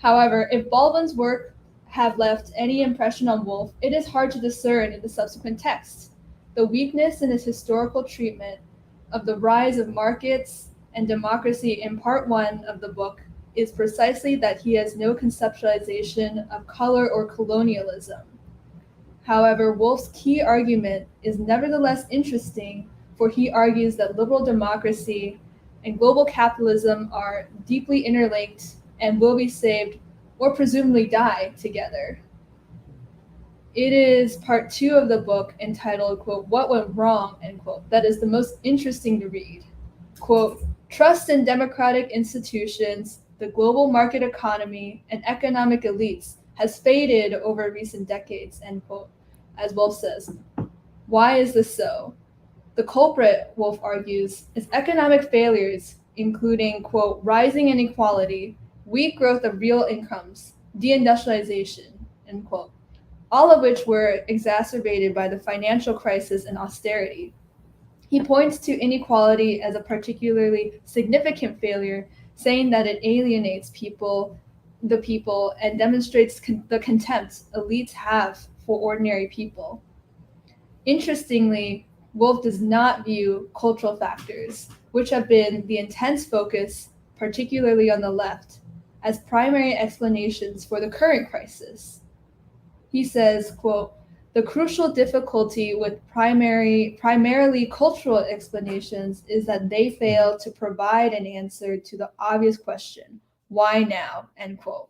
However, if Baldwin's work have left any impression on Woolf, it is hard to discern in the subsequent text. The weakness in his historical treatment of the rise of markets and democracy in part 1 of the book is precisely that he has no conceptualization of color or colonialism. However, Woolf's key argument is nevertheless interesting, for he argues that liberal democracy and global capitalism are deeply interlinked and will be saved or presumably die together. It is part 2 of the book entitled, quote, What Went Wrong, end quote, that is the most interesting to read. Quote, trust in democratic institutions, the global market economy, and economic elites has faded over recent decades, end quote, as Woolf says. Why is this so? The culprit, Woolf argues, is economic failures, including, quote, rising inequality, weak growth of real incomes, deindustrialization, end quote, all of which were exacerbated by the financial crisis and austerity. He points to inequality as a particularly significant failure, saying that it alienates the people, and demonstrates the contempt elites have for ordinary people. Interestingly, Woolf does not view cultural factors, which have been the intense focus, particularly on the left, as primary explanations for the current crisis. He says, quote, the crucial difficulty with primarily cultural explanations is that they fail to provide an answer to the obvious question, why now, end quote.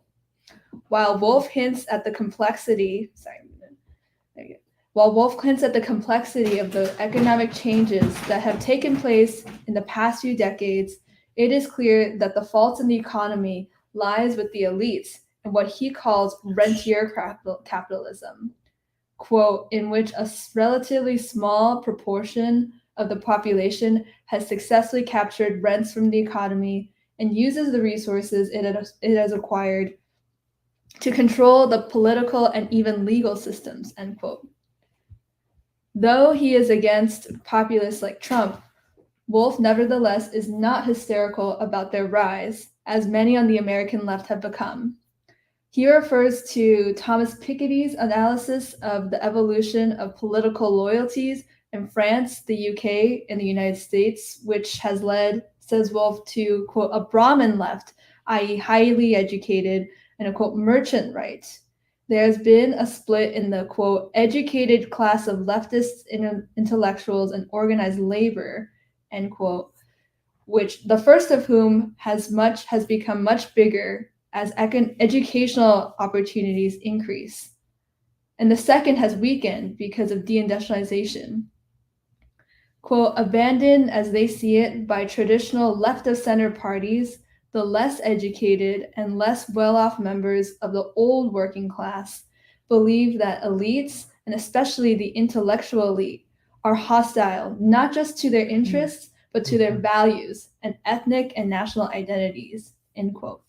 While Woolf hints at the complexity of the economic changes that have taken place in the past few decades, it is clear that the fault in the economy lies with the elites and what he calls rentier capitalism, quote, in which a relatively small proportion of the population has successfully captured rents from the economy and uses the resources it has acquired to control the political and even legal systems, end quote. Though he is against populists like Trump, Woolf nevertheless is not hysterical about their rise, as many on the American left have become. He refers to Thomas Piketty's analysis of the evolution of political loyalties in France, the UK, and the United States, which has led, says Woolf, to, quote, a Brahmin left, i.e. highly educated, and a, quote, merchant right. There has been a split in the, quote, educated class of leftist intellectuals and organized labor, end quote, which the first of whom has become much bigger as educational opportunities increase. And the second has weakened because of deindustrialization. Quote, abandoned as they see it by traditional left-of-center parties, the less educated and less well-off members of the old working class believe that elites, and especially the intellectual elite, are hostile not just to their interests, but to their values and ethnic and national identities, end quote.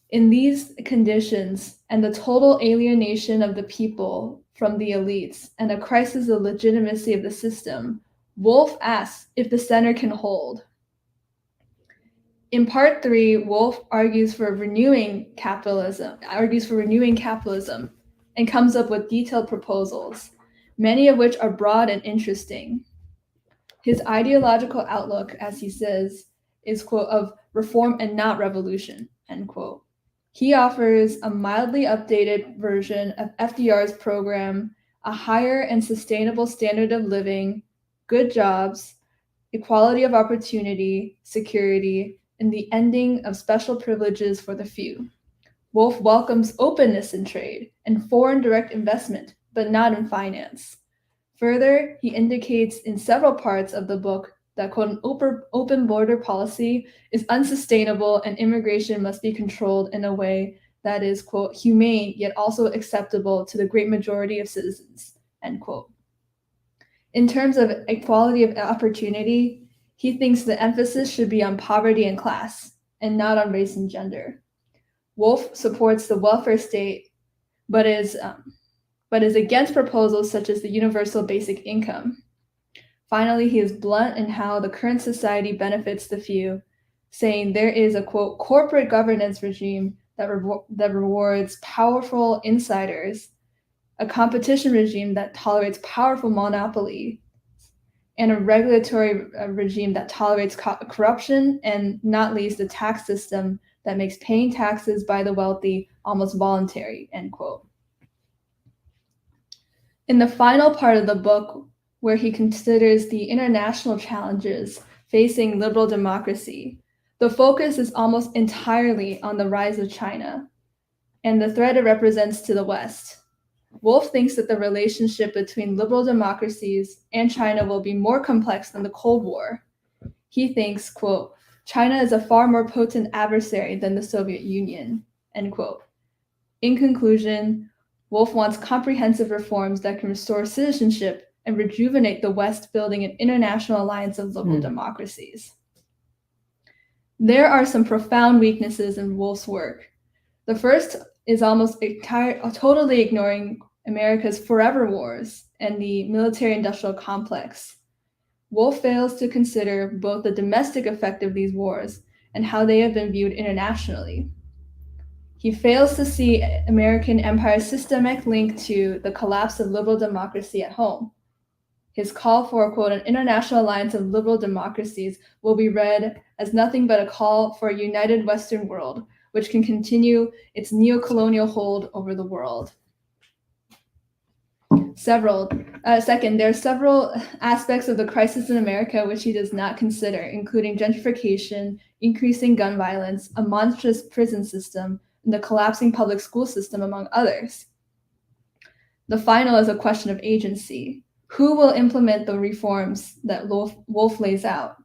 In these conditions, and the total alienation of the people from the elites, and a crisis of legitimacy of the system, Woolf asks if the center can hold. In part 3, Woolf argues for renewing capitalism, and comes up with detailed proposals, many of which are broad and interesting. His ideological outlook, as he says, is, quote, of reform and not revolution, end quote. He offers a mildly updated version of FDR's program a higher and sustainable standard of living, good jobs, equality of opportunity, security, and the ending of special privileges for the few. Wolf welcomes openness in trade and foreign direct investment, but not in finance. Further, he indicates in several parts of the book that, quote, an open border policy is unsustainable and immigration must be controlled in a way that is, quote, humane yet also acceptable to the great majority of citizens, end quote. In terms of equality of opportunity, he thinks the emphasis should be on poverty and class and not on race and gender. Wolf supports the welfare state, but is against proposals such as the universal basic income. Finally, he is blunt in how the current society benefits the few, saying there is a, quote, corporate governance regime that rewards powerful insiders, a competition regime that tolerates powerful monopoly, and a regulatory regime that tolerates corruption, and not least a tax system that makes paying taxes by the wealthy almost voluntary, end quote. In the final part of the book, where he considers the international challenges facing liberal democracy, the focus is almost entirely on the rise of China and the threat it represents to the West. Wolf thinks that the relationship between liberal democracies and China will be more complex than the Cold War. He thinks, quote, China is a far more potent adversary than the Soviet Union, end quote. In conclusion, Wolf wants comprehensive reforms that can restore citizenship and rejuvenate the West, building an international alliance of liberal democracies. There are some profound weaknesses in Wolf's work. The first is almost totally ignoring America's forever wars and the military-industrial complex. Wolf fails to consider both the domestic effect of these wars and how they have been viewed internationally. He fails to see American empire's systemic link to the collapse of liberal democracy at home. His call for, quote, an international alliance of liberal democracies will be read as nothing but a call for a united Western world, which can continue its neo-colonial hold over the world. Second, there are several aspects of the crisis in America which he does not consider, including gentrification, increasing gun violence, a monstrous prison system, and the collapsing public school system, among others. The final is a question of agency. Who will implement the reforms that Wolf lays out?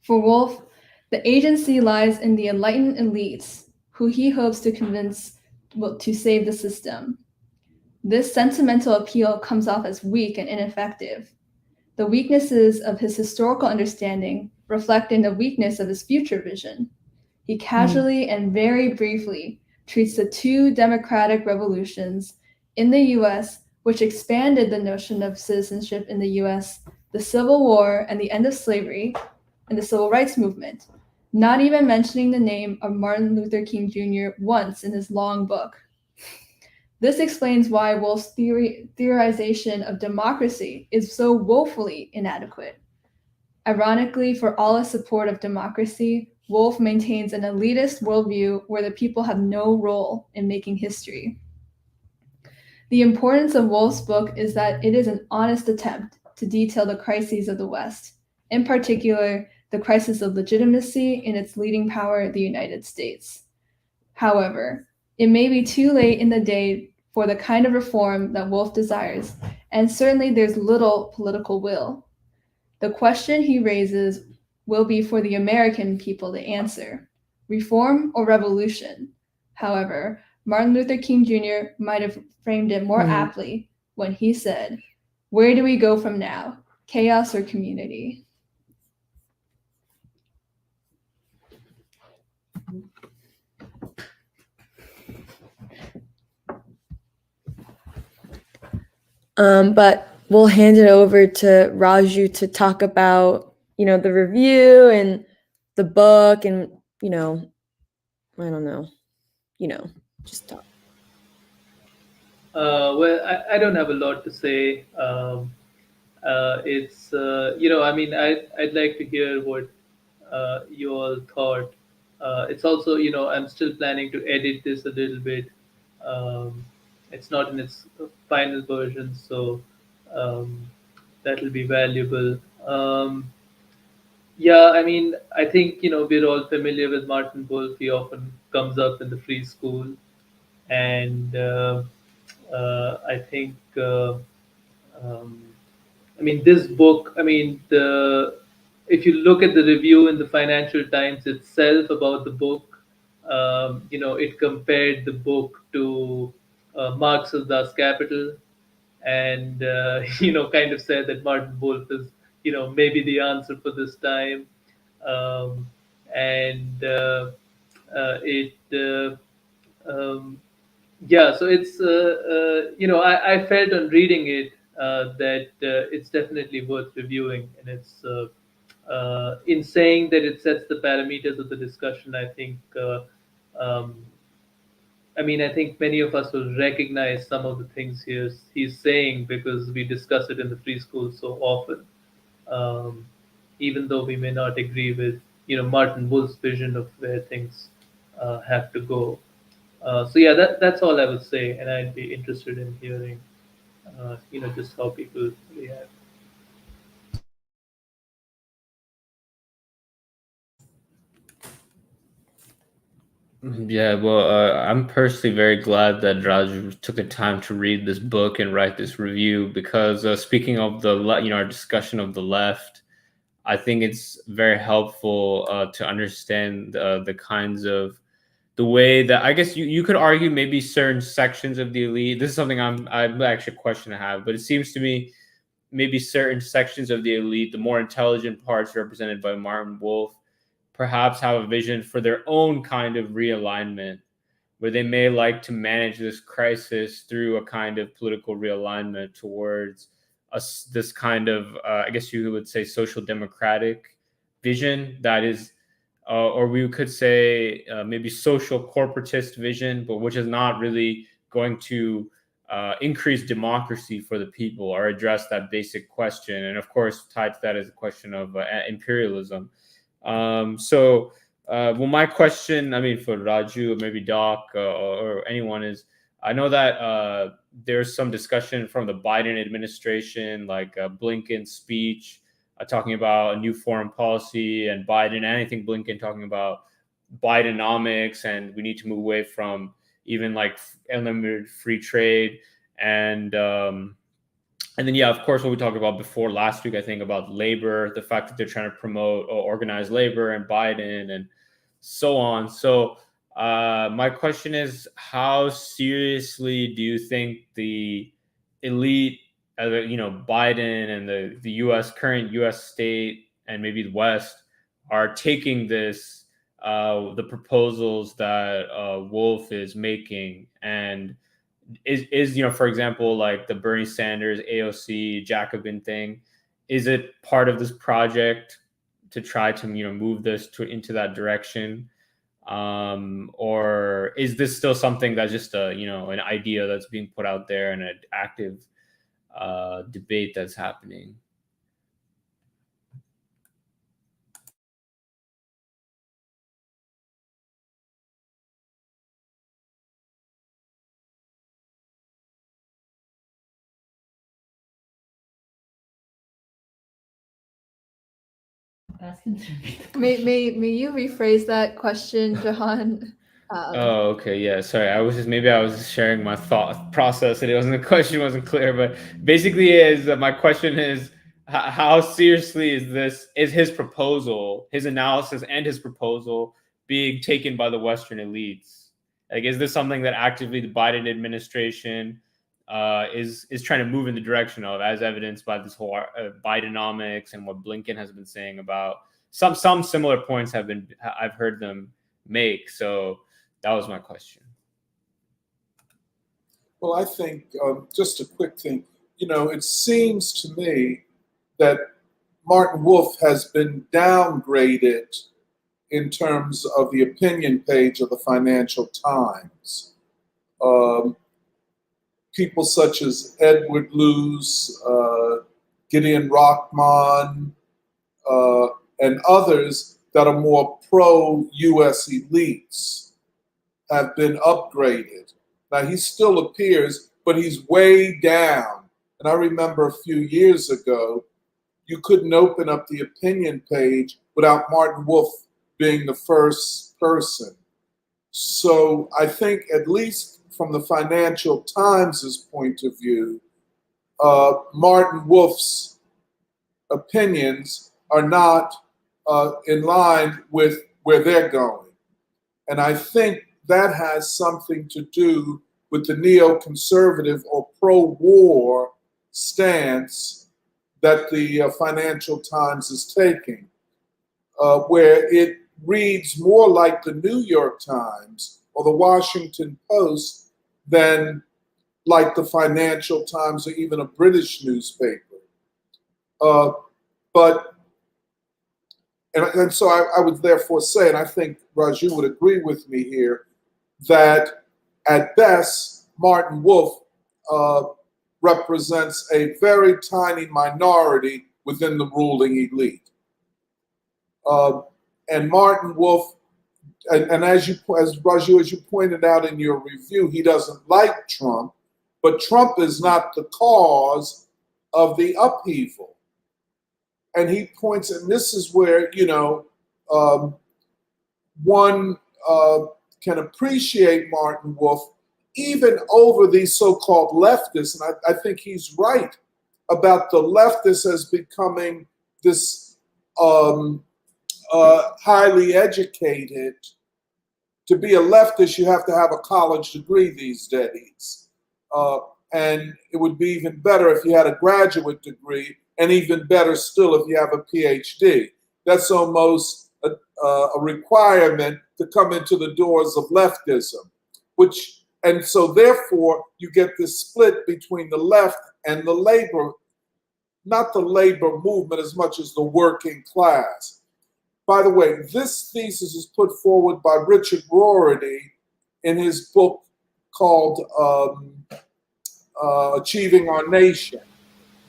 For Wolf, the agency lies in the enlightened elites, who he hopes to convince to save the system. This sentimental appeal comes off as weak and ineffective. The weaknesses of his historical understanding reflect in the weakness of his future vision. He casually and very briefly treats the two democratic revolutions in the US, which expanded the notion of citizenship in the US, the Civil War and the end of slavery, and the Civil Rights Movement, not even mentioning the name of Martin Luther King Jr. once in his long book. This explains why Wolf's theorization of democracy is so woefully inadequate. Ironically, for all his support of democracy, Wolf maintains an elitist worldview where the people have no role in making history. The importance of Wolf's book is that it is an honest attempt to detail the crises of the West, in particular, the crisis of legitimacy in its leading power, the United States. However, it may be too late in the day for the kind of reform that Wolf desires, and certainly there's little political will. The question he raises will be for the American people to answer: reform or revolution? However, Martin Luther King Jr. might have framed it more aptly when he said, "Where do we go from now? Chaos or community?" But we'll hand it over to Raju to talk about, the review and the book and, I don't know, just talk. Well, I don't have a lot to say. It's I'd like to hear what you all thought. It's also I'm still planning to edit this a little bit, It's not in its final version, so that'll be valuable. Yeah, I mean, I think we're all familiar with Martin Wolf. He often comes up in the free school, and I think um, I mean this book. I mean the if you look at the review in the Financial Times itself about the book, it compared the book to Marx's Das Kapital, and kind of said that Martin Wolf is maybe the answer for this time, um, and it yeah, so it's I felt on reading it that it's definitely worth reviewing, and it's in saying that it sets the parameters of the discussion. I think um, I think many of us will recognize some of the things he's saying because we discuss it in the free school so often, um, even though we may not agree with Martin Wolf's vision of where things have to go. So yeah, that's all I would say, and I'd be interested in hearing, just how people react. Yeah, well, I'm personally very glad that Raju took the time to read this book and write this review because speaking of our discussion of the left, I think it's very helpful to understand the kinds of the way that I guess you could argue maybe certain sections of the elite. This is something I'm actually a question I have, but it seems to me maybe certain sections of the elite, the more intelligent parts represented by Martin Wolf, perhaps have a vision for their own kind of realignment, where they may like to manage this crisis through a kind of political realignment towards this kind of, I guess you would say, social democratic vision that is, or we could say maybe social corporatist vision, but which is not really going to increase democracy for the people or address that basic question. And of course, tied to that is a question of imperialism. Well, my question, I mean, for Raju or maybe Doc or anyone is, I know that there's some discussion from the Biden administration, like Blinken's speech talking about a new foreign policy, and Biden, and I think Blinken talking about Bidenomics, and we need to move away from even like unlimited free trade, and then yeah, of course, what we talked about before last week, I think about labor, the fact that they're trying to promote organized labor and Biden and so on. So my question is, how seriously do you think the elite, Biden and the current U.S. state and maybe the West are taking this, the proposals that Wolf is making, and is for example, like the Bernie Sanders AOC Jacobin thing, is it part of this project to try to move this into that direction, or is this still something that's just an idea that's being put out there and an active debate that's happening? May you rephrase that question, Jahan? Oh, okay. Yeah. Sorry. I was just sharing my thought process, and the question wasn't clear. But basically, my question is, how seriously is his proposal, his analysis, and his proposal being taken by the Western elites? Like, is this something that actively the Biden administration is trying to move in the direction of, as evidenced by this whole Bidenomics and what Blinken has been saying about some similar points I've heard them make. So that was my question. Well, I think just a quick thing. It seems to me that Martin Wolf has been downgraded in terms of the opinion page of the Financial Times. People such as Edward Luce, Gideon Rockman, and others that are more pro-U.S. elites have been upgraded. Now he still appears, but he's way down. And I remember a few years ago, you couldn't open up the opinion page without Martin Wolf being the first person. So I think, at least from the Financial Times' point of view, Martin Wolf's opinions are not in line with where they're going. And I think that has something to do with the neoconservative or pro-war stance that the Financial Times is taking, where it reads more like the New York Times or the Washington Post than like the Financial Times or even a British newspaper. And so I would therefore say, and I think Raju would agree with me here, that at best, Martin Wolf represents a very tiny minority within the ruling elite. And Martin Wolf, and as Raju, as you pointed out in your review, he doesn't like Trump, but Trump is not the cause of the upheaval. And he points, and this is where, one can appreciate Martin Wolf even over these so-called leftists. And I think he's right about the leftists as becoming this highly educated. To be a leftist, you have to have a college degree these days. And it would be even better if you had a graduate degree, and even better still if you have a PhD. That's almost a requirement to come into the doors of leftism, and so therefore you get this split between the left and the labor, not the labor movement as much as the working class. By the way, this thesis is put forward by Richard Rorty in his book called Achieving Our Nation,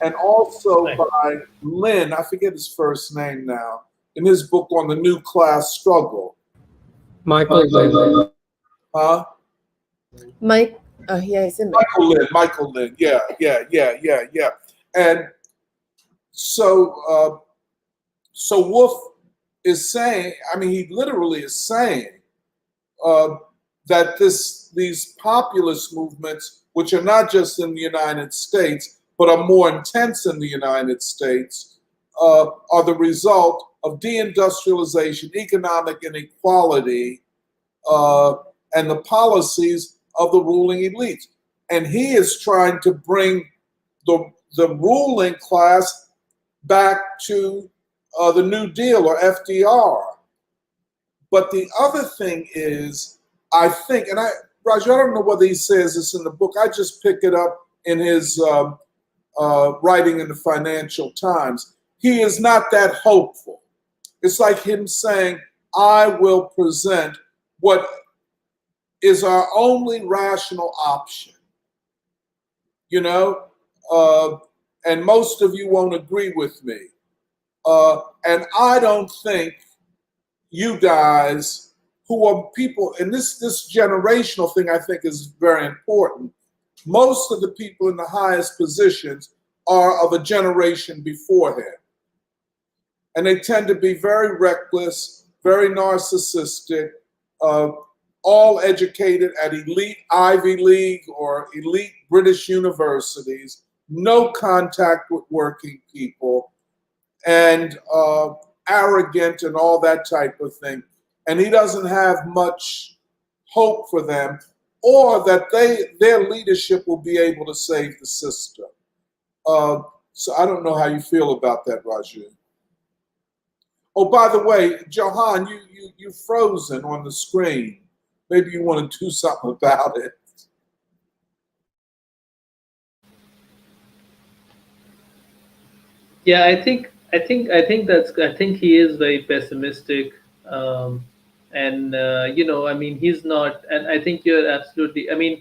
and also by Lynn, I forget his first name now, in his book on the new class struggle. Michael Lynn. Huh? Mike, yeah, he's in there. Michael Lynn, yeah. And so Wolf is saying, I mean, he literally is saying that these populist movements, which are not just in the United States, but are more intense in the United States, are the result of deindustrialization, economic inequality, and the policies of the ruling elites. And he is trying to bring the ruling class back to the New Deal or FDR. But the other thing is, I think, and Raju, I don't know whether he says this in the book, I just pick it up in his writing in the Financial Times. He is not that hopeful. It's like him saying, I will present what is our only rational option. And most of you won't agree with me. And I don't think you guys who are people, and this generational thing I think is very important. Most of the people in the highest positions are of a generation before him. And they tend to be very reckless, very narcissistic, all educated at elite Ivy League or elite British universities, no contact with working people, and arrogant and all that type of thing. And he doesn't have much hope for them, or that their leadership will be able to save the system. So I don't know how you feel about that, Raju. Oh, by the way, Johan, you frozen on the screen. Maybe you want to do something about it. Yeah, I think he is very pessimistic, and I mean, he's not, and I think you're absolutely. I mean,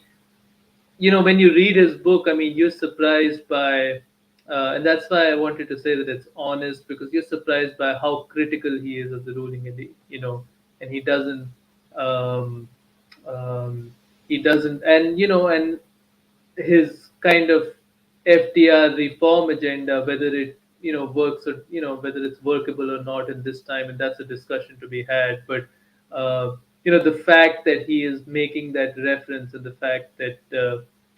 when you read his book, I mean, you're surprised by, and that's why I wanted to say that it's honest, because you're surprised by how critical he is of the ruling elite, and he doesn't, and and his kind of FDR reform agenda, whether it works or whether it's workable or not in this time, and that's a discussion to be had. But the fact that he is making that reference, and the fact that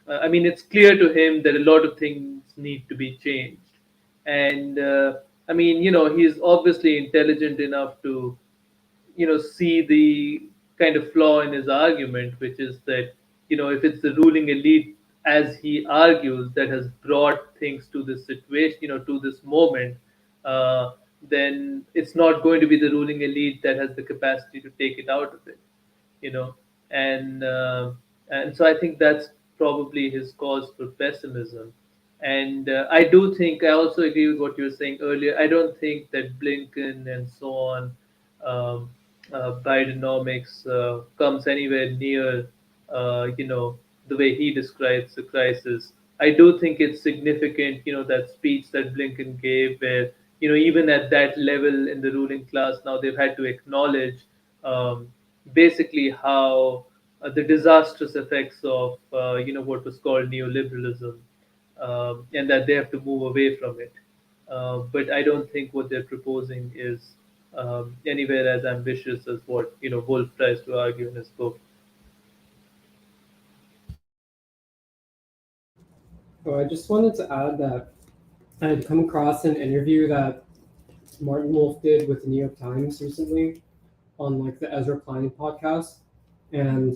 I mean, it's clear to him that a lot of things need to be changed, and I mean, he's obviously intelligent enough to see the kind of flaw in his argument, which is that if it's the ruling elite, as he argues, that has brought things to this situation, to this moment, uh, then it's not going to be the ruling elite that has the capacity to take it out of it, you know, and uh, and so I think that's probably his cause for pessimism. And I do think I also agree with what you were saying earlier. I don't think that Blinken and so on, um, Bidenomics comes anywhere near, the way he describes the crisis. I do think it's significant, that speech that Blinken gave, where even at that level in the ruling class now they've had to acknowledge um, basically how the disastrous effects of what was called neoliberalism, and that they have to move away from it. But I don't think what they're proposing is anywhere as ambitious as what Wolf tries to argue in his book. Oh, I just wanted to add that I had come across an interview that Martin Wolf did with the New York Times recently on like the Ezra Klein podcast, and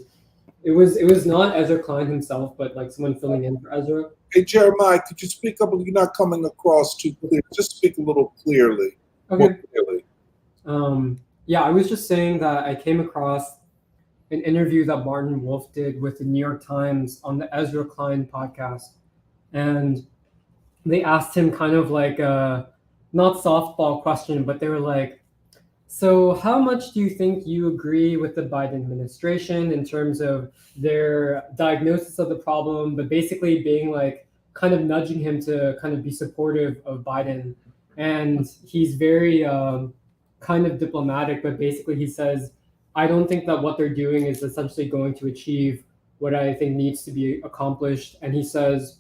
it was not Ezra Klein himself, but like someone filling in for Ezra. Hey, Jeremiah, could you speak up? You're not coming across too clear. Just speak a little clearly. Okay. More clearly. Yeah, I was just saying that I came across an interview that Martin Wolf did with the New York Times on the Ezra Klein podcast, and they asked him kind of like a not softball question, but they were like, so how much do you think you agree with the Biden administration in terms of their diagnosis of the problem, but basically being like kind of nudging him to kind of be supportive of Biden? And he's very kind of diplomatic, but basically he says, I don't think that what they're doing is essentially going to achieve what I think needs to be accomplished. And he says,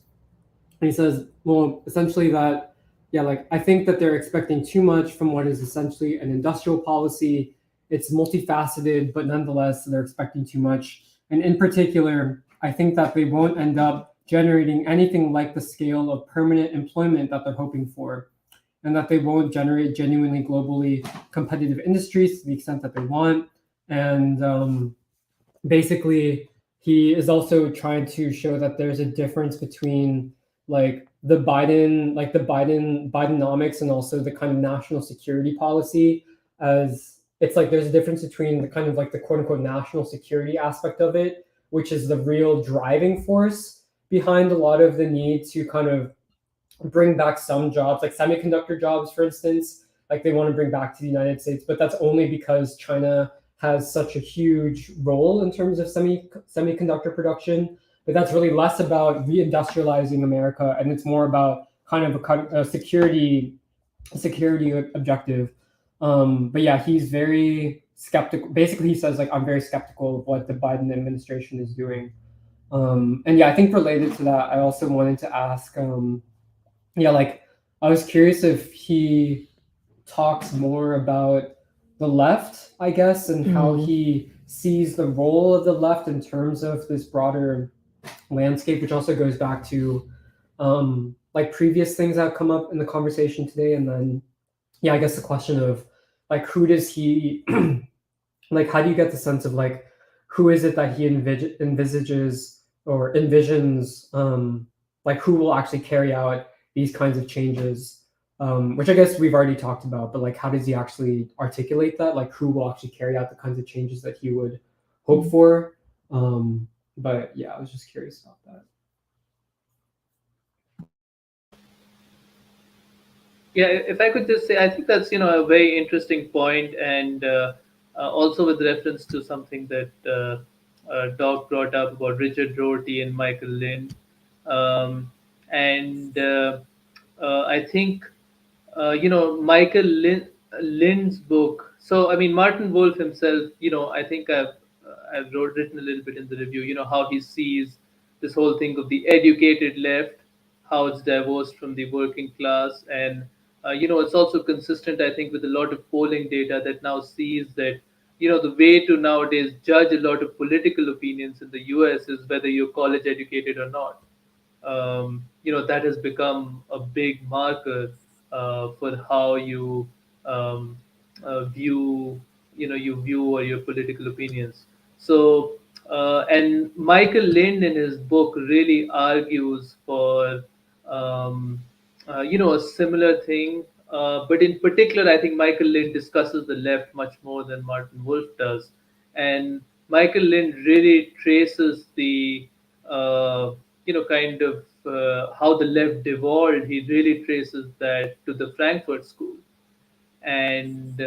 well, essentially that, yeah, like I think that they're expecting too much from what is essentially an industrial policy. It's multifaceted, but nonetheless, they're expecting too much. And in particular, I think that they won't end up generating anything like the scale of permanent employment that they're hoping for, and that they won't generate genuinely globally competitive industries to the extent that they want. And basically, he is also trying to show that there's a difference between like Bidenomics and also the kind of national security policy, as it's like there's a difference between the kind of like the quote unquote national security aspect of it, which is the real driving force behind a lot of the need to kind of bring back some jobs, like semiconductor jobs, for instance, like they want to bring back to the United States, but that's only because China has such a huge role in terms of semiconductor production. But that's really less about reindustrializing America, and it's more about kind of a security objective. But yeah, he's very skeptical. Basically, he says like I'm very skeptical of what the Biden administration is doing. And yeah, I think related to that, I also wanted to ask, yeah, like I was curious if he talks more about the left, I guess, and how he sees the role of the left in terms of this broader landscape, which also goes back to like previous things that have come up in the conversation today. And then, yeah, I guess the question of like, who does he, like, how do you get the sense of like, who is it that he envisages or envisions, like who will actually carry out these kinds of changes, which I guess we've already talked about, but like, how does he actually articulate that? Like, who will actually carry out the kinds of changes that he would hope for? But yeah, I was just curious about that. Yeah, if I could just say, I think that's a very interesting point, and also with reference to something that Doc brought up about Richard Rorty and Michael Lind, and I think Lind's book. So I mean, Martin Wolf himself. I think I've written a little bit in the review, how he sees this whole thing of the educated left, how it's divorced from the working class. And, it's also consistent, I think, with a lot of polling data that now sees that, the way to nowadays judge a lot of political opinions in the US is whether you're college educated or not. That has become a big marker for how you um, view, you view or your political opinions. So, and Michael Lind in his book really argues for, um, a similar thing. But in particular, I think Michael Lind discusses the left much more than Martin Wolf does. And Michael Lind really traces the kind of how the left devolved. He really traces that to the Frankfurt School, and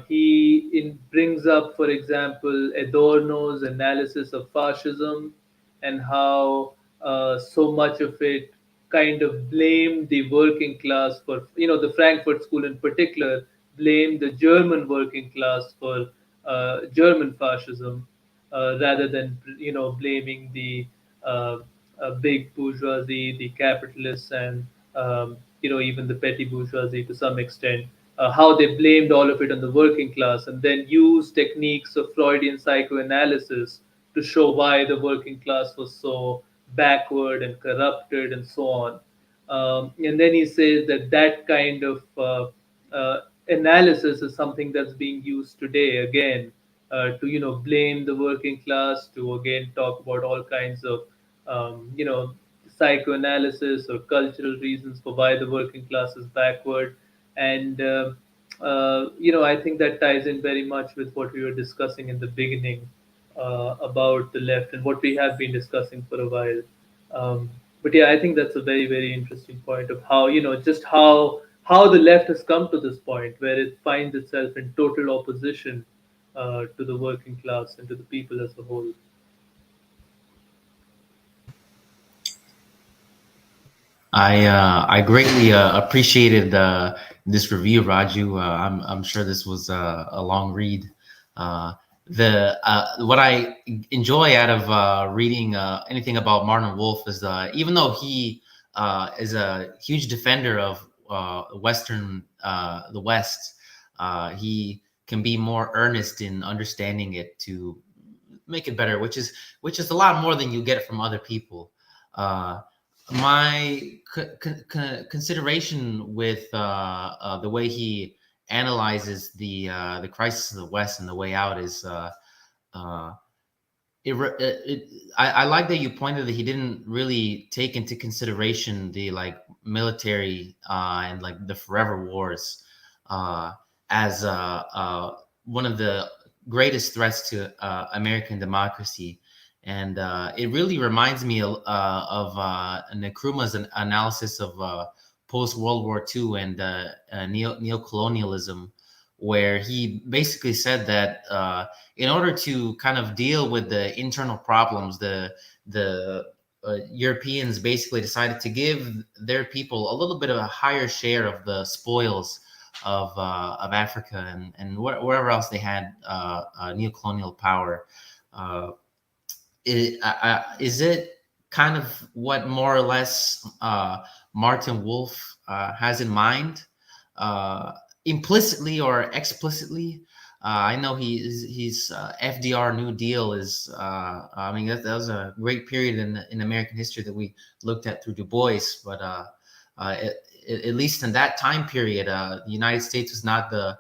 he brings up, for example, Adorno's analysis of fascism and how so much of it kind of blamed the working class for, the Frankfurt School in particular blamed the German working class for German fascism, rather than, blaming the uh, big bourgeoisie, the capitalists, and even the petty bourgeoisie to some extent. How they blamed all of it on the working class, and then used techniques of Freudian psychoanalysis to show why the working class was so backward and corrupted and so on. And then he says that that kind of analysis is something that's being used today again, to, blame the working class, to again talk about all kinds of psychoanalysis or cultural reasons for why the working class is backward. And I think that ties in very much with what we were discussing in the beginning, about the left and what we have been discussing for a while. But yeah, I think that's a very, very interesting point of how, just how the left has come to this point where it finds itself in total opposition to the working class and to the people as a whole. I greatly appreciated this review, Raju. I'm sure this was a long read. The What I enjoy out of reading anything about Martin Wolf is, even though he is a huge defender of the West, he can be more earnest in understanding it to make it better, which is a lot more than you get from other people. My consideration with the way he analyzes the crisis of the West and the way out is, uh, I like that you pointed that he didn't really take into consideration the like military and like the forever wars as one of the greatest threats to American democracy. And it really reminds me of Nkrumah's analysis of post World War II and neocolonialism, where he basically said that in order to kind of deal with the internal problems, the Europeans basically decided to give their people a little bit of a higher share of the spoils of Africa and wherever else they had neocolonial power. Is it kind of what more or less Martin Wolf has in mind, implicitly or explicitly? I know he's FDR New Deal is. I mean that was a great period in American history that we looked at through Du Bois, but at least in that time period, the United States was not the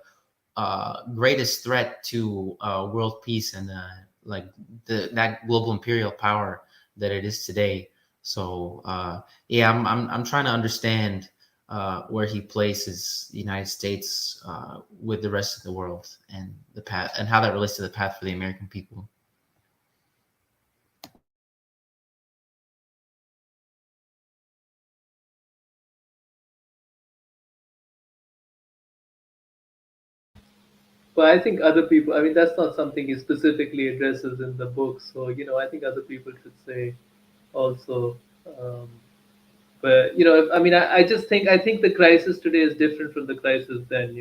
greatest threat to world peace and like that global imperial power that it is today. So yeah, I'm trying to understand where he places the United States with the rest of the world and the path and how that relates to the path for the American people. But I think other people, I mean, that's not something he specifically addresses in the book. So, I think other people should say also. Um, but, I mean, I think the crisis today is different from the crisis then,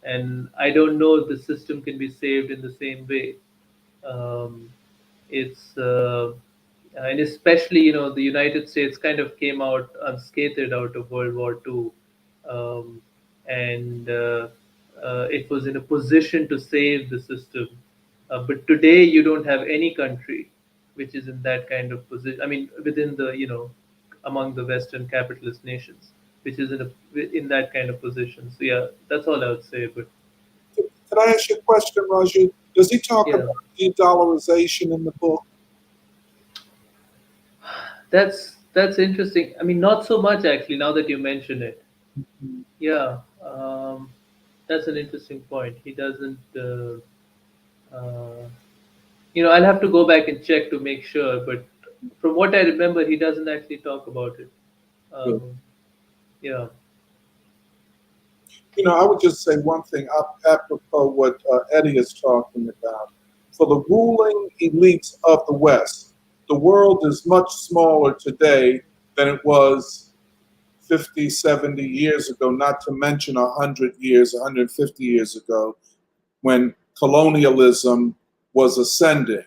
and I don't know if the system can be saved in the same way. It's and especially, the United States kind of came out unscathed out of World War II, and it was in a position to save the system. But today, you don't have any country which is in that kind of position. I mean, within the among the Western capitalist nations, which is in that kind of position. So yeah, that's all I would say. But Can I ask you a question, Raju? Does he talk yeah, about de-dollarization in the book? that's interesting. I mean, not so much actually. Now that you mention it, yeah, that's an interesting point. He doesn't. I'll have to go back and check to make sure. But from what I remember, he doesn't actually talk about it. Good. Yeah. I would just say one thing apropos what Eddie is talking about. For the ruling elites of the West, the world is much smaller today than it was 50, 70 years ago, not to mention 100 years, 150 years ago, when colonialism was ascending.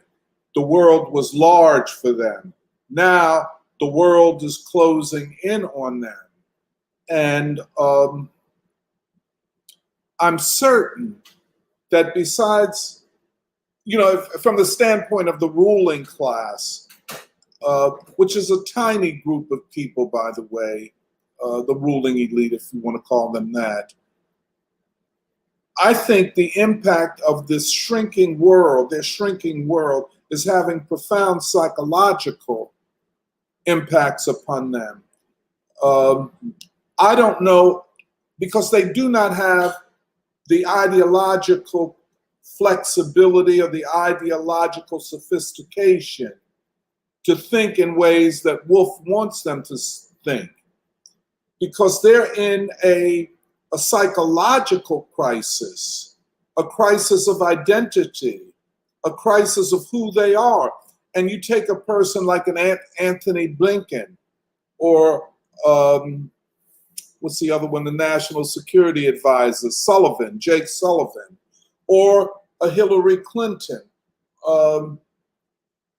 The world was large for them. Now the world is closing in on them. And I'm certain that besides, from the standpoint of the ruling class, which is a tiny group of people, by the way, the ruling elite, if you want to call them that, I think the impact of this shrinking world, their shrinking world, is having profound psychological impacts upon them. I don't know, because they do not have the ideological flexibility or the ideological sophistication to think in ways that Wolf wants them to think, because they're in a psychological crisis, a crisis of identity, a crisis of who they are. And you take a person like an Anthony Blinken, or what's the other one, the National Security Advisor, Jake Sullivan, or a Hillary Clinton, or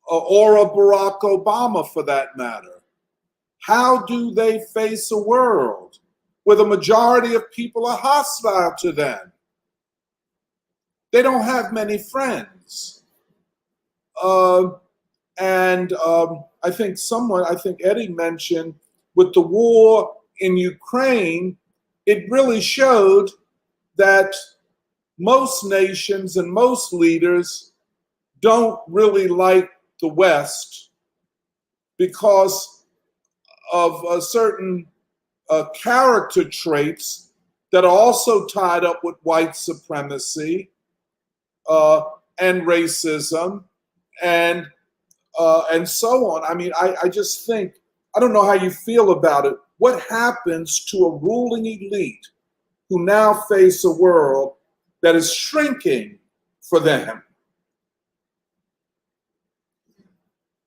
a Barack Obama for that matter. How do they face a world where the majority of people are hostile to them? They don't have many friends. And I think Eddie mentioned, with the war in Ukraine, it really showed that most nations and most leaders don't really like the West because of certain character traits that are also tied up with white supremacy and racism and so on. I mean, I just think, I don't know how you feel about it. What happens to a ruling elite who now face a world that is shrinking for them?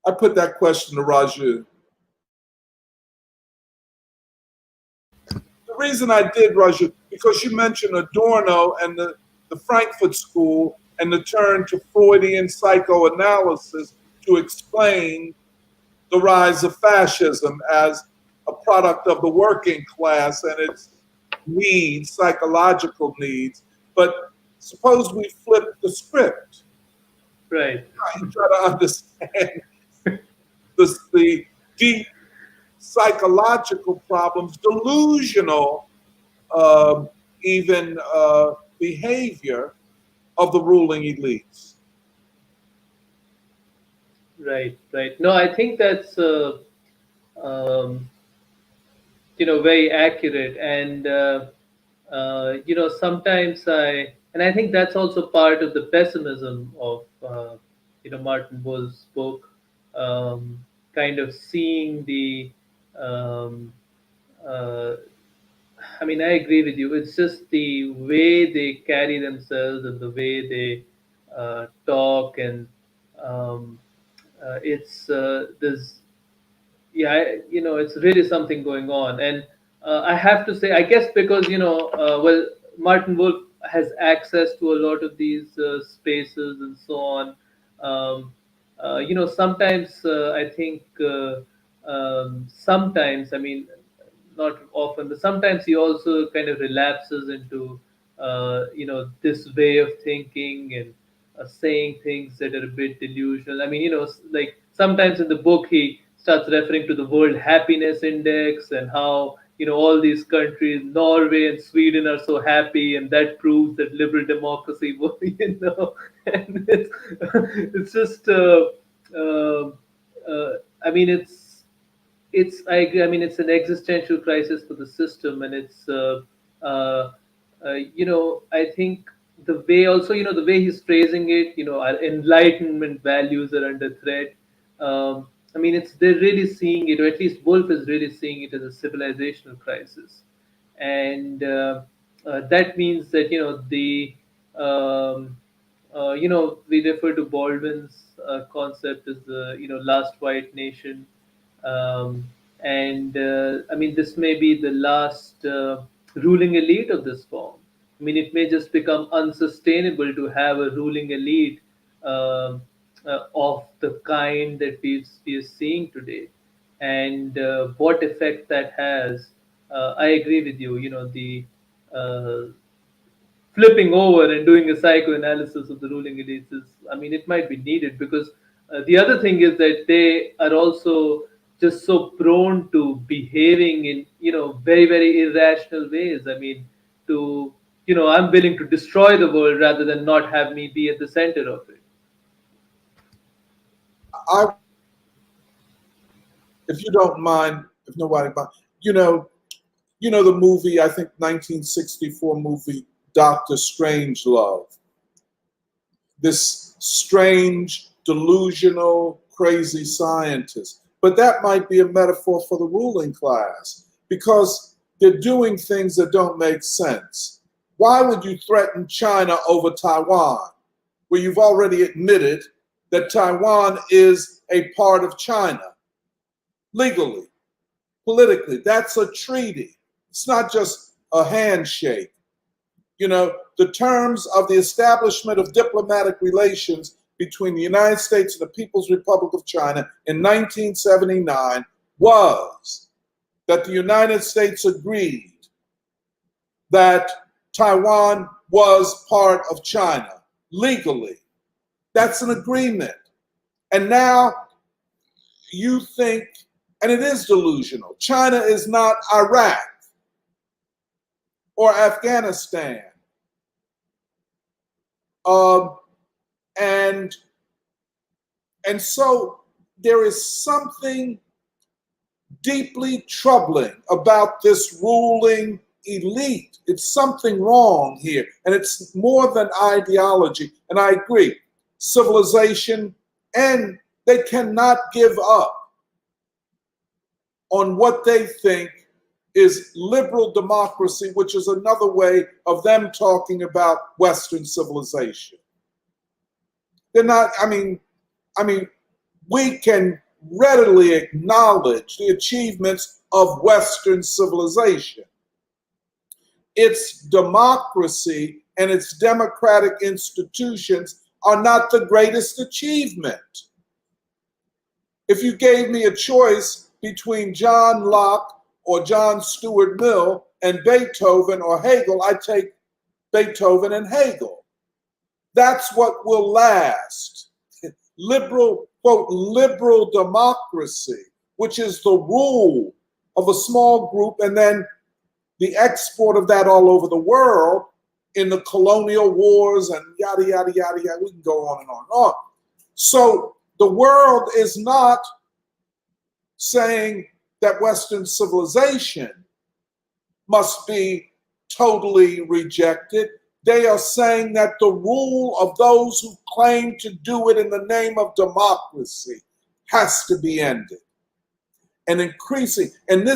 I put that question to Raju. The reason I did, Raju, because you mentioned Adorno and the Frankfurt School and the turn to Freudian psychoanalysis to explain the rise of fascism as a product of the working class and its needs, psychological needs. But suppose we flip the script. Right. Try to understand the deep psychological problems, delusional even behavior of the ruling elites. Right. No, I think that's very accurate, and sometimes I think that's also part of the pessimism of Martin Bull's book, kind of seeing the I mean, I agree with you. It's just the way they carry themselves and the way they talk, and it's there's it's really something going on. And I have to say, I guess because Martin Wolf has access to a lot of these spaces and so on. Sometimes I think sometimes, I mean, not often, but sometimes he also kind of relapses into this way of thinking and saying things that are a bit delusional. I mean, like sometimes in the book he starts referring to the World Happiness Index and how all these countries, Norway and Sweden, are so happy, and that proves that liberal democracy, and it's just. Uh, I mean, I agree. I mean, it's an existential crisis for the system, and it's I think the way also the way he's phrasing it, our enlightenment values are under threat. I mean, they're really seeing it, or at least Wolf is really seeing it as a civilizational crisis, and that means that the um, we refer to Baldwin's concept as the last white nation, um, and I mean this may be the last ruling elite of this form. I mean, it may just become unsustainable to have a ruling elite um of the kind that we are seeing today, and what effect that has. I agree with you. The uh, flipping over and doing a psychoanalysis of the ruling elites is, I mean, it might be needed because the other thing is that they are also just so prone to behaving in, very, very irrational ways. I mean, I'm willing to destroy the world rather than not have me be at the center of it. If you don't mind, if nobody mind, the movie, I think 1964 movie, Dr. Strangelove. This strange, delusional, crazy scientist. But that might be a metaphor for the ruling class because they're doing things that don't make sense. Why would you threaten China over Taiwan, where you've already admitted that Taiwan is a part of China? Legally, politically, that's a treaty. It's not just a handshake. The terms of the establishment of diplomatic relations between the United States and the People's Republic of China in 1979 was that the United States agreed that Taiwan was part of China legally. That's an agreement. And now you think, and it is delusional, China is not Iraq or Afghanistan. And so there is something deeply troubling about this ruling elite. It's something wrong here, and it's more than ideology. And I agree, civilization, and they cannot give up on what they think is liberal democracy, which is another way of them talking about Western civilization. They're not, I mean, we can readily acknowledge the achievements of Western civilization. Its democracy and its democratic institutions are not the greatest achievement. If you gave me a choice between John Locke or John Stuart Mill and Beethoven or Hegel, I take Beethoven and Hegel. That's what will last. Liberal, quote, liberal democracy, which is the rule of a small group and then the export of that all over the world in the colonial wars and yada, yada, yada, yada. We can go on and on and on. So the world is not saying that Western civilization must be totally rejected. They are saying that the rule of those who claim to do it in the name of democracy has to be ended. And increasing, and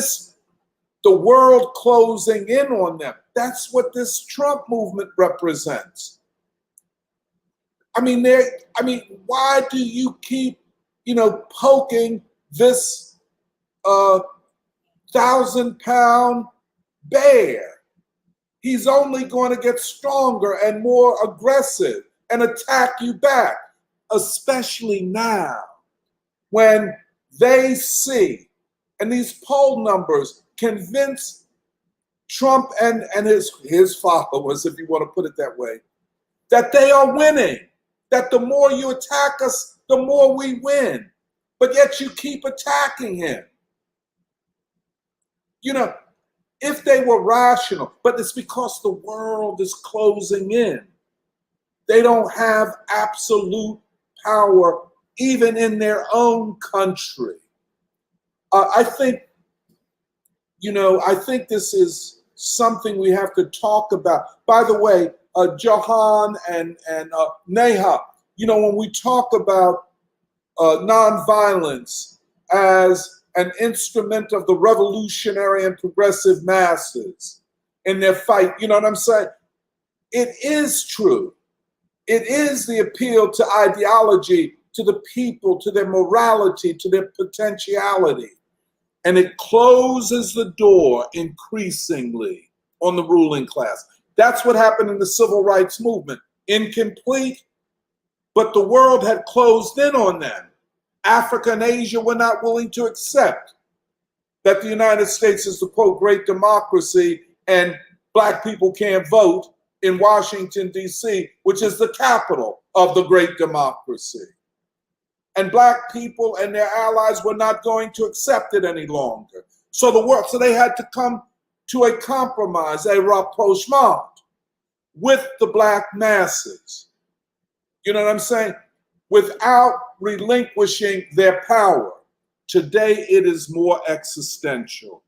the world closing in on them. That's what this Trump movement represents. I mean, why do you keep, poking this 1,000-pound bear? He's only going to get stronger and more aggressive and attack you back. especially now when they see, and these poll numbers convince Trump and his followers, if you want to put it that way, that they are winning, that the more you attack us, the more we win. But yet you keep attacking him. You know, if they were rational, but it's because the world is closing in. They don't have absolute power even in their own country. I think this is something we have to talk about. By the way, Johan and Neha, when we talk about nonviolence as an instrument of the revolutionary and progressive masses in their fight, you know what I'm saying? It is true. It is the appeal to ideology, to the people, to their morality, to their potentiality. And it closes the door increasingly on the ruling class. That's what happened in the civil rights movement. Incomplete, but the world had closed in on them. Africa and Asia were not willing to accept that the United States is the, quote, great democracy and black people can't vote in Washington, D.C., which is the capital of the great democracy. And black people and their allies were not going to accept it any longer. So they had to come to a compromise, a rapprochement with the black masses. You know what I'm saying? Without relinquishing their power. Today it is more existential.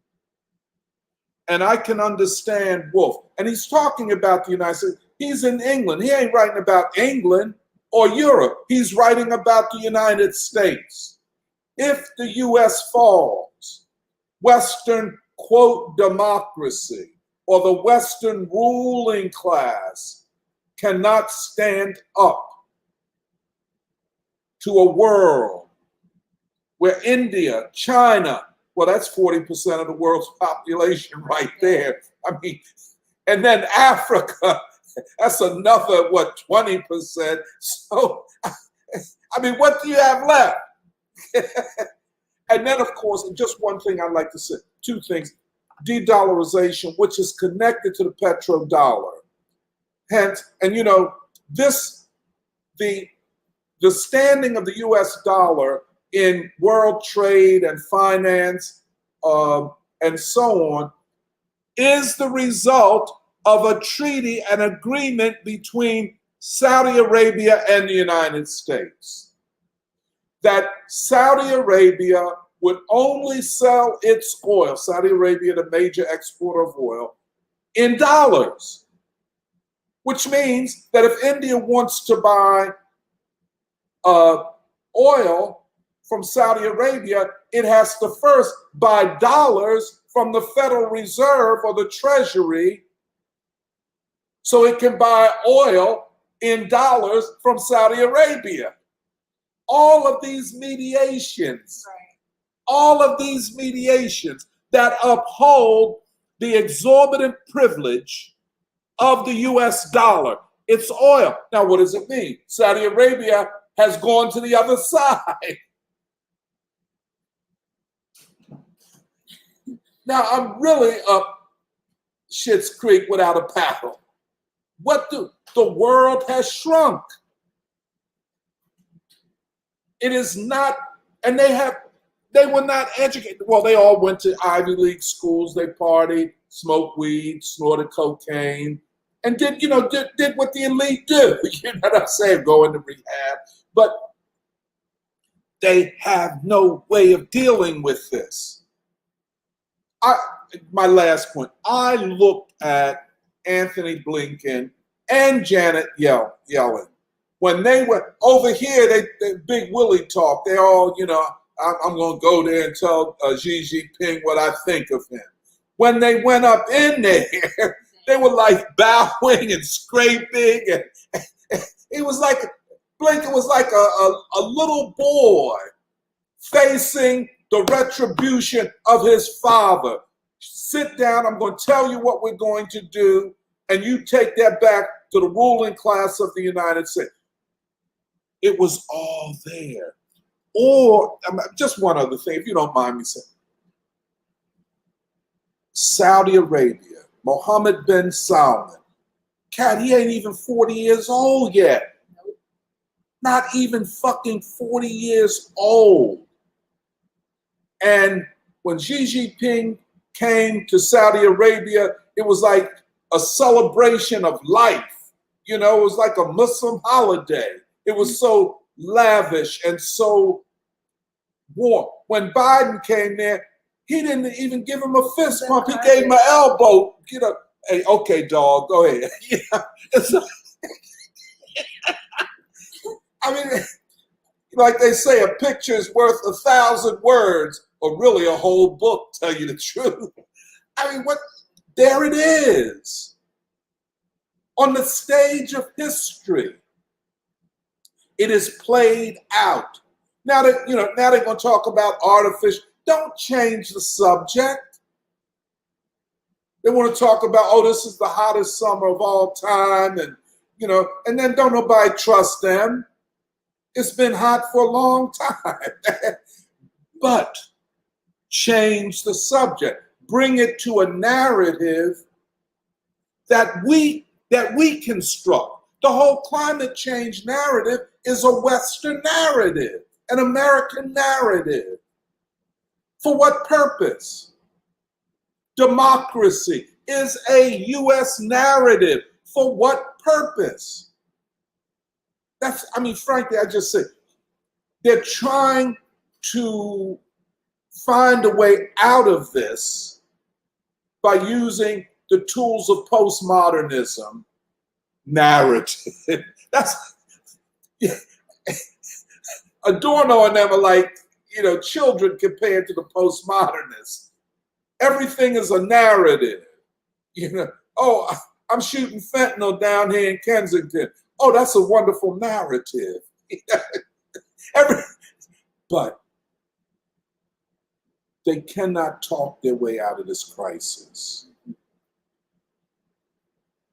And I can understand Wolf. And he's talking about the United States. He's in England. He ain't writing about England or Europe. He's writing about the United States. If the U.S. falls, Western, quote, democracy or the Western ruling class cannot stand up to a world where India, China, well, that's 40% of the world's population right there. I mean, and then Africa, that's another, 20%. So, I mean, what do you have left? And then, of course, and just one thing I'd like to say, two things. De-dollarization, which is connected to the petrodollar. Hence, and the standing of the US dollar in world trade and finance and so on is the result of a treaty, an agreement between Saudi Arabia and the United States. That Saudi Arabia would only sell its oil, Saudi Arabia, the major exporter of oil, in dollars. Which means that if India wants to buy oil from Saudi Arabia, it has to first buy dollars from the Federal Reserve or the Treasury so it can buy oil in dollars from Saudi Arabia. All of these mediations, that uphold the exorbitant privilege of the US dollar. It's oil. Now, what does it mean? Saudi Arabia has gone to the other side. Now, I'm really up Schitt's Creek without a paddle. The world has shrunk. It is not, and they were not educated. Well, they all went to Ivy League schools. They partied, smoked weed, snorted cocaine, and did what the elite do. You know what I'm saying? Go into rehab. But they have no way of dealing with this. My last point. I looked at Anthony Blinken and Janet Yellen. When they were over here, they Big Willie talk. They all, I'm going to go there and tell Xi Jinping what I think of him. When they went up in there, they were like bowing and scraping. And it was like, Blinken was like a little boy facing the retribution of his father. Sit down, I'm going to tell you what we're going to do, and you take that back to the ruling class of the United States. It was all there. Or just one other thing, if you don't mind me saying. Saudi Arabia, Mohammed bin Salman. Cat, he ain't even 40 years old yet. Not even fucking 40 years old. And when Xi Jinping came to Saudi Arabia, it was like a celebration of life. You know, it was like a Muslim holiday. It was so lavish and so warm. When Biden came there, he didn't even give him a fist bump. He gave him an elbow. Get up. Hey, okay, dog, go ahead. Yeah. I mean, like they say, a picture is worth 1,000 words, or really a whole book, tell you the truth. I mean, there it is. On the stage of history. It is played out. Now that, now they're going to talk about artificial. Don't change the subject. They want to talk about, oh, this is the hottest summer of all time, and and then don't nobody trust them. It's been hot for a long time. But change the subject. Bring it to a narrative that we construct. The whole climate change narrative is a Western narrative, an American narrative. For what purpose? Democracy is a U.S. narrative. For what purpose? Frankly, I just say, they're trying to find a way out of this by using the tools of postmodernism narrative. Adorno and them are like, children compared to the postmodernists. Everything is a narrative. Oh, I'm shooting fentanyl down here in Kensington. Oh, that's a wonderful narrative. But they cannot talk their way out of this crisis.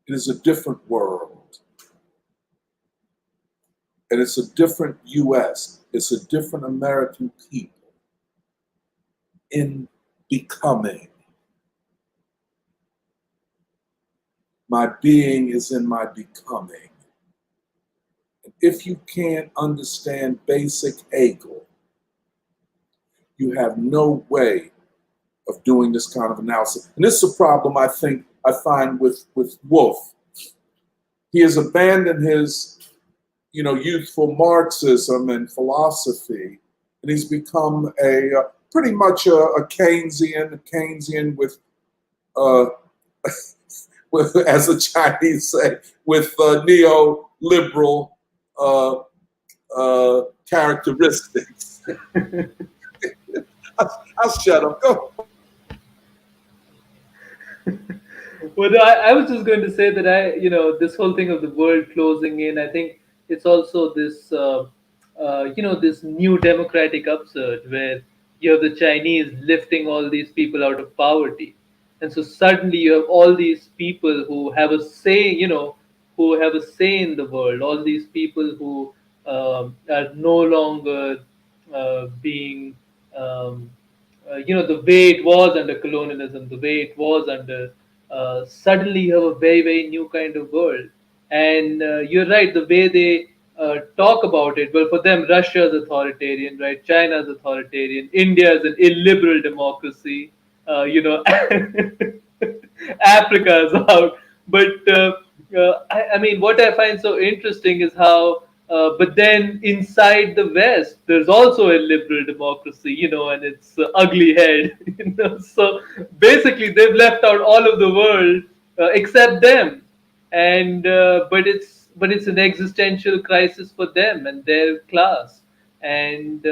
It is a different world. And it's a different US. It's a different American people in becoming. My being is in my becoming. And if you can't understand basic Hegel, you have no way of doing this kind of analysis. And this is a problem I find with Wolf. He has abandoned his youthful Marxism and philosophy, and he's become pretty much a Keynesian with as the Chinese say, with neoliberal characteristics. I'll shut up. Go. Well, no, I was just going to say that this whole thing of the world closing in, I think it's also this, this new democratic upsurge where you have the Chinese lifting all these people out of poverty. And so suddenly you have all these people who have a say, who have a say in the world, all these people who are no longer being, the way it was under colonialism, the way it was under, suddenly you have a very, very new kind of world. And you're right, the way they talk about it, well, for them, Russia is authoritarian, right? China is authoritarian, India is an illiberal democracy, Africa is out. But what I find so interesting is how, but then inside the West, there's also a liberal democracy, and it's ugly head. So basically, they've left out all of the world except them, and but it's an existential crisis for them and their class, and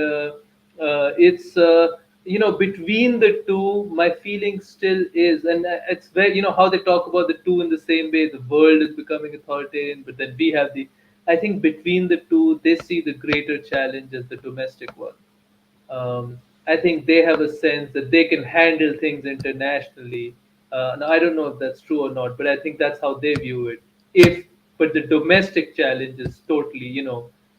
it's. Between the two, my feeling still is, and it's very, how they talk about the two in the same way. The world is becoming authoritarian, but then we have I think between the two, they see the greater challenge as the domestic one. I think they have a sense that they can handle things internationally. Now, I don't know if that's true or not, but I think that's how they view it. But the domestic challenge is totally,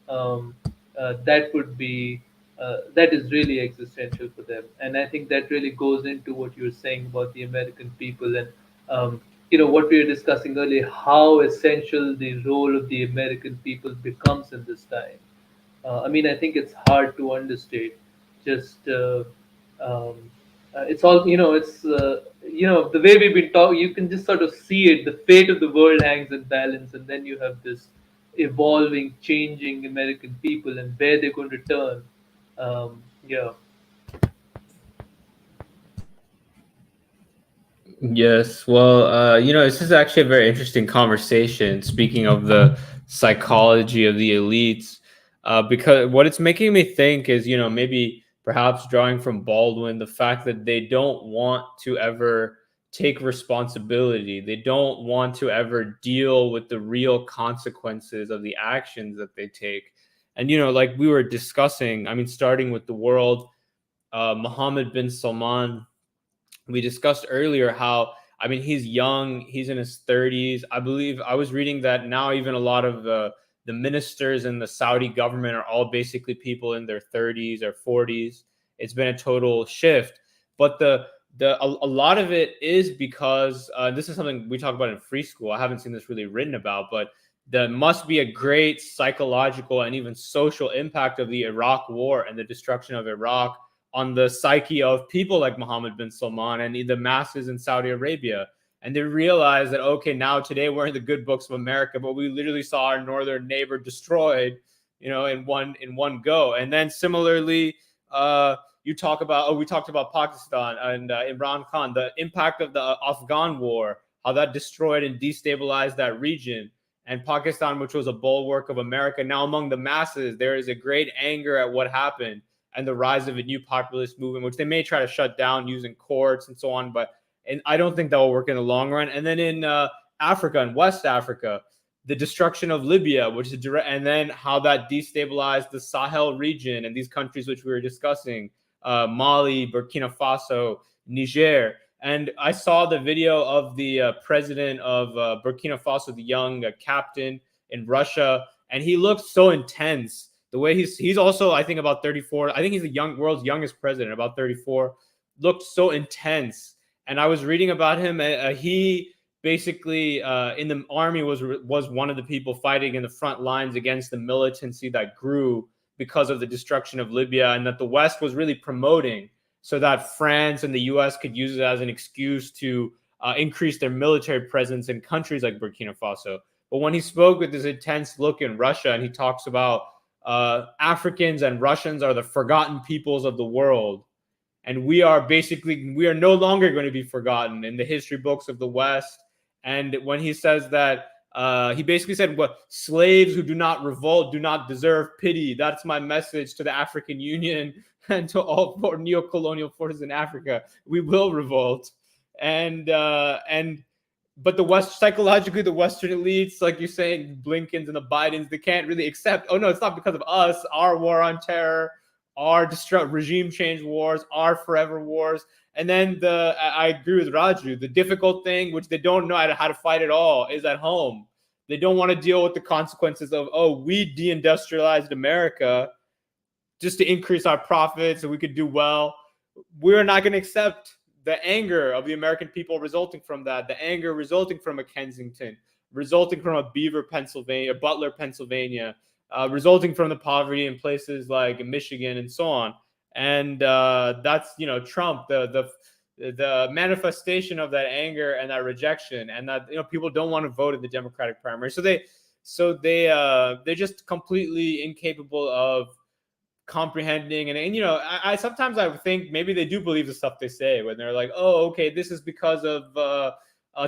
that would be that is really existential for them. And I think that really goes into what you're saying about the American people and what we were discussing earlier, how essential the role of the American people becomes in this time. I mean, I think it's hard to understate. Just um, it's all it's the way we've been talking. You can just sort of see it. The fate of the world hangs in balance, and then you have this evolving, changing American people and where they're going to turn. Yeah. Yes, well, this is actually a very interesting conversation. Speaking of the psychology of the elites, because what it's making me think is, maybe perhaps drawing from Baldwin, the fact that they don't want to ever take responsibility. They don't want to ever deal with the real consequences of the actions that they take. And, like we were discussing, I mean, starting with the world, Mohammed bin Salman, we discussed earlier how, I mean, he's young, he's in his 30s. I believe I was reading that now even a lot of the ministers in the Saudi government are all basically people in their 30s or 40s. It's been a total shift. But a lot of it is because this is something we talk about in free school. I haven't seen this really written about, but there must be a great psychological and even social impact of the Iraq war and the destruction of Iraq on the psyche of people like Mohammed bin Salman and the masses in Saudi Arabia. And they realize that, okay, now today we're in the good books of America, but we literally saw our northern neighbor destroyed, in one go. And then similarly, we talked about Pakistan and Imran Khan, the impact of the Afghan war, how that destroyed and destabilized that region. And Pakistan, which was a bulwark of America, now among the masses, there is a great anger at what happened and the rise of a new populist movement, which they may try to shut down using courts and so on. And I don't think that will work in the long run. And then in Africa, in West Africa, the destruction of Libya, which is direct, and then how that destabilized the Sahel region and these countries which we were discussing, Mali, Burkina Faso, Niger. And I saw the video of the president of Burkina Faso, the young captain in Russia, and he looked so intense. The way he's also, I think, about 34. I think he's the world's youngest president, about 34. Looked so intense. And I was reading about him. He basically in the army was one of the people fighting in the front lines against the militancy that grew because of the destruction of Libya, and that the West was really promoting so that France and the US could use it as an excuse to increase their military presence in countries like Burkina Faso. But when he spoke with this intense look in Russia, and he talks about Africans and Russians are the forgotten peoples of the world. And we are no longer going to be forgotten in the history books of the West. And when he says that, he basically said, well, slaves who do not revolt do not deserve pity. That's my message to the African Union and to all neo-colonial forces in Africa. We will revolt. But the West, psychologically, the Western elites, like you're saying, Blinkens and the Bidens, they can't really accept, oh no, it's not because of us, our war on terror, our regime change wars, our forever wars. And then I agree with Raju, the difficult thing, which they don't know how to fight at all, is at home. They don't want to deal with the consequences of, we deindustrialized America just to increase our profits so we could do well. We're not going to accept the anger of the American people resulting from that, the anger resulting from a Kensington, resulting from a Beaver, Pennsylvania, Butler, Pennsylvania, resulting from the poverty in places like Michigan and so on. And that's, Trump, the manifestation of that anger and that rejection, and that, people don't want to vote in the Democratic primary. So they're just completely incapable of comprehending. And I sometimes I think maybe they do believe the stuff they say when they're like, okay, this is because of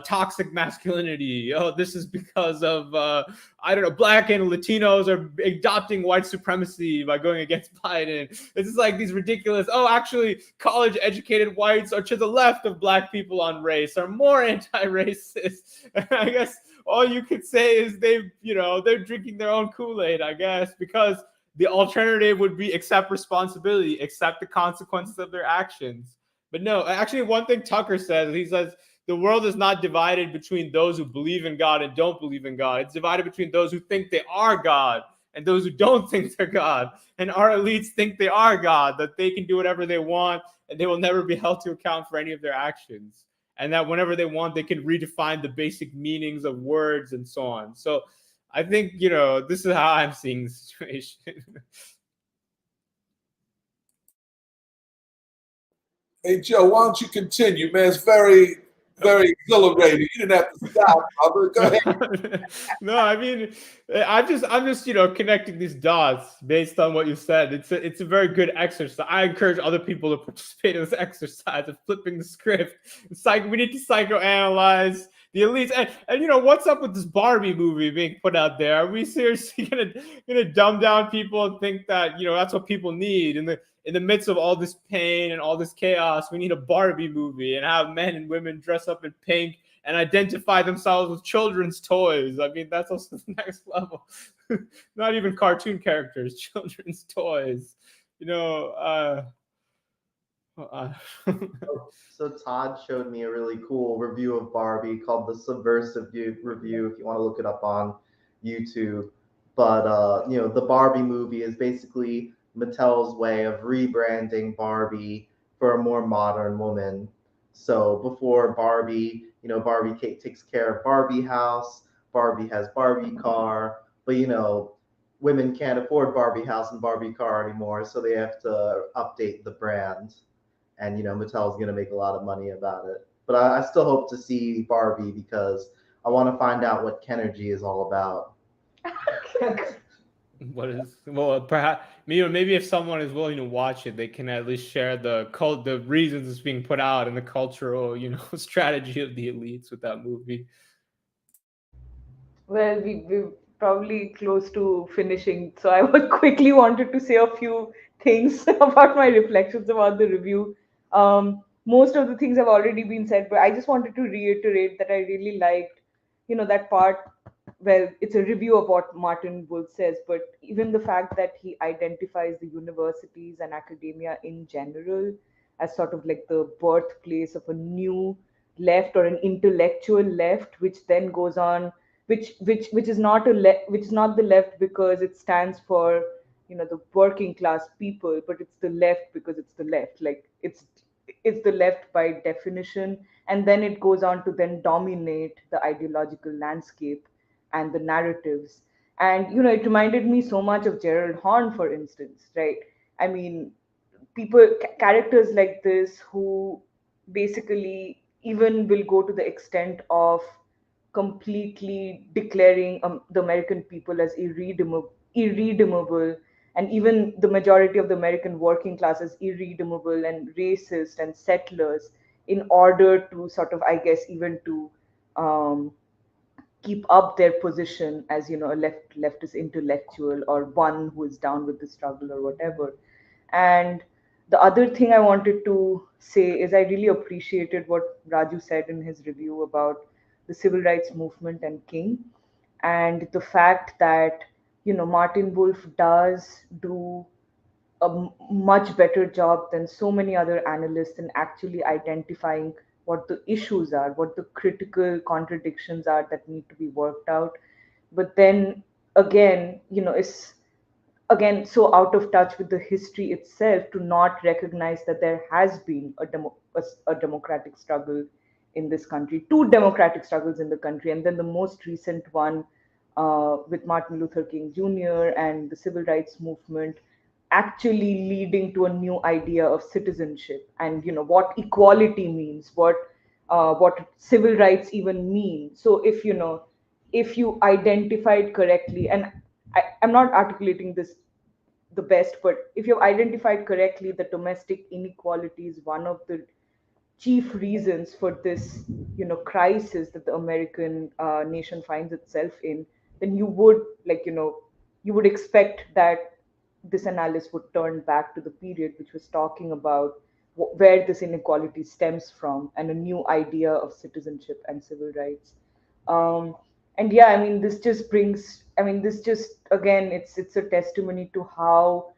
toxic masculinity. This is because of I don't know, Black and Latinos are adopting white supremacy by going against Biden. It's just like these ridiculous, actually college educated whites are to the left of Black people on race, are more anti-racist. I guess all you could say is they're drinking their own Kool-Aid, I guess, because the alternative would be accept responsibility, accept the consequences of their actions. But no, actually, one thing Tucker says, he says, the world is not divided between those who believe in God and don't believe in God. It's divided between those who think they are God and those who don't think they're God. And our elites think they are God, that they can do whatever they want and they will never be held to account for any of their actions. And that whenever they want, they can redefine the basic meanings of words and so on. So I think, this is how I'm seeing the situation. Hey, Joe, why don't you continue, man? It's very, very exhilarating. You didn't have to stop, brother. Go ahead. No, I mean, I'm just connecting these dots based on what you said. It's a very good exercise. I encourage other people to participate in this exercise of flipping the script. We need to psychoanalyze the elites. And what's up with this Barbie movie being put out there? Are we seriously gonna dumb down people and think that that's what people need in the midst of all this pain and all this chaos? We need a Barbie movie and have men and women dress up in pink and identify themselves with children's toys. I mean, that's also the next level. Not even cartoon characters, children's toys. So Todd showed me a really cool review of Barbie called the Subversive Review, if you want to look it up on YouTube. But the Barbie movie is basically Mattel's way of rebranding Barbie for a more modern woman. So before Barbie, Barbie takes care of Barbie house, Barbie has Barbie car, but women can't afford Barbie house and Barbie car anymore, so they have to update the brand. And Mattel's going to make a lot of money about it. But I still hope to see Barbie because I want to find out what Kenergy is all about. Perhaps maybe if someone is willing to watch it, they can at least share the reasons it's being put out and the cultural strategy of the elites with that movie. Well, we're probably close to finishing, so I would quickly wanted to say a few things about my reflections about the review. Most of the things have already been said, but I just wanted to reiterate that I really liked, that part. Well, it's a review of what Martin Wolf says, but even the fact that he identifies the universities and academia in general as sort of like the birthplace of a new left or an intellectual left, which then goes on, which is not which is not the left because it stands for the working class people, but it's the left because it's the left. Like it's the left by definition, and then it goes on to then dominate the ideological landscape and the narratives. And it reminded me so much of Gerald Horn, for instance, right? I mean, characters like this who basically even will go to the extent of completely declaring the American people as irredeemable, and even the majority of the American working class as irredeemable and racist and settlers, in order to sort of, I guess, even to keep up their position as a leftist intellectual or one who is down with the struggle or whatever. And the other thing I wanted to say is I really appreciated what Raju said in his review about the civil rights movement and King, and the fact that Martin Wolf does do a much better job than so many other analysts in actually identifying what the issues are, what the critical contradictions are that need to be worked out. But then again, is again so out of touch with the history itself to not recognize that there has been a democratic struggle in this country, two democratic struggles in the country, and then the most recent one with Martin Luther King Jr. and the civil rights movement actually leading to a new idea of citizenship and what equality means, what civil rights even mean. So if you identified correctly, and I'm not articulating this the best, but if you've identified correctly that domestic inequality is one of the chief reasons for this crisis that the American nation finds itself in, then you would you would expect that this analysis would turn back to the period which was talking about where this inequality stems from and a new idea of citizenship and civil rights. And yeah, I mean, this just again, it's a testimony to how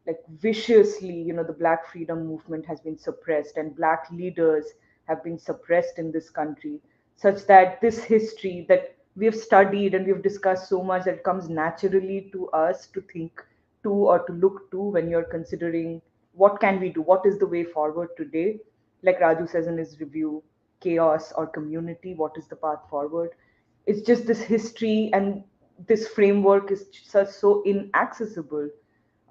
like viciously the Black freedom movement has been suppressed and Black leaders have been suppressed in this country, such that this history that we have studied and we've discussed so much that it comes naturally to us to think to or to look to when you're considering what can we do, what is the way forward today. Like Raju says in his review, chaos or community, what is the path forward? It's just this history and this framework is so inaccessible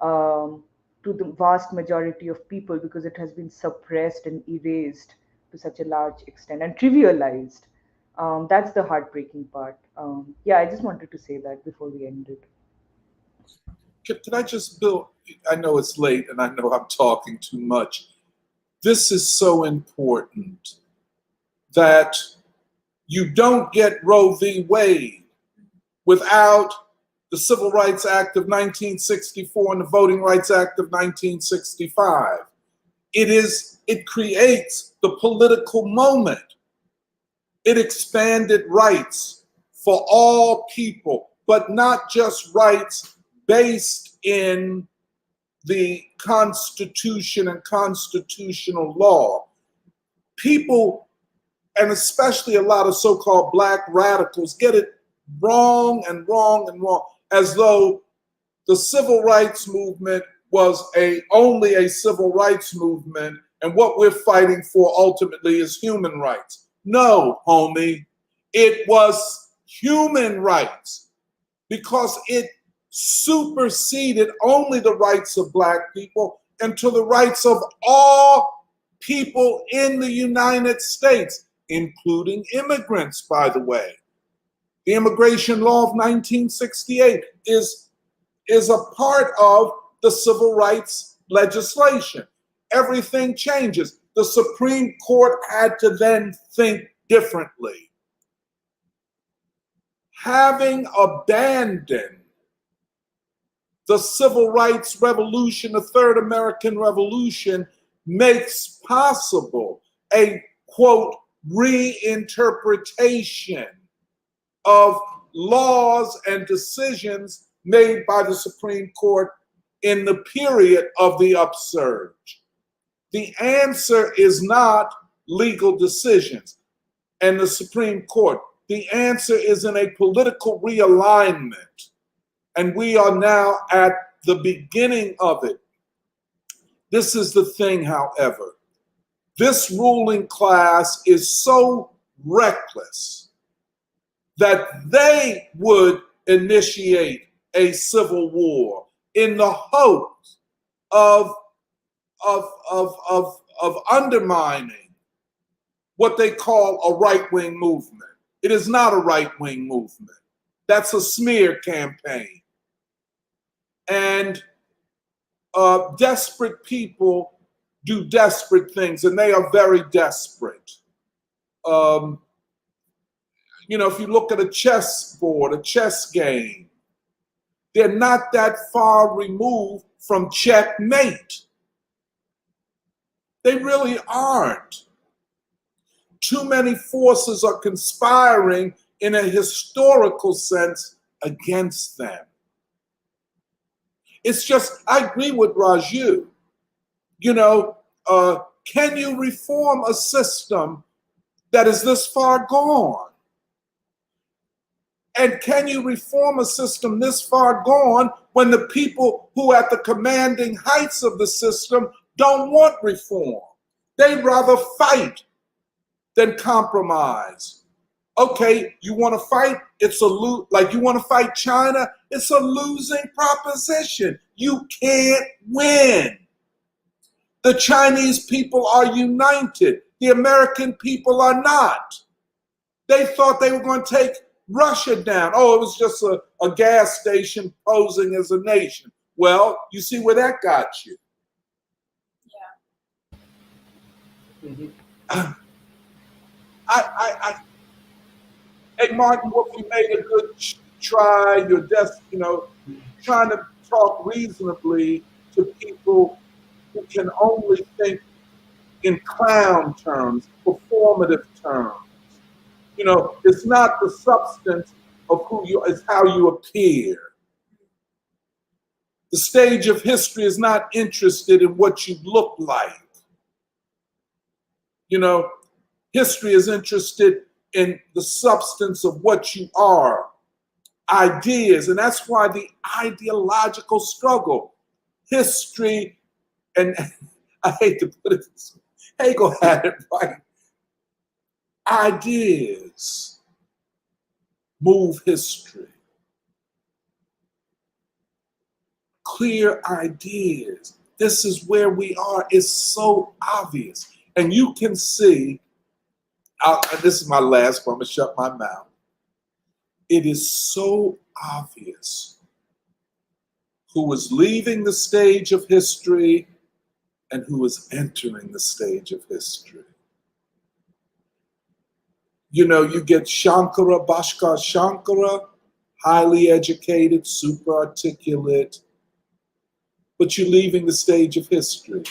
to the vast majority of people because it has been suppressed and erased to such a large extent and trivialized. That's the heartbreaking part. Yeah, I just wanted to say that before we ended. Can I just build? I know it's late and I know I'm talking too much. This is so important that you don't get Roe v. Wade without the Civil Rights Act of 1964 and the Voting Rights Act of 1965. It creates the political moment. It expanded rights for all people, but not just rights based in the Constitution and constitutional law. People, and especially a lot of so-called black radicals, get it wrong and wrong and wrong, as though the civil rights movement was only a civil rights movement and what we're fighting for ultimately is human rights. No, homie, it was human rights because it superseded only the rights of black people and to the rights of all people in the United States, including immigrants, by the way. The immigration law of 1968 is a part of the civil rights legislation. Everything changes. The Supreme Court had to then think differently. Having abandoned the civil rights revolution, the Third American Revolution, makes possible a, quote, reinterpretation of laws and decisions made by the Supreme Court in the period of the upsurge. The answer is not legal decisions and the Supreme Court. The answer is in a political realignment. And we are now at the beginning of it. This is the thing, however. This ruling class is so reckless that they would initiate a civil war in the hopes of undermining what they call a right-wing movement. It is not a right-wing movement. That's a smear campaign. And desperate people do desperate things, and they are very desperate. If you look at a chessboard, a chess game, they're not that far removed from checkmate. They really aren't. Too many forces are conspiring in a historical sense against them. It's just, I agree with Raju. Can you reform a system that is this far gone? And can you reform a system this far gone when the people who are at the commanding heights of the system don't want reform? They'd rather fight than compromise. Okay, you want to fight? Like you want to fight China? It's a losing proposition. You can't win. The Chinese people are united. The American people are not. They thought they were going to take Russia down. Oh, it was just a gas station posing as a nation. Well, you see where that got you. Yeah. Mm-hmm. Hey, Martin Wolf, you made a good try. You're just, trying to talk reasonably to people who can only think in clown terms, performative terms. It's not the substance of who you, it's how you appear. The stage of history is not interested in what you look like. History is interested in the substance of what you are, ideas. And that's why the ideological struggle, history, and I hate to put it this way, Hegel had it right. Ideas move history. Clear ideas. This is where we are. It's so obvious. And you can see, this is my last one, I'm going to shut my mouth. It is so obvious who is leaving the stage of history and who is entering the stage of history. You know, you get Shankara, Bhaskar Shankara, highly educated, super articulate, but you're leaving the stage of history.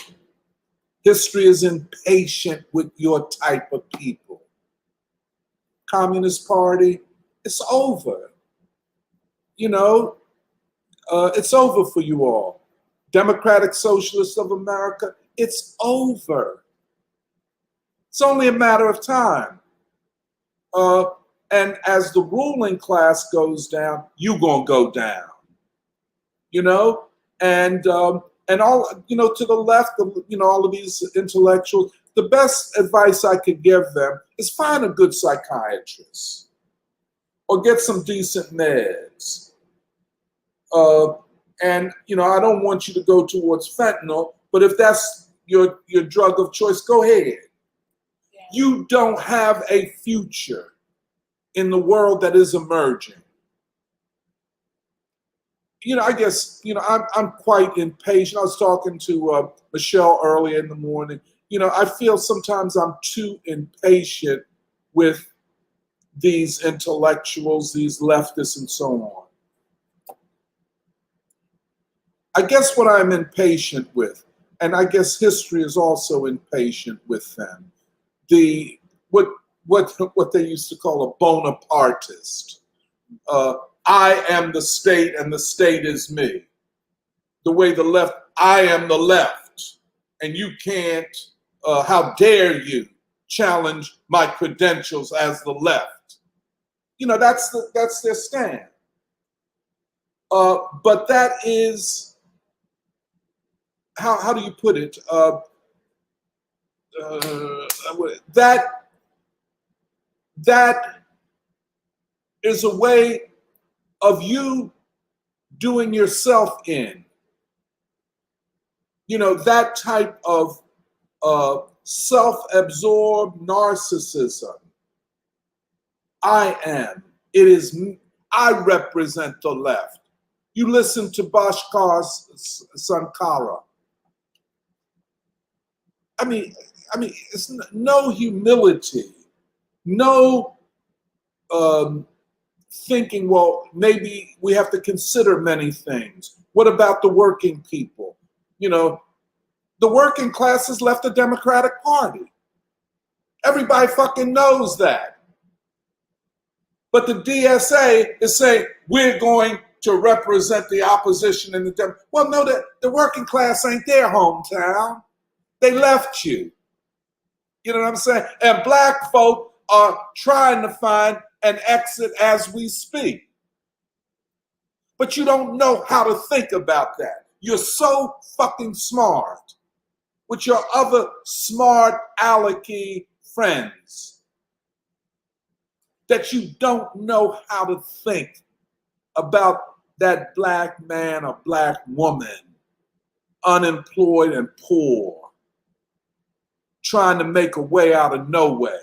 History is impatient with your type of people. Communist Party, it's over. You know, it's over for you all. Democratic Socialists of America, it's over. It's only a matter of time. And as the ruling class goes down, you're gonna go down. You know, and all, you know, to the left, you know, all of these intellectuals, the best advice I could give them is find a good psychiatrist or get some decent meds. And, you know, I don't want you to go towards fentanyl, but if that's your drug of choice, go ahead. Yeah. You don't have a future in the world that is emerging. You know, I guess, you know, I'm quite impatient. I was talking to Michelle earlier in the morning. You know, I feel sometimes I'm too impatient with these intellectuals, these leftists, and so on. I guess what I'm impatient with, and I guess history is also impatient with them, what they used to call a Bonapartist. I am the state and the state is me. The way the left, I am the left, and you can't, how dare you challenge my credentials as the left. You know, that's their stand. But that is, how do you put it? That is a way of you doing yourself in. You know, that type of self-absorbed narcissism. I am. It is. I represent the left. You listen to Bhaskar Sankara. I mean, it's no humility, no thinking, well, maybe we have to consider many things. What about the working people? You know, the working class has left the Democratic Party. Everybody fucking knows that. But the DSA is saying, we're going to represent the opposition in the Democratic. Well, no, the working class ain't their hometown. They left you. You know what I'm saying? And black folk are trying to find an exit as we speak. But you don't know how to think about that. You're so fucking smart with your other smart alecky friends that you don't know how to think about that black man or black woman, unemployed and poor, trying to make a way out of no way.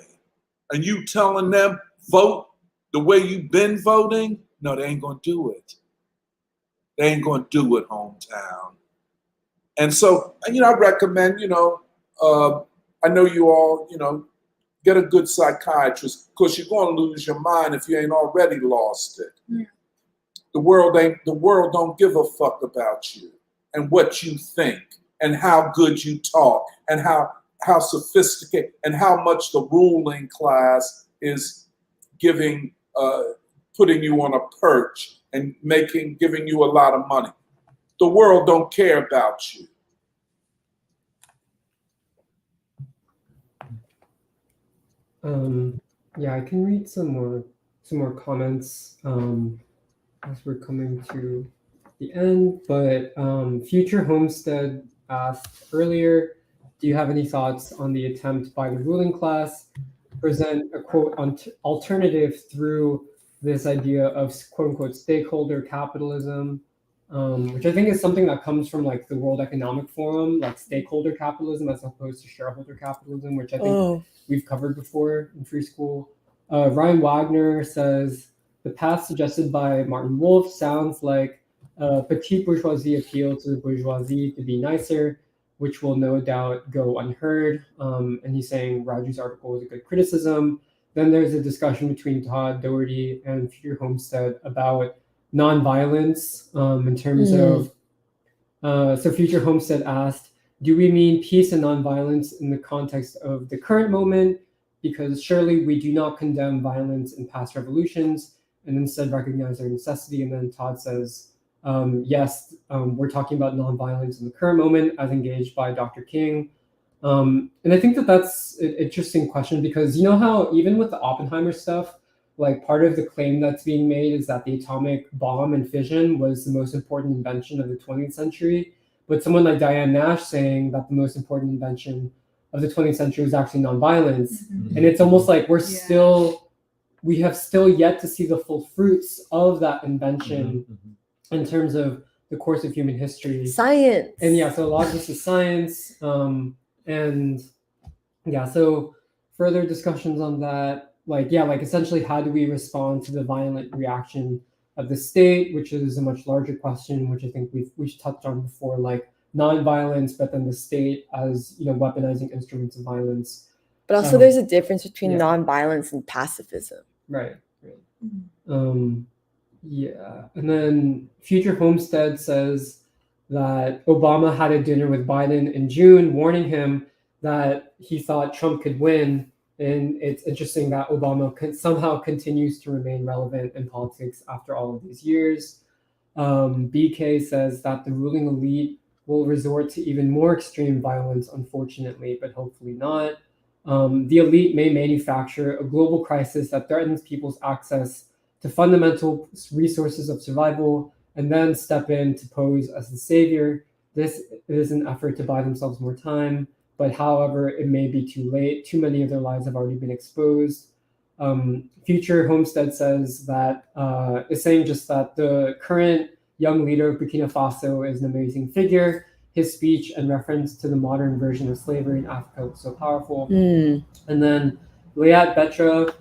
And you telling them, vote the way you've been voting? No, they ain't gonna do it. They ain't gonna do it, hometown. And so, you know, I recommend, you know, I know you all, you know, get a good psychiatrist, because you're gonna lose your mind if you ain't already lost it. Yeah. The world don't give a fuck about you and what you think and how good you talk and how sophisticated and how much the ruling class is giving, putting you on a perch and giving you a lot of money. The world don't care about you. Yeah, I can read some more comments as we're coming to the end. But Future Homestead asked earlier, do you have any thoughts on the attempt by the ruling class to present a quote alternative through this idea of quote unquote stakeholder capitalism, which I think is something that comes from like the World Economic Forum, like stakeholder capitalism as opposed to shareholder capitalism, which I think we've covered before in free school. Ryan Wagner says, the path suggested by Martin Wolf sounds like a petite bourgeoisie appeal to the bourgeoisie to be nicer, which will no doubt go unheard. And he's saying Raju's article was a good criticism. Then there's a discussion between Todd Doherty and Future Homestead about nonviolence in terms of, so Future Homestead asked, do we mean peace and nonviolence in the context of the current moment? Because surely we do not condemn violence in past revolutions and instead recognize their necessity. And then Todd says, yes, we're talking about nonviolence in the current moment as engaged by Dr. King. And I think that that's an interesting question because you know how even with the Oppenheimer stuff, like part of the claim that's being made is that the atomic bomb and fission was the most important invention of the 20th century. But someone like Diane Nash saying that the most important invention of the 20th century was actually nonviolence. And it's almost like we have still yet to see the full fruits of that invention in terms of the course of human history. Science. And yeah, so a lot of this is science. And yeah, so further discussions on that, like essentially how do we respond to the violent reaction of the state, which is a much larger question, which I think we've touched on before, like non-violence, but then the state as, you know, weaponizing instruments of violence. But also there's a difference between yeah. non-violence and pacifism. Right. Yeah. And then Future Homestead says that Obama had a dinner with Biden in June, warning him that he thought Trump could win. And it's interesting that Obama somehow continues to remain relevant in politics after all of these years. BK says that the ruling elite will resort to even more extreme violence, unfortunately, but hopefully not. The elite may manufacture a global crisis that threatens people's access to fundamental resources of survival and then step in to pose as the savior. This is an effort to buy themselves more time, but however, it may be too late. Too many of their lives have already been exposed. Future Homestead says that, is saying just that the current young leader of Burkina Faso is an amazing figure. His speech and reference to the modern version of slavery in Africa was so powerful. And then Layat Betra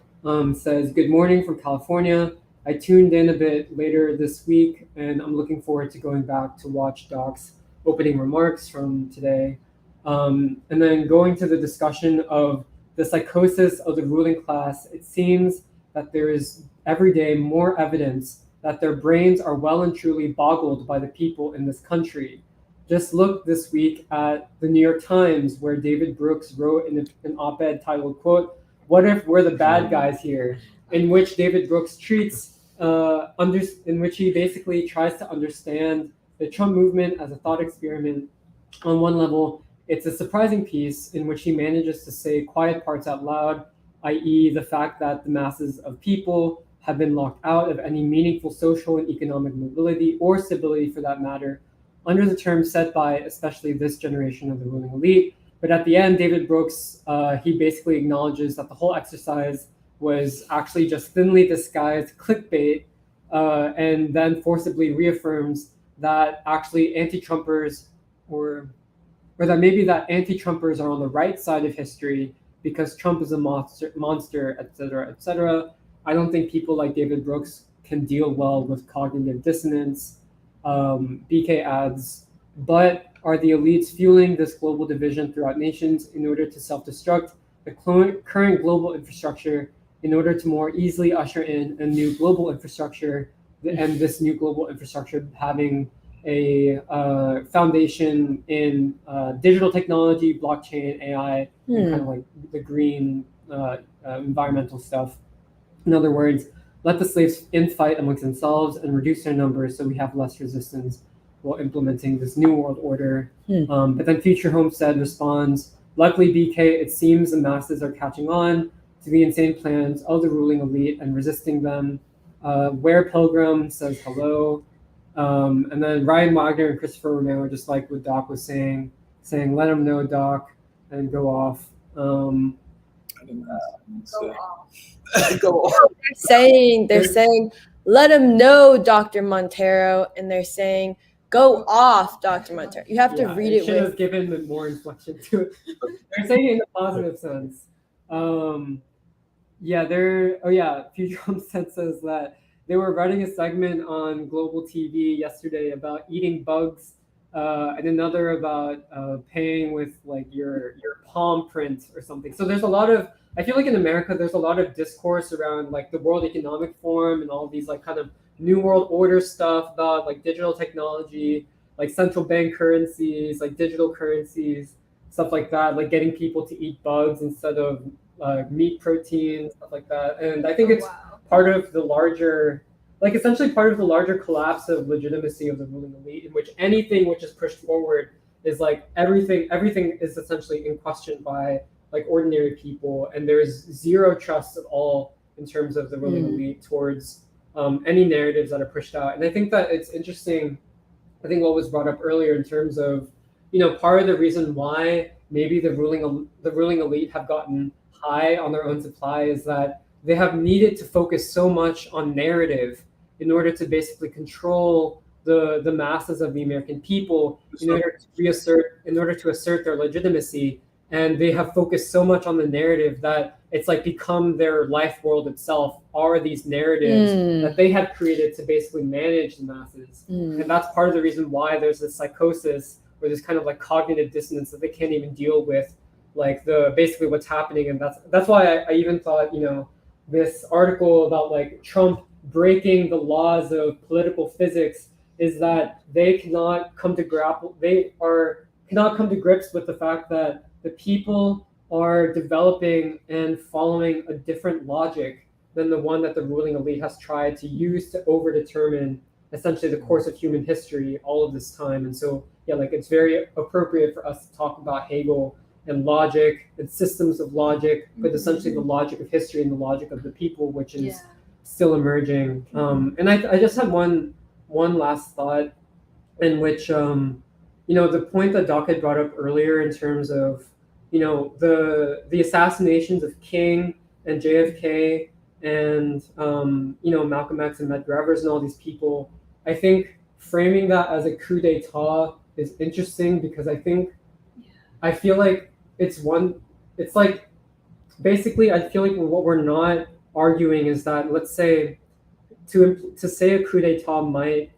says, good morning from California. I tuned in a bit later this week, and I'm looking forward to going back to watch Doc's opening remarks from today. And then going to the discussion of the psychosis of the ruling class, it seems that there is every day more evidence that their brains are well and truly boggled by the people in this country. Just look this week at the New York Times, where David Brooks wrote in an op-ed titled, quote, "What if we're the bad guys here?" in which David Brooks treats, in which he basically tries to understand the Trump movement as a thought experiment. On one level, it's a surprising piece in which he manages to say quiet parts out loud, i.e. the fact that the masses of people have been locked out of any meaningful social and economic mobility or stability for that matter, under the terms set by especially this generation of the ruling elite. But at the end, David Brooks, he basically acknowledges that the whole exercise was actually just thinly disguised clickbait, and then forcibly reaffirms that actually anti-Trumpers or that maybe that anti-Trumpers are on the right side of history because Trump is a monster, et cetera, et cetera. I don't think people like David Brooks can deal well with cognitive dissonance. BK adds, but are the elites fueling this global division throughout nations in order to self-destruct the current global infrastructure in order to more easily usher in a new global infrastructure, and this new global infrastructure having a foundation in digital technology, blockchain, AI, and kind of like the green environmental stuff. In other words, let the slaves infight amongst themselves and reduce their numbers so we have less resistance while implementing this new world order. But then Future Homestead responds, luckily BK, it seems the masses are catching on to the insane plans of the ruling elite and resisting them. Where Pilgrim says hello. And then Ryan Wagner and Christopher Romero, just like what Doc was saying, let him know, Doc, and go off. Go off. Go on. They're saying, let him know, Dr. Montero, and they're saying, go off, Dr. Montero. You have to read it should with. have given more inflection to it. They're saying it in a positive sense. Future Sense says that they were running a segment on Global TV yesterday about eating bugs, and another about paying with like your palm print or something. So there's a lot of, I feel like in America there's a lot of discourse around like the World Economic Forum and all these like kind of New World Order stuff about like digital technology, like central bank currencies, like digital currencies, stuff like that, like getting people to eat bugs instead of meat protein, stuff like that. And I think it's part of the larger, like essentially part of the larger collapse of legitimacy of the ruling elite, in which anything which is pushed forward is like everything is essentially in question by like ordinary people, and there's zero trust at all in terms of the ruling elite towards any narratives that are pushed out. And I think that it's interesting, I think what was brought up earlier in terms of, you know, part of the reason why maybe the ruling elite have gotten high on their own supply is that they have needed to focus so much on narrative in order to basically control the masses of the American people in order to assert their legitimacy. And they have focused so much on the narrative that it's like become their life world itself are these narratives that they have created to basically manage the masses. And that's part of the reason why there's this psychosis or this kind of like cognitive dissonance that they can't even deal with, like the basically what's happening. And that's why I even thought, you know, this article about like Trump breaking the laws of political physics is that they cannot come to grips with the fact that the people are developing and following a different logic than the one that the ruling elite has tried to use to overdetermine essentially the course of human history all of this time. And so, yeah, like it's very appropriate for us to talk about Hegel and logic and systems of logic, but essentially the logic of history and the logic of the people, which is still emerging. And I just had one last thought in which, you know, the point that Doc had brought up earlier in terms of, you know, the assassinations of King and JFK and, you know, Malcolm X and Medgar Evers and all these people, I think framing that as a coup d'etat is interesting because I feel like it's like, basically, I feel like what we're not arguing is that, let's say, to say a coup d'etat might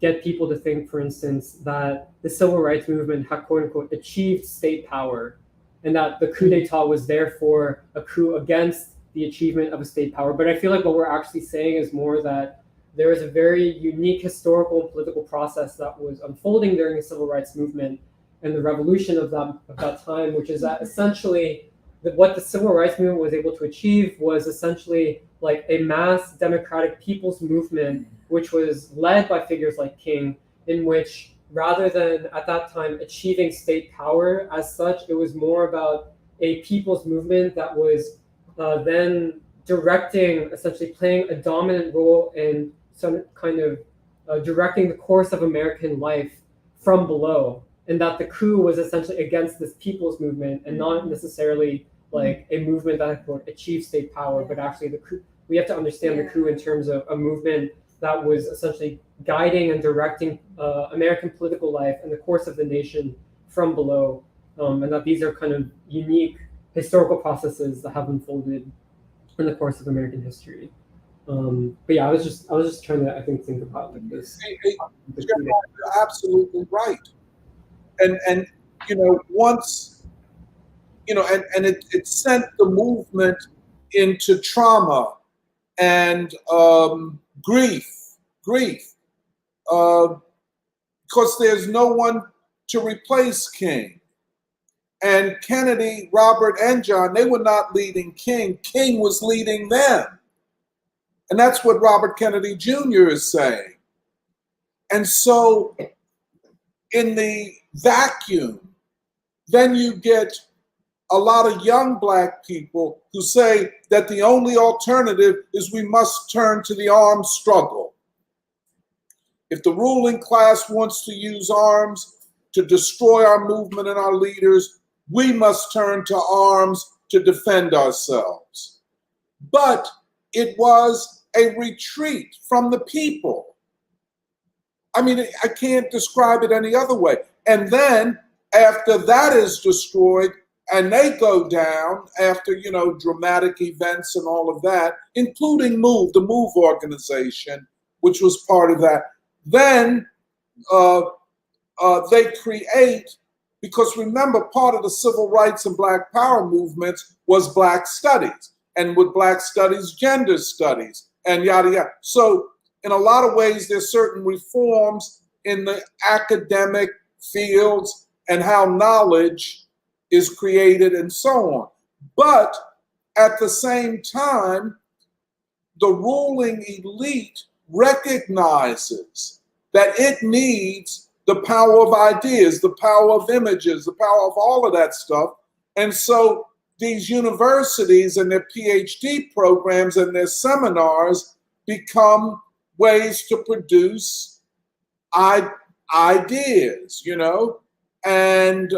get people to think, for instance, that the civil rights movement had quote unquote achieved state power, and that the coup d'etat was therefore a coup against the achievement of a state power. But I feel like what we're actually saying is more that there is a very unique historical and political process that was unfolding during the civil rights movement and the revolution of that time, which is that essentially what the civil rights movement was able to achieve was essentially like a mass democratic people's movement, which was led by figures like King, in which rather than at that time achieving state power as such, it was more about a people's movement that was then directing, essentially playing a dominant role in some kind of directing the course of American life from below. And that the coup was essentially against this people's movement and not necessarily like a movement that would achieve state power, but actually the coup, we have to understand the coup in terms of a movement that was essentially guiding and directing American political life and the course of the nation from below. And that these are kind of unique historical processes that have unfolded in the course of American history. But yeah, I was just trying to, I think about like this. You're absolutely right. And you know, once, you know, and it sent the movement into trauma and grief, because there's no one to replace King. And Kennedy, Robert, and John, they were not leading King. King was leading them. And that's what Robert Kennedy Jr. is saying. And so in the vacuum, then you get a lot of young Black people who say that the only alternative is we must turn to the armed struggle. If the ruling class wants to use arms to destroy our movement and our leaders, we must turn to arms to defend ourselves. But it was a retreat from the people. I mean, I can't describe it any other way. And then after that is destroyed and they go down after, dramatic events and all of that, including the MOVE organization, which was part of that, then they create, because remember, part of the civil rights and Black power movements was Black studies. And with Black studies, gender studies, and yada, yada. So in a lot of ways, there's certain reforms in the academic fields and how knowledge is created and so on. But at the same time, the ruling elite recognizes that it needs the power of ideas, the power of images, the power of all of that stuff. And so these universities and their PhD programs and their seminars become ways to produce ideas, and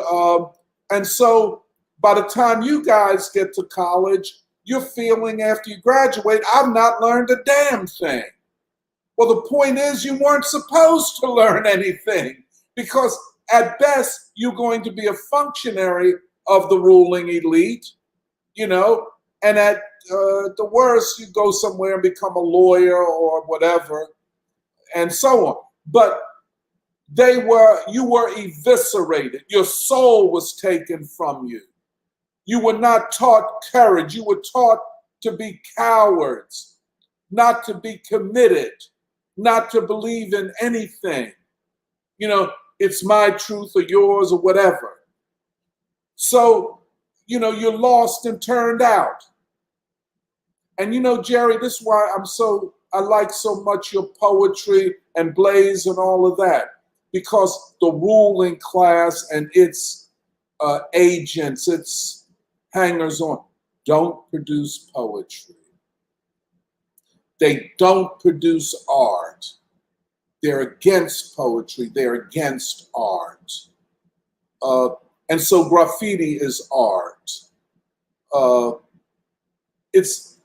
so by the time you guys get to college, you're feeling after you graduate, I've not learned a damn thing. Well, the point is you weren't supposed to learn anything, because at best you're going to be a functionary of the ruling elite, and at the worst you go somewhere and become a lawyer or whatever, and so on. But you were eviscerated. Your soul was taken from you. You were not taught courage. You were taught to be cowards, not to be committed, not to believe in anything. It's my truth or yours or whatever. So, you're lost and turned out. And Jerry, this is why I like so much your poetry and Blaze and all of that, because the ruling class and its agents, its hangers-on, don't produce poetry. They don't produce art. They're against poetry. They're against art. And so graffiti is art. It's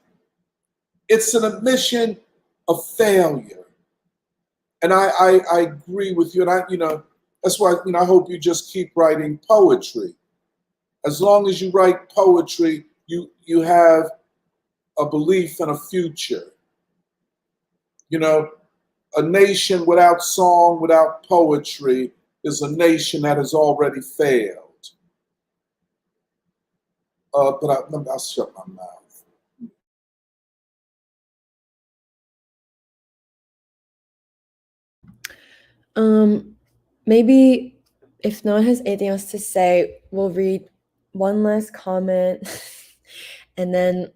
an admission of failure. And I agree with you. And that's why I hope you just keep writing poetry. As long as you write poetry, you have a belief in a future. A nation without song, without poetry, is a nation that has already failed. But I'll shut my mouth. Maybe if no one has anything else to say, we'll read one last comment and then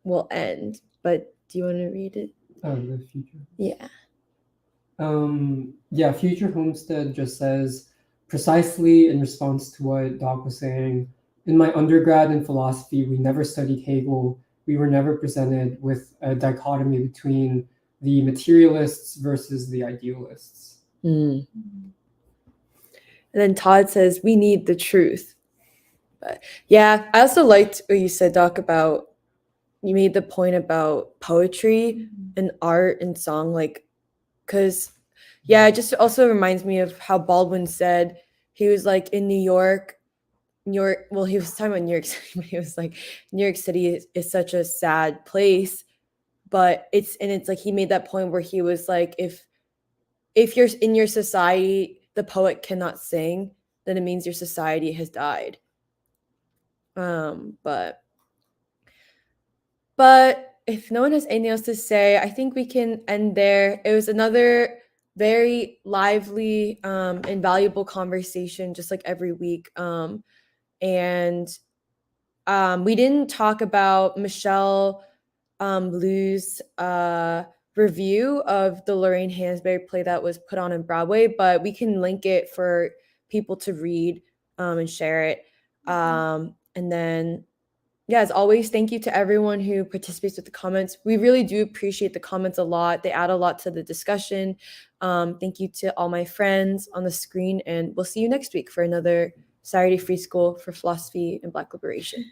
we'll end. But do you want to read it? The future. Yeah. Future Homestead just says, precisely in response to what Doc was saying, in my undergrad in philosophy, we never studied Hegel. We were never presented with a dichotomy between the materialists versus the idealists. And then Todd says, we need the truth. But yeah, I also liked what you said, Doc, about, you made the point about poetry and art and song, because it just also reminds me of how Baldwin said he was like in New York, well, he was talking about New York City, but he was like, New York City is such a sad place, but it's like, he made that point where he was like, if you're in your society, the poet cannot sing, then it means your society has died. But if no one has anything else to say, I think we can end there. It was another very lively and valuable conversation, just like every week. And we didn't talk about Michelle Lyu's review of the Lorraine Hansberry play that was put on in Broadway, but we can link it for people to read and share it. And then, yeah, as always, thank you to everyone who participates with the comments. We really do appreciate the comments a lot. They add a lot to the discussion. Thank you to all my friends on the screen, and we'll see you next week for another Saturday Free School for Philosophy and Black Liberation.